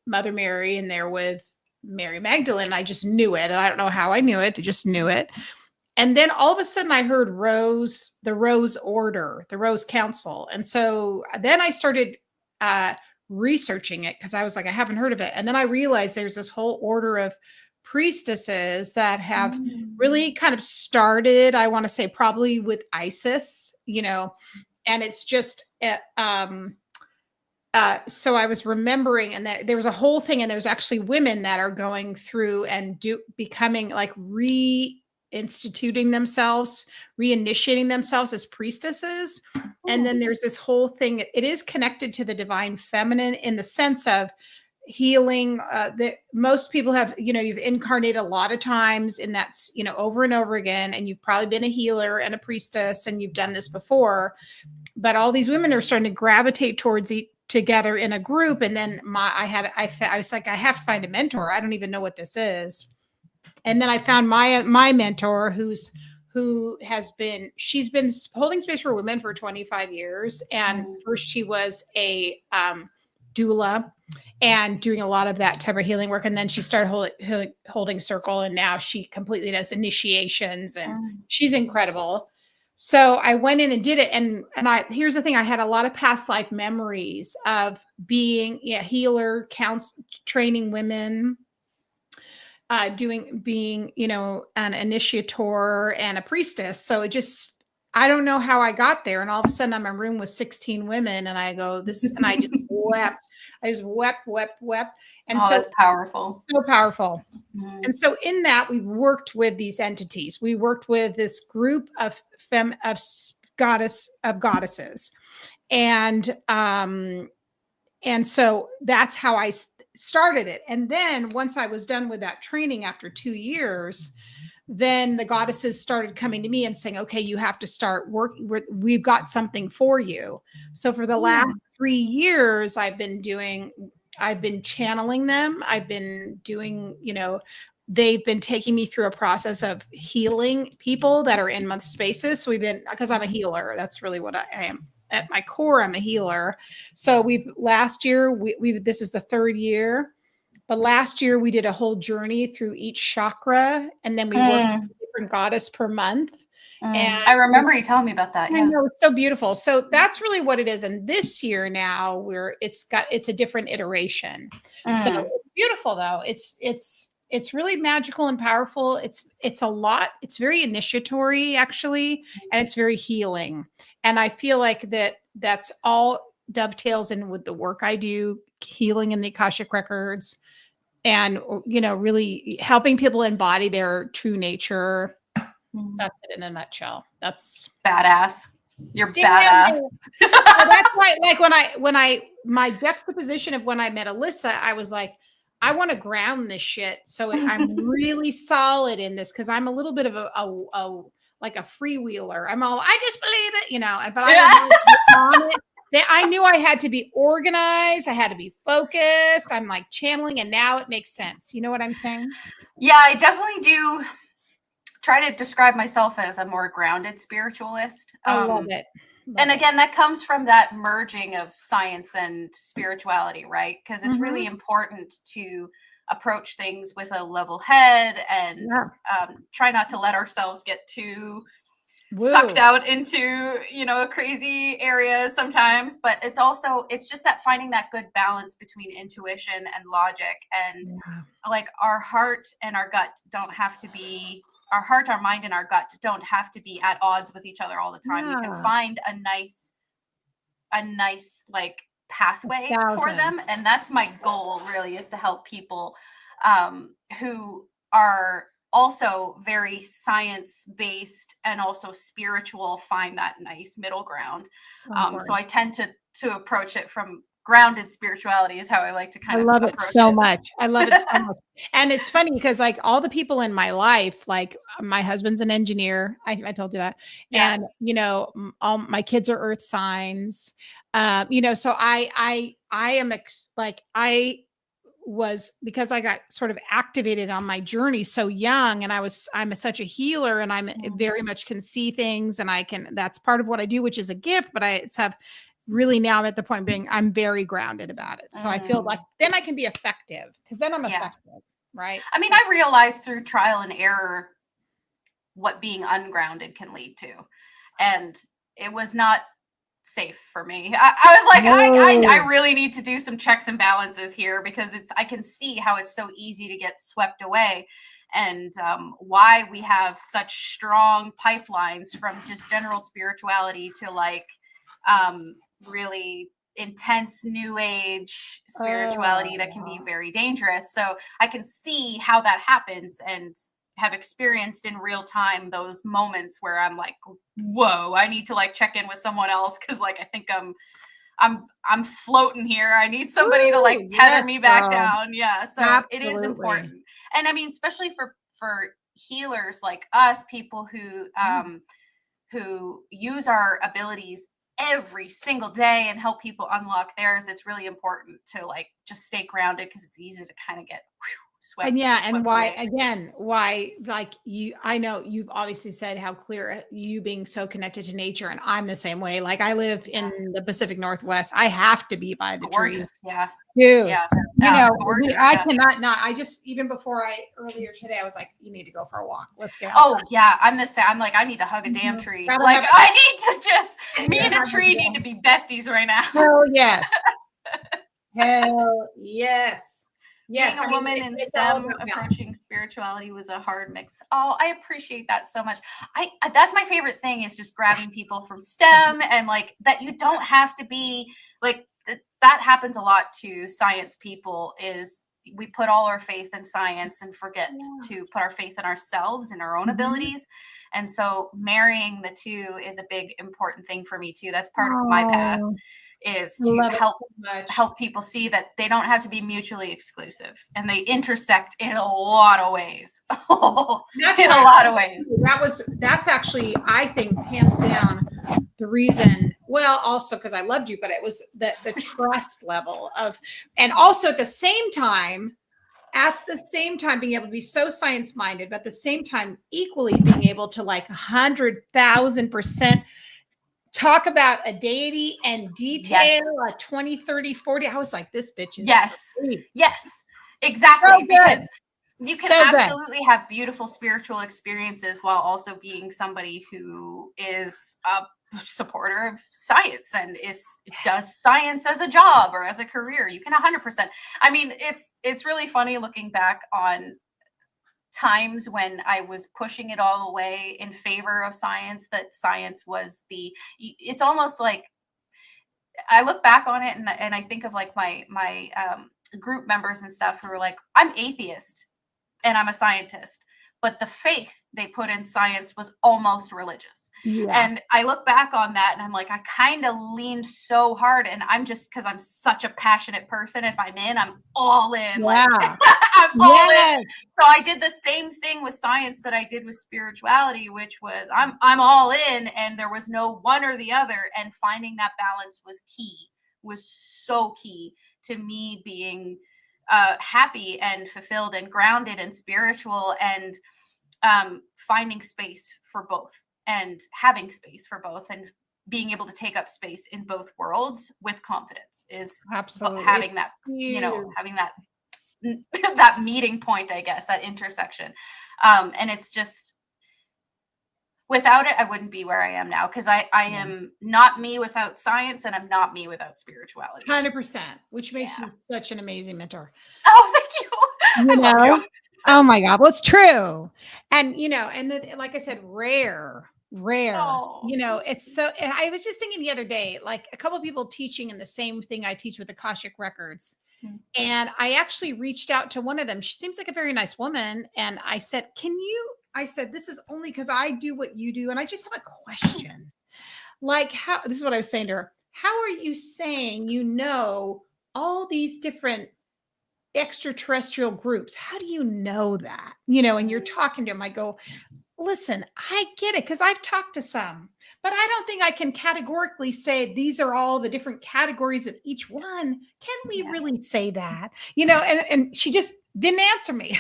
Mother Mary, and they're with Mary Magdalene. I just knew it. And I don't know how I knew it. I just knew it. And then all of a sudden I heard the Rose Order, the Rose Council. And so then I started researching it because I was like, I haven't heard of it. And then I realized there's this whole order of priestesses that have really kind of started, I want to say probably with Isis, and it's just, so I was remembering, and that there was a whole thing, and there's actually women that are going through and becoming like reinitiating themselves as priestesses. And then there's this whole thing. It is connected to the divine feminine in the sense of healing. That most people have, you've incarnated a lot of times, and that's, over and over again. And you've probably been a healer and a priestess, and you've done this before. But all these women are starting to gravitate towards together in a group. And then I was like, I have to find a mentor. I don't even know what this is. And then I found my mentor she's been holding space for women for 25 years. And first she was a doula and doing a lot of that type of healing work. And then she started holding circle, and now she completely does initiations, and she's incredible. So I went in and did it. And here's the thing, I had a lot of past life memories of being a healer, training women, being, an initiator and a priestess. So I don't know how I got there. And all of a sudden I'm in a room with 16 women, and I go, and I just wept. I just wept. And so that's powerful. So powerful. And so in that, we worked with these entities. We worked with this group of goddesses. And so that's how I started it. And then once I was done with that training after 2 years, then the goddesses started coming to me and saying, okay, you have to start working. We've got something for you. So for the last 3 years, I've been channeling them. I've been doing, they've been taking me through a process of healing people that are in month spaces. So because I'm a healer, that's really what I am. At my core, I'm a healer. So last year, this is the 3rd year, but last year we did a whole journey through each chakra, and then we worked with a different goddess per month. And I remember you telling me about that. I know, it's so beautiful. So that's really what it is. And this year now it's a different iteration. So it's beautiful though. It's really magical and powerful. It's a lot. It's very initiatory actually, and it's very healing. And I feel like that's all dovetails in with the work I do, healing in the Akashic records, and really helping people embody their true nature. That's it in a nutshell. That's badass. You're badass. So that's why, like my juxtaposition of when I met Alyssa, I was like, I want to ground this shit. So I'm really solid in this, because I'm a little bit of a freewheeler. I just believe it, but on it. I knew I had to be organized. I had to be focused. I'm like channeling, and now it makes sense. You know what I'm saying? Yeah, I definitely do try to describe myself as a more grounded spiritualist. I love it. And again, that comes from that merging of science and spirituality, right? Because it's really important to approach things with a level head and try not to let ourselves get too sucked out into, crazy areas sometimes. But it's just that finding that good balance between intuition and logic, and like our heart and our gut don't have to be, our heart, our mind, and our gut don't have to be at odds with each other all the time. We can find a nice like pathway for them. And that's my goal, really, is to help people who are also very science-based and also spiritual find that nice middle ground. So I tend to approach it from grounded spirituality, is how I like to kind of love it so much. I love it so much. And it's funny because like all the people in my life, like my husband's an engineer. I told you that. And, all my kids are earth signs. So I am I was, because I got sort of activated on my journey so young, and I'm such a healer, and I'm very much can see things, and that's part of what I do, which is a gift, but really now I'm at the point being, I'm very grounded about it. So I feel like then I can be effective, because then I'm effective. Right. I mean, I realized through trial and error what being ungrounded can lead to. And it was not safe for me. I was like, I really need to do some checks and balances here, because I can see how it's so easy to get swept away, and why we have such strong pipelines from just general spirituality to like really intense new age spirituality that can be very dangerous. So I can see how that happens, and have experienced in real time those moments where I'm like, whoa, I need to like check in with someone else, because like I think I'm floating here. I need somebody to like tether me back down. Yeah. So Absolutely. It is important. And I mean, especially for healers like us, people who use our abilities every single day and help people unlock theirs, it's really important to like just stay grounded, because it's easy to kind of get swept. And why like I know you've obviously said how clear you being so connected to nature, and I'm the same way. Like I live in the Pacific Northwest. I have to be by the trees. Yeah. Dude, I cannot not. I just, even before earlier today, I was like, you need to go for a walk. Let's go. Oh yeah. I'm the same. I'm like, I need to hug a damn tree. Like I need to just, me and a tree need to be besties right now. Hell yes. Hell yes. Yes, being a woman in STEM approaching spirituality was a hard mix. Oh, I appreciate that so much. That's my favorite thing, is just grabbing people from STEM, and like that you don't have to be like that happens a lot to science people, is we put all our faith in science and forget to put our faith in ourselves and our own abilities. And so marrying the two is a big important thing for me too. That's part of my path, is to help people see that they don't have to be mutually exclusive, and they intersect in a lot of ways. That's actually, I think, hands down the reason. Well, also because I loved you, but it was the trust level of, and also at the same time being able to be so science minded, but at the same time equally being able to like 100,000% talk about a deity and detail a 20, 30, 40. I was like, this bitch is yes, exactly. So because you can absolutely have beautiful spiritual experiences while also being somebody who is a supporter of science and does science as a job or as a career. You can 100%. I mean, it's really funny looking back on times when I was pushing it all away in favor of science, that science was it's almost like I look back on it and I think of like my group members and stuff who were like, I'm atheist and I'm a scientist, but the faith they put in science was almost religious. And I look back on that and I'm like, I kind of leaned so hard, and I'm just, because I'm such a passionate person, if I'm in, I'm all in. Like I'm all in. So I did the same thing with science that I did with spirituality, which was I'm all in, and there was no one or the other, and finding that balance was so key to me being happy and fulfilled and grounded and spiritual, and finding space for both and having space for both and being able to take up space in both worlds with confidence is absolutely having that, having that meeting point, I guess, that intersection. And it's just, Without it, I wouldn't be where I am now, because I am not me without science, and I'm not me without spirituality. 100%, which makes you such an amazing mentor. Oh, thank you. I love you. Oh my God. Well, it's true. And, and like I said, rare, Oh. it's so, and I was just thinking the other day, like a couple of people teaching in the same thing I teach with Akashic Records. And I actually reached out to one of them. She seems like a very nice woman. And I said, I said, this is only because I do what you do. And I just have a question. Like, this is what I was saying to her. How are you saying, all these different extraterrestrial groups? How do you know that? And you're talking to them. I go, listen, I get it, because I've talked to some, but I don't think I can categorically say these are all the different categories of each one. Can we really say that? And she just didn't answer me.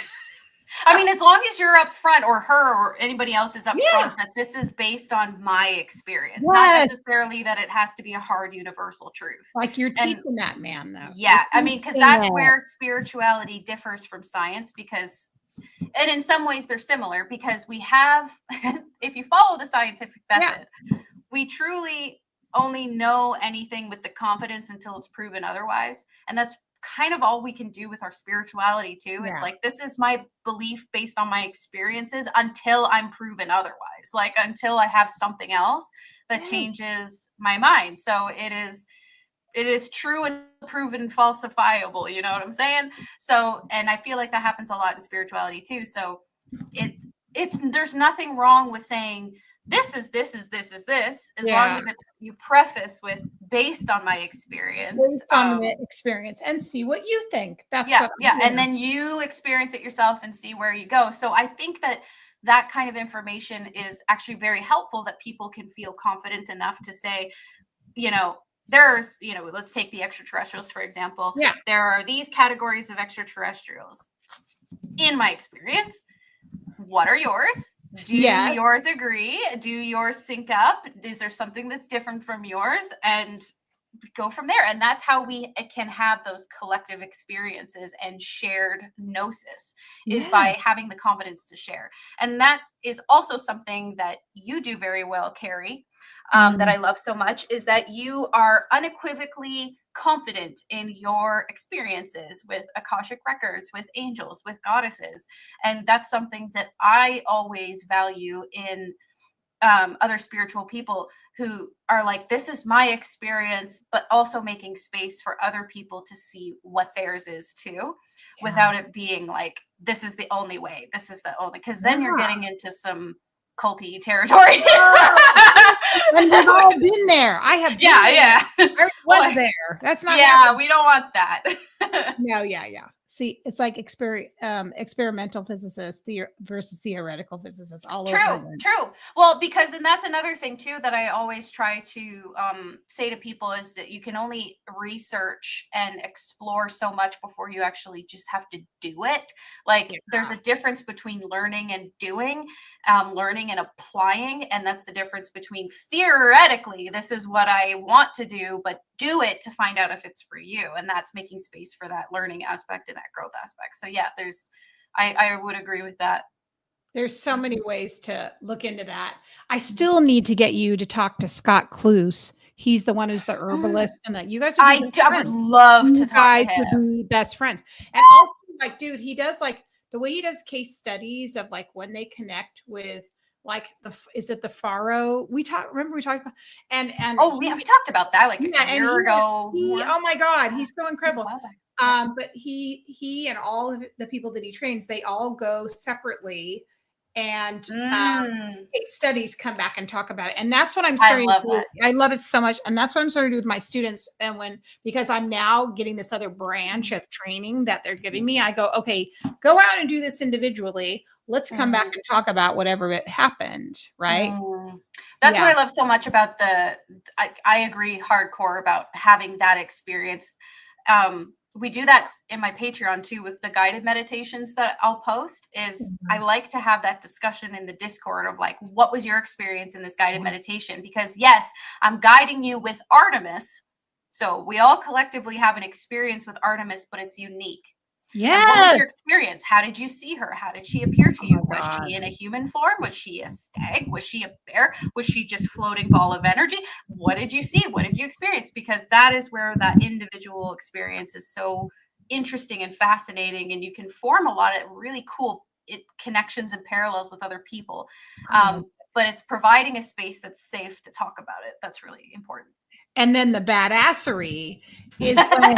I mean, as long as you're up front, or her or anybody else is up front, that this is based on my experience, not necessarily that it has to be a hard universal truth. Like you're teaching that, man, though. Yeah. I mean, because that's where spirituality differs from science, and in some ways they're similar, because we have, if you follow the scientific method, we truly only know anything with the confidence until it's proven otherwise. And that's kind of all we can do with our spirituality too. It's like, this is my belief based on my experiences until I'm proven otherwise, like until I have something else that changes my mind. So it is true and proven falsifiable. You know what I'm saying? So, and I feel like that happens a lot in spirituality too. So there's nothing wrong with saying, this is this, as long as you preface with based on my experience. Based on the experience, and see what you think. That's and then you experience it yourself and see where you go. So I think that kind of information is actually very helpful, that people can feel confident enough to say, there's, let's take the extraterrestrials, for example. Yeah. There are these categories of extraterrestrials. In my experience, what are yours? Do yours agree? Do yours sync up? Is there something that's different from yours? And go from there. And that's how we can have those collective experiences and shared gnosis, is by having the confidence to share. And that is also something that you do very well, Carrie, that I love so much, is that you are unequivocally confident in your experiences with Akashic Records, with angels, with goddesses. And that's something that I always value in other spiritual people, who are like, this is my experience, but also making space for other people to see what theirs is too, without it being like, this is the only way, this is the only, because then you're getting into some culty territory. And we've all been there. I have been there. I was there. That's not happening. We don't want that. No, See, it's like experimental physicists versus theoretical physicists all over. True. Well, because, and that's another thing too that I always try to say to people, is that you can only research and explore so much before you actually just have to do it. Like there's a difference between learning and doing, learning and applying. And that's the difference between theoretically, this is what I want to do, but do it to find out if it's for you. And that's making space for that learning aspect and that growth aspect. So yeah, I would agree with that. There's so many ways to look into that. I still need to get you to talk to Scott Cluse. He's the one who's the herbalist, and that you guys would be I would love to talk to him. Would be best friends. And also, like, dude, he does like the way he does case studies of like when they connect with, like, is it the Pharaoh? We talked about, and we talked about that like a year ago. Oh my God, he's so incredible. But he and all of the people that he trains, they all go separately, and case studies come back and talk about it. And that's what I'm starting to do. I love it so much. And that's what I'm starting to do with my students. And because I'm now getting this other branch of training that they're giving me, I go, okay, go out and do this individually. Let's come back and talk about whatever it happened. Right. That's what I love so much about I agree hardcore about having that experience. We do that in my Patreon too, with the guided meditations that I'll post. I like to have that discussion in the Discord of like, what was your experience in this guided meditation? Because yes, I'm guiding you with Artemis. So we all collectively have an experience with Artemis, but it's unique. And what was Yeah. your experience? How did you see her? How did she appear to you? my Was God. she in a human form? Was she a stag? Was she a bear? Was she just floating ball of energy? What did you see? What did you experience? Because that is where that individual experience is so interesting and fascinating, and you can form a lot of really cool connections and parallels with other people. But it's providing a space that's safe to talk about it. That's really important. And then the badassery is when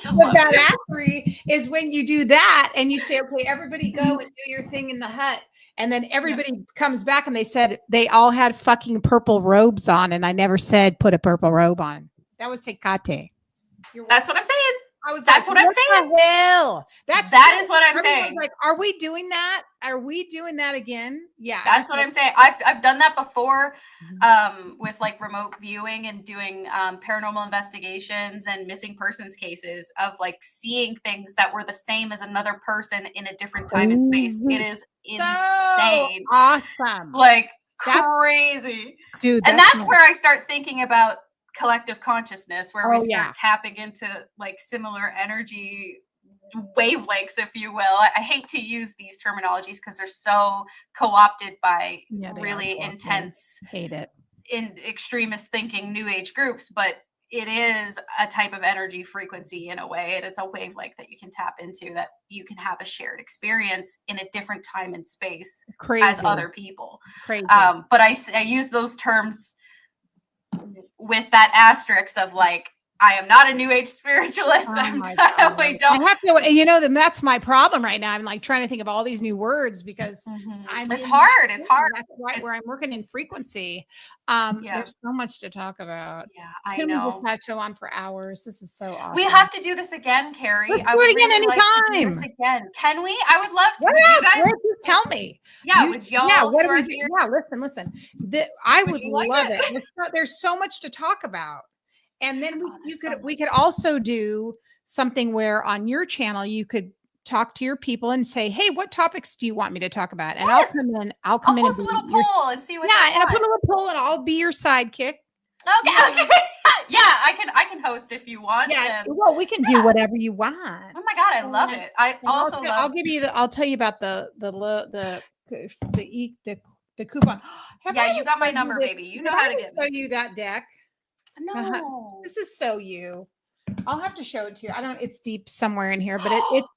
the badassery is when you do that and you say, okay, everybody go and do your thing in the hut. And then everybody comes back and they said they all had fucking purple robes on. And I never said put a purple robe on. That was Hecate. That's what I'm saying. I was That's like, what I'm saying. The hell? That is what I'm saying. Like, are we doing that? Are we doing that again? Yeah. That's what I'm saying. I've done that before with like remote viewing and doing paranormal investigations and missing persons cases of like seeing things that were the same as another person in a different time and space. It is insane. So awesome. Like crazy. Dude. And that's where I start thinking about collective consciousness, where we start tapping into like similar energy wavelengths, if you will. I hate to use these terminologies because they're so co-opted by really intense, hate it, in extremist thinking new age groups, but it is a type of energy frequency in a way, and it's a wavelength that you can tap into, that you can have a shared experience in a different time and space as other people. Crazy. But I use those terms with that asterisk of like, I am not a new age spiritualist. Oh I don't. I have to, you know, then that's my problem right now. I'm like trying to think of all these new words because it's hard. It's hard. That's right where I'm working in frequency. There's so much to talk about. Yeah, I know. We just plateau on for hours. This is so awesome. We have to do this again, Carrie. Let's do it again anytime. Like again. Can we? I would love to. What you guys just tell me. Yeah, would y'all? Yeah, what do we do? Yeah, listen. I would love it. There's so much to talk about. And then we could also do something where on your channel you could talk to your people and say, hey, what topics do you want me to talk about? And I'll come in and post a little poll and see what. Yeah, and I'll put a little poll and I'll be your sidekick. Okay. Yeah, I can host if you want. Yeah, well, we can do whatever you want. Oh my God, I love it. I'll give you I'll tell you about the coupon. Yeah, you got my number, baby. You know how to get me. Show you that deck. No, this is so you. I'll have to show it to you. It's deep somewhere in here, but it's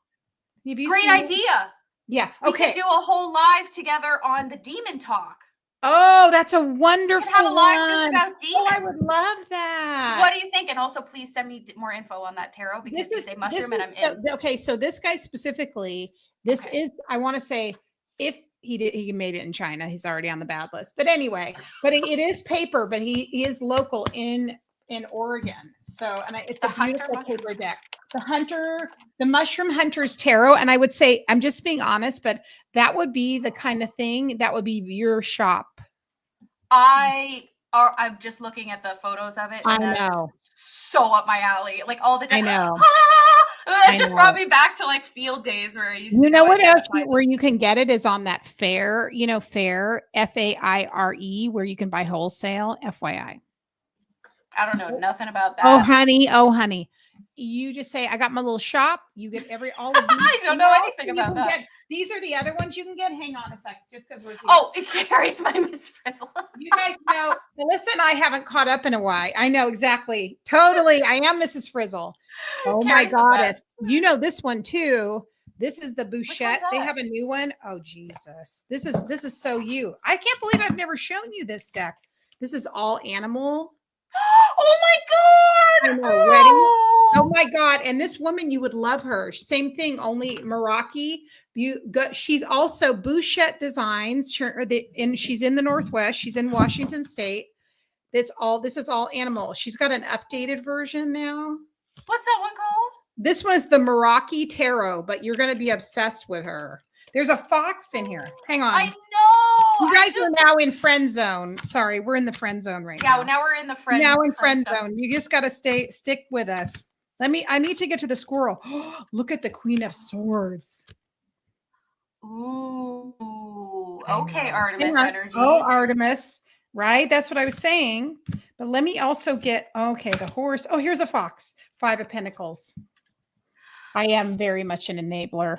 great idea. Yeah. Okay. We could do a whole live together on the demon talk. Oh, that's a wonderful. We could have a live just about demons. Oh, I would love that. What do you think? And also, please send me more info on that tarot, because you say mushroom and I'm in. Okay, so this guy specifically, is, I want to say, if he made it in China, he's already on the bad list. But anyway, it is paper, but he is local in Oregon. So, and it's a beautiful paper deck. The Mushroom Hunters Tarot. And I would say, I'm just being honest, but that would be the kind of thing that would be your shop. I'm just looking at the photos of it. And I know. So up my alley. Like all the decks. I know. That just brought me back to like field days where I used to. You know what else where you can get it is on that Fair, Fair, FAIRE, where you can buy wholesale, FYI. I don't know nothing about that. Oh, honey. You just say, I got my little shop. You get all of these. I don't know anything about that. These are the other ones you can get. Hang on a sec, just because we're here. Oh, it carries my Miss Frizzle. You guys know, Alyssa and I haven't caught up in a while. I know exactly. Totally. I am Mrs. Frizzle. Oh, my goddess. You know this one too. This is the Bouchette. They have a new one. Oh, Jesus. This is so you. I can't believe I've never shown you this deck. This is all animal. Oh my God. I know, ready? Oh my God. And this woman, you would love her. Same thing, only Meraki. She's also Bouchette Designs, and she's in the Northwest. She's in Washington State. This is all animal. She's got an updated version now. What's that one called? This one is the Meraki Tarot, but you're going to be obsessed with her. There's a fox in here. Hang on. I know. You guys are now in friend zone. Sorry, we're in the friend zone right now. Yeah, now we're in the friend zone. You just got to stick with us. I need to get to the squirrel. Look at the Queen of Swords. Ooh. Okay, Artemis energy. Oh, Artemis. right? That's what I was saying. But let me also get, okay, the horse. Oh, here's a fox. 5 of Pentacles. I am very much an enabler.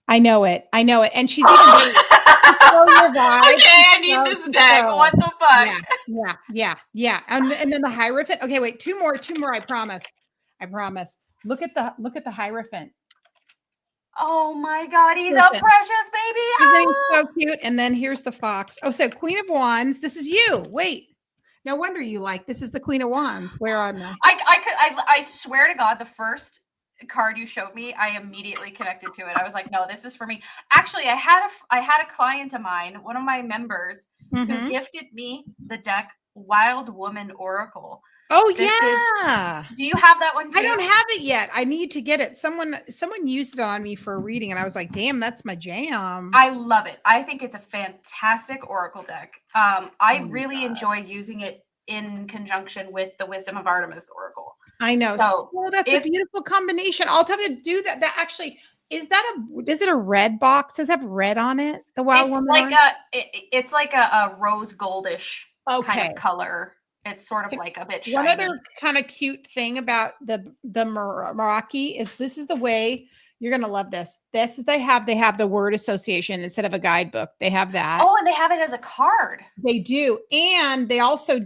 I know it. I know it. And she's even very, your vibe. Okay, I need this deck. What the fuck? Yeah. And then the Hierophant. Okay, wait, two more. I promise. Look at the Hierophant. Oh my God, he's a precious baby. Isn't he so cute? And then here's the fox. Oh, so Queen of Wands. This is you. Wait. No wonder you like. This is the Queen of Wands. Where am I? I swear to God, the first card you showed me, I immediately connected to it. I was like, no, this is for me. Actually, I had a client of mine, one of my members, who gifted me the deck Wild Woman Oracle. Oh, yeah. Do you have that one too? I don't have it yet. I need to get it. Someone used it on me for a reading, and I was like, damn, that's my jam. I love it. I think it's a fantastic oracle deck. I really enjoy using it in conjunction with the Wisdom of Artemis Oracle. I know. So that's a beautiful combination. I'll tell you to do that. That actually, is it a red box? Does it have red on it? The Wild Woman? It's like a rose goldish kind of color. It's sort of like a bit shiny. One other kind of cute thing about the Meraki is this is the way you're going to love this. This is they have the word association instead of a guidebook. They have that. Oh, and they have it as a card. They do. And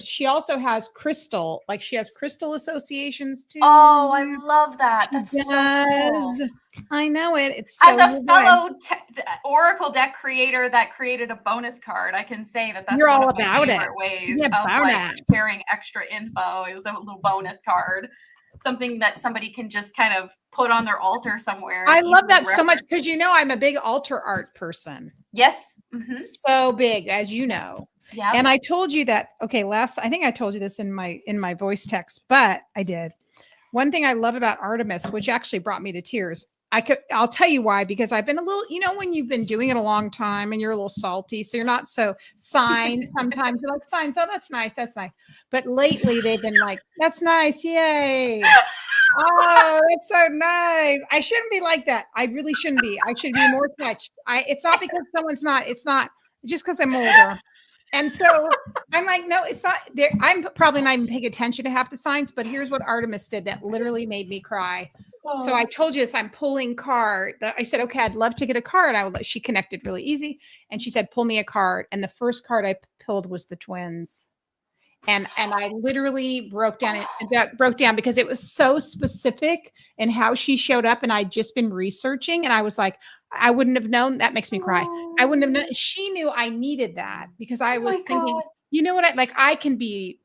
she also has crystal, like she has crystal associations too. Oh, I love that. That's so cool. I know it. It's so as a fellow Oracle deck creator that created a bonus card, I can say that's you're one all of my about favorite ways of sharing extra info is a little bonus card. Something that somebody can just kind of put on their altar somewhere. I love that so much because I'm a big altar art person. Yes. So big, as you know. Yeah. And I told you that, I think I told you this in my voice text, but I did. One thing I love about Artemis, which actually brought me to tears, I'll tell you why, because I've been a little, when you've been doing it a long time and you're a little salty, so you're not so signs. Sometimes you're like signs. Oh, that's nice. But lately they've been like, that's nice. Yay. Oh, it's so nice. I shouldn't be like that. I really shouldn't be. I should be more touched. It's not because someone's not, it's just because I'm older. And so I'm like, no, it's not there. I'm probably not even paying attention to half the signs, but here's what Artemis did that literally made me cry. Oh. So I told you this, I'm pulling card. I said, okay, I'd love to get a card. She connected really easy. And she said, pull me a card. And the first card I pulled was the twins. And I literally broke down because it was so specific in how she showed up. And I'd just been researching and I was like, I wouldn't have known. That makes me cry. I wouldn't have known. She knew I needed that because I was thinking, you know what? I can be,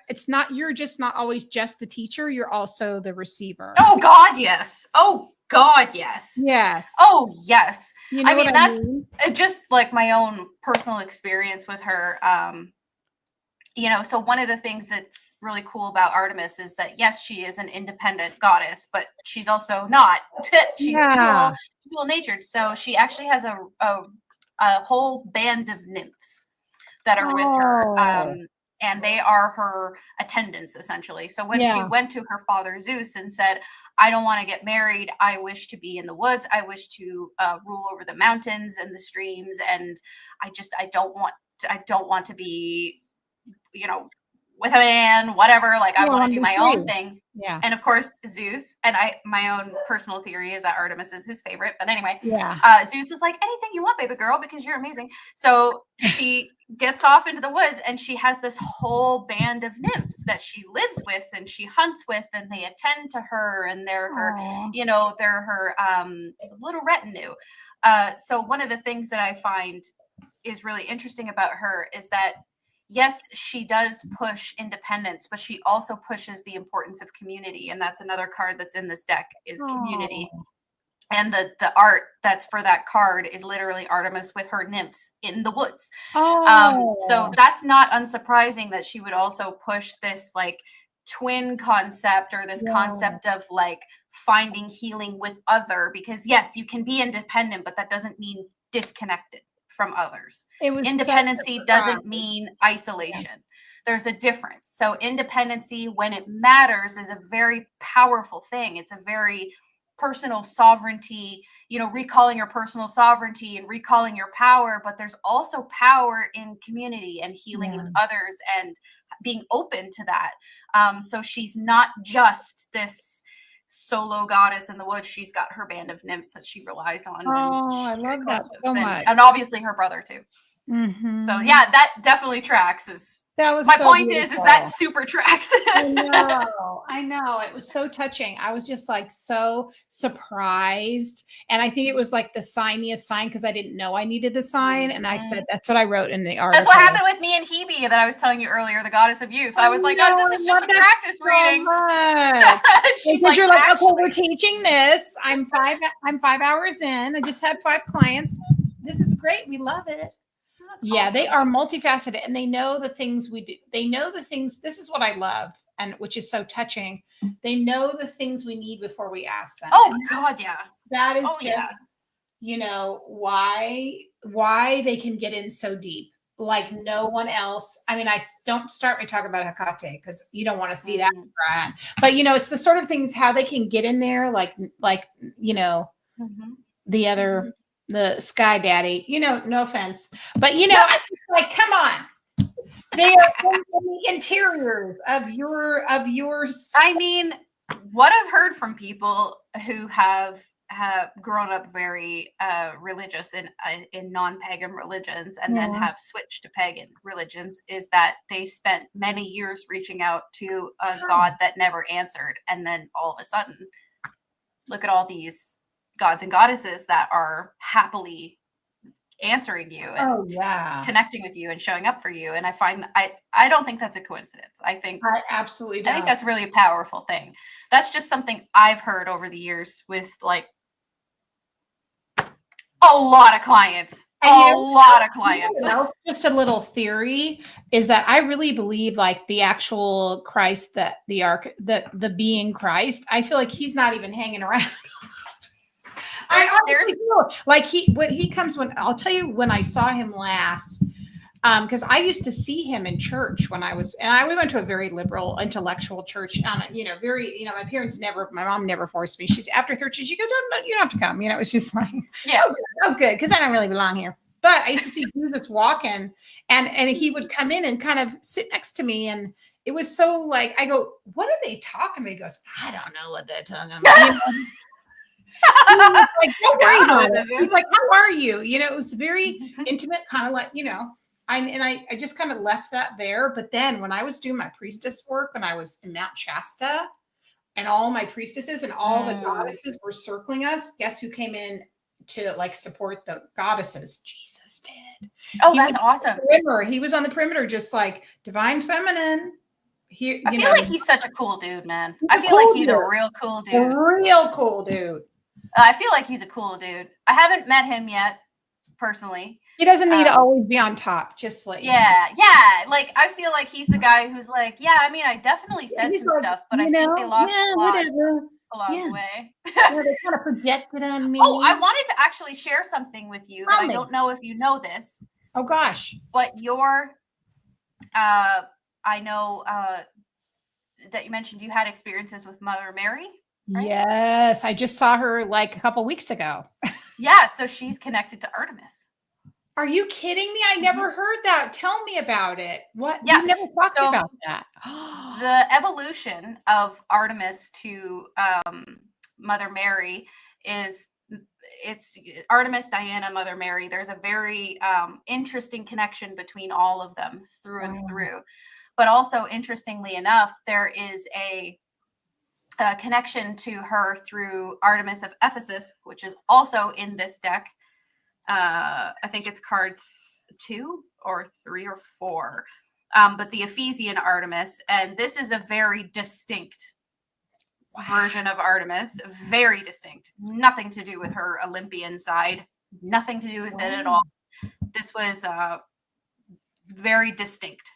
it's not, you're just not always just the teacher. You're also the receiver. Oh God. Yes. Oh God. Yes. Yes. Oh yes. I mean, that's just like my own personal experience with her. So one of the things that's really cool about Artemis is that, yes, she is an independent goddess, but she's also not. She's dual natured. So she actually has a whole band of nymphs that are with her. And they are her attendants, essentially. So when she went to her father Zeus and said, I don't want to get married. I wish to be in the woods. I wish to rule over the mountains and the streams. And I don't want to be, with a man, whatever. Like I want to do my own thing. Yeah. And of course, Zeus, and my own personal theory is that Artemis is his favorite. But anyway, Zeus was like, anything you want, baby girl, because you're amazing. So she gets off into the woods and she has this whole band of nymphs that she lives with and she hunts with, and they attend to her, and they're her little retinue. So one of the things that I find is really interesting about her is that, yes, she does push independence, but she also pushes the importance of community. And that's another card that's in this deck is community. And the art that's for that card is literally Artemis with her nymphs in the woods. So that's not unsurprising that she would also push this like twin concept or this concept of like finding healing with other, because yes, you can be independent, but that doesn't mean disconnected from others. Independency doesn't mean isolation. There's a difference. So independency, when it matters, is a very powerful thing. It's a very personal sovereignty, recalling your personal sovereignty and recalling your power, but there's also power in community and healing with others and being open to that. So she's not just this solo goddess in the woods. She's got her band of nymphs that she relies on. Oh, I love that so much. And obviously her brother too. Mm-hmm. So yeah, that definitely tracks. That was my so point beautiful. is that super tracks. I know. It was so touching. I was just like so surprised. And I think it was like the signiest sign because I didn't know I needed the sign. And I said, that's what I wrote in the article. That's what happened with me and Hebe that I was telling you earlier, the goddess of youth. I was like, oh, this is just a practice reading. She's like, you're like, okay, we're teaching this. I'm 5 hours in. I just had 5 clients. This is great. We love it. Yeah, awesome. They are multifaceted and they know the things we do. They know the things. This is what I love, and which is so touching. They know the things we need before we ask them. Oh God, yeah. That is why they can get in so deep. Like no one else. I mean, I don't start me talking about Hecate because you don't want to see that. But it's the sort of things how they can get in there, like the other. The Sky Daddy, no offense, but it's just like, come on, they are in the interiors of your. I mean, what I've heard from people who have grown up very religious in non-pagan religions and then have switched to pagan religions is that they spent many years reaching out to a god that never answered, and then all of a sudden, look at all these gods and goddesses that are happily answering you and connecting with you and showing up for you. And I find I don't think that's a coincidence. I absolutely don't. I think that's really a powerful thing. That's just something I've heard over the years with like a lot of clients. Just a little theory is that I really believe like the actual Christ, that the being Christ, I feel like he's not even hanging around. I'll tell you when I saw him last, because I used to see him in church when we went to a very liberal intellectual church. My parents my mom never forced me. She's after 13, she goes, oh, you don't have to come. It was just like, oh good, because I don't really belong here. But I used to see Jesus walking, and he would come in and kind of sit next to me, and it was so like I go, what are they talking about? He goes, I don't know what they're talking about. Like, don't worry about it. He's like, how are you? It was very intimate, kind of like, I just kind of left that there. But then when I was doing my priestess work, when I was in Mount Shasta and all my priestesses and all the goddesses were circling us, guess who came in to like support the goddesses? Jesus did. Oh, that's awesome. He was on the perimeter, just like divine feminine. I feel like he's such a cool dude, man. I feel like he's a real cool dude. I feel like he's a cool dude. I haven't met him yet, personally. He doesn't need to always be on top, just like like I feel like he's the guy who's like, I mean, I definitely said some stuff, but I think they lost a lot along the way. They kind of projected on me. Oh, I wanted to actually share something with you. I don't know if you know this. Oh gosh. But I know that you mentioned you had experiences with Mother Mary. Right? Yes, I just saw her like a couple weeks ago. Yeah, so she's connected to Artemis. Are you kidding me? I never heard that. Tell me about it. What? Yeah, you never talked about that. The evolution of Artemis to Mother Mary it's Artemis, Diana, Mother Mary. There's a very interesting connection between all of them through and through. But also, interestingly enough, there is a connection to her through Artemis of Ephesus, which is also in this deck. I think it's card 2 or 3 or 4. But the Ephesian Artemis, and this is a very distinct version of Artemis, very distinct. Nothing to do with her Olympian side, nothing to do with it at all. This was very distinct.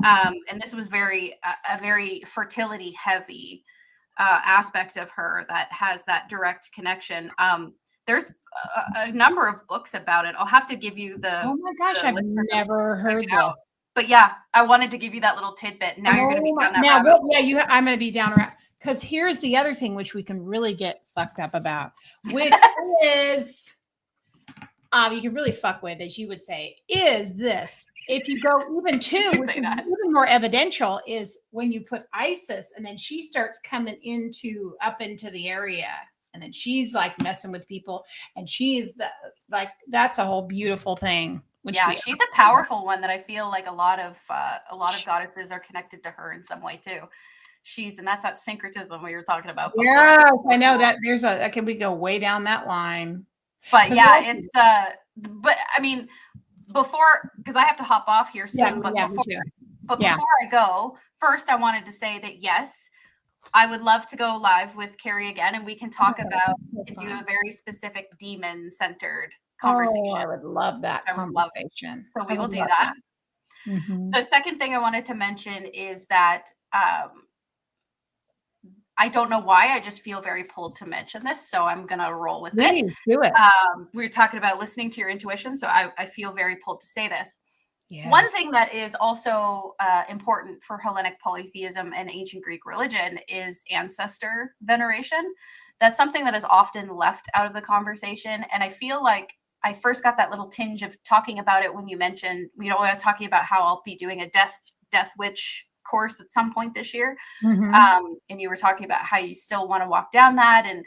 And this was a very fertility heavy aspect of her that has that direct connection. There's a number of books about it. I'll have to give you the. Oh my gosh, I've never heard that. But yeah, I wanted to give you that little tidbit. Now you're going to be down that rabbit hole. I'm going to be down around because here's the other thing which we can really get fucked up about, which is you can really fuck with, as you would say, is this. If you go even to, which is even more evidential, is when you put Isis and then she starts coming up into the area, and then she's like messing with people, and she's that's a whole beautiful thing. Yeah, she's a powerful one that I feel like a lot of goddesses are connected to her in some way too. And that's that syncretism we were talking about before. Yeah, I know that can we go way down that line. But yeah, it's but I mean, before, because I have to hop off here soon, before I go, first I wanted to say that yes, I would love to go live with Carrie again, and we can talk about do a very specific demon-centered conversation. I would love that conversation. So we will do that. Mm-hmm. The second thing I wanted to mention is that I don't know why, I just feel very pulled to mention this, so I'm gonna roll with it. Do it. We were talking about listening to your intuition, so I feel very pulled to say this. Yes. One thing that is also important for Hellenic polytheism and ancient Greek religion is ancestor veneration. That's something that is often left out of the conversation, and I feel like I first got that little tinge of talking about it when you mentioned, I was talking about how I'll be doing a death witch course at some point this year. Mm-hmm. And you were talking about how you still want to walk down that. And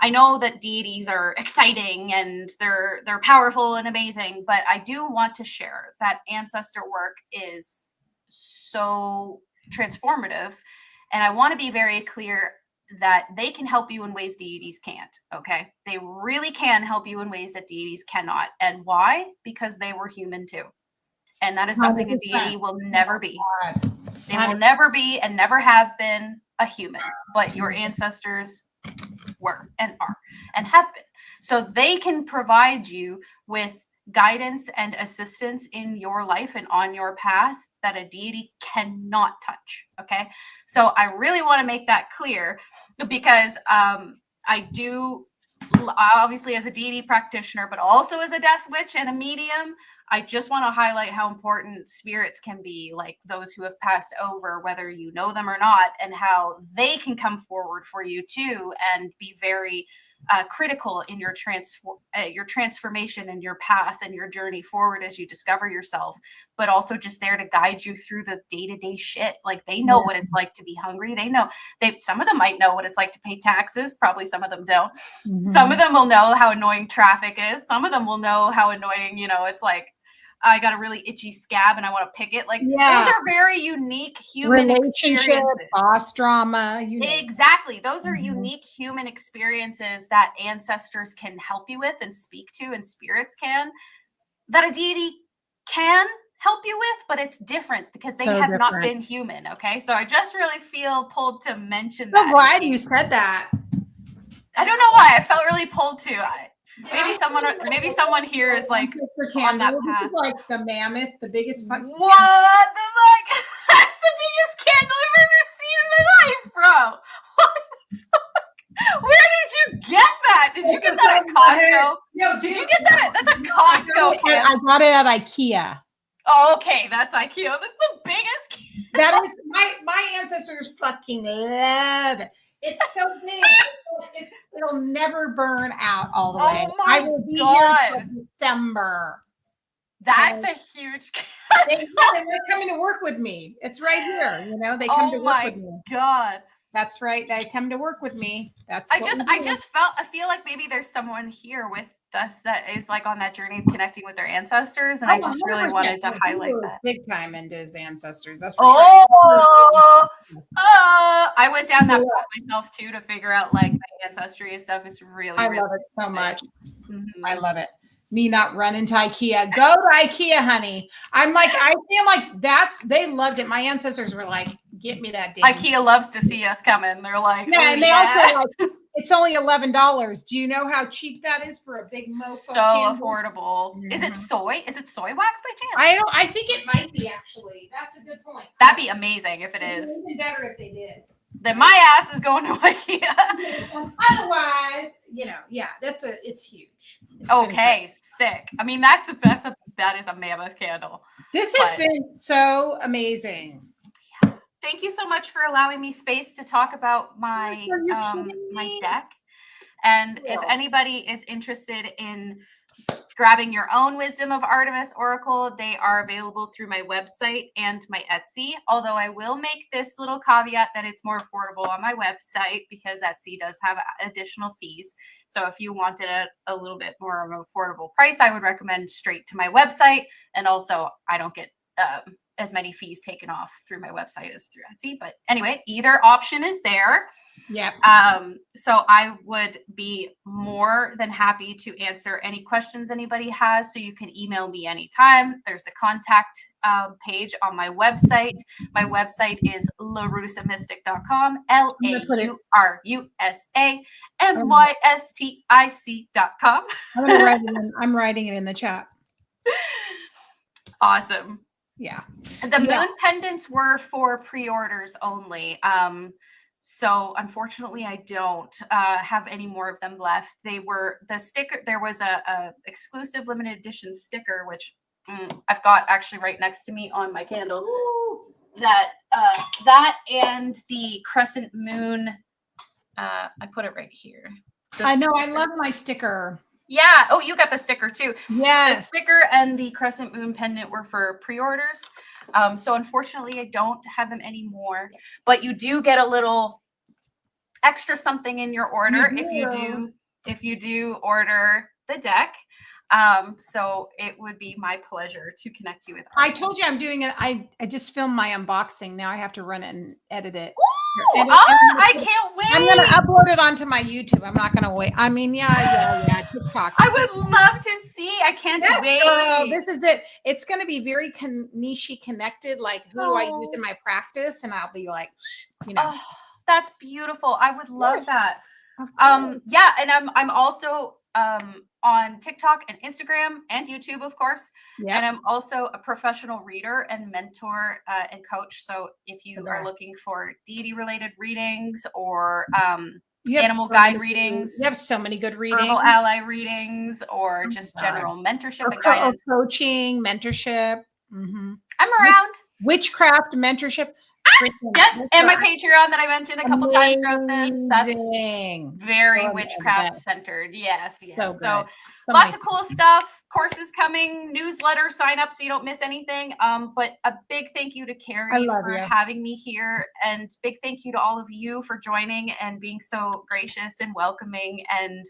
I know that deities are exciting and they're powerful and amazing, but I do want to share that ancestor work is so transformative. And I want to be very clear that they can help you in ways deities can't. Okay. They really can help you in ways that deities cannot. And why? Because they were human too. And that is something 100%. A deity will never be. They will never be and never have been a human, but your ancestors were and are and have been. So they can provide you with guidance and assistance in your life and on your path that a deity cannot touch. Okay. So I really want to make that clear, because I do, obviously as a deity practitioner, but also as a death witch and a medium, I just want to highlight how important spirits can be, like those who have passed over, whether you know them or not, and how they can come forward for you too and be very critical in your transformation and your path and your journey forward as you discover yourself, but also just there to guide you through the day-to-day shit. Like they know what it's like to be hungry. Some of them might know what it's like to pay taxes. Probably some of them don't. Mm-hmm. Some of them will know how annoying traffic is. Some of them will know how annoying, it's like, I got a really itchy scab and I want to pick it. Like those are very unique human experiences. Boss drama. Exactly. Those are unique human experiences that ancestors can help you with and speak to, and spirits can, that a deity can help you with, but it's different because they have not been human. Okay. So I just really feel pulled to mention that. I'm glad you said that. I don't know why. I felt really pulled to. Maybe someone here is like on that path. Like the mammoth, the biggest fucking. What the fuck? That's the biggest candle I've ever seen in my life, bro. What the fuck? Where did you get that? Did you get that at Costco? No, did you get that? That's a Costco candle. I got it at IKEA. Oh, okay, that's IKEA. That's the biggest candle. That is my ancestors fucking love it. It's so big. It'll never burn out all the way. I will be here until December. That's a huge they're coming to work with me. It's right here. They come to work with me. Oh my God. That's right. They come to work with me. I feel like maybe there's someone here with us that is like on that journey of connecting with their ancestors, and I just really wanted to highlight that. Big time into his ancestors. That's I went down that path myself too to figure out like my ancestry and stuff. It's really, I love it so much. Mm-hmm. I love it. Me not running to IKEA. Go to IKEA, honey. I'm like, I feel like they loved it. My ancestors were like, get me that damn. IKEA loves to see us coming. They're like, and they also like, it's only $11. Do you know how cheap that is for a big mofo? So affordable. Mm-hmm. Is it soy? Is it soy wax by chance? I think it might be actually. That's a good point. That'd be amazing if it is. Even better if they did. Then my ass is going to IKEA. Otherwise, it's huge. It's okay, sick. I mean, that is a mammoth candle. This has been so amazing. thank you so much for allowing me space to talk about my Are you kidding my me? deck. And if anybody is interested in grabbing your own Wisdom of Artemis Oracle, they are available through my website and my Etsy. Although I will make this little caveat that it's more affordable on my website because Etsy does have additional fees. So if you wanted a little bit more of an affordable price, I would recommend straight to my website. And also, I don't get as many fees taken off through my website as through Etsy. But anyway, either option is there. Yep. So I would be more than happy to answer any questions anybody has. So you can email me anytime. There's a contact page on my website. My website is larusamistic.com, LAURUSAMYSTIC.com. I'm writing it in the chat. Awesome. Yeah. The moon pendants were for pre-orders only. So unfortunately, I don't have any more of them left. They were the sticker. There was a exclusive limited edition sticker, which I've got actually right next to me on my candle. That and the crescent moon. I put it right here. I know. I love my sticker. Yeah. Oh, you got the sticker too. Yes. The sticker and the crescent moon pendant were for pre-orders. So unfortunately, I don't have them anymore. But you do get a little extra something in your order if you do order the deck. So it would be my pleasure to connect you with. I told you I'm doing it. I just filmed my unboxing. Now I have to run it and edit it. Ooh, I can't wait. I'm going to upload it onto my YouTube. I'm not going to wait. I mean, yeah. TikTok. I would love to see. I can't wait. Girl, this is it. It's going to be very niche connected, like who I use in my practice. And I'll be like, Oh, that's beautiful. I would love that. Yeah. And I'm also on TikTok and Instagram and YouTube, of course. Yeah. And I'm also a professional reader and mentor and coach. So if you are looking for deity related readings or animal guide readings, you have so many good readings, herbal ally readings, or just general mentorship and guidance, coaching, mentorship. Mm-hmm. I'm around. Witchcraft mentorship. Yes, and my Patreon that I mentioned a couple times throughout this. That's very witchcraft centered. Yes. So lots of cool stuff. Courses coming, newsletter, sign up so you don't miss anything. But a big thank you to Carrie for having me here, and big thank you to all of you for joining and being so gracious and welcoming and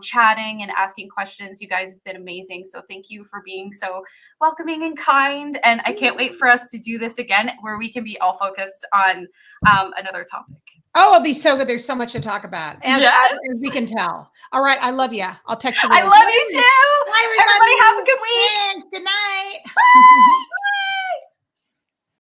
chatting and asking questions. You guys have been amazing. So thank you for being so welcoming and kind. And I can't wait for us to do this again where we can be all focused on another topic. Oh, it'll be so good. There's so much to talk about. And as we can tell. All right. I love you. I'll text you later. I love you too. Bye, everybody. Have a good week. Thanks. Good night.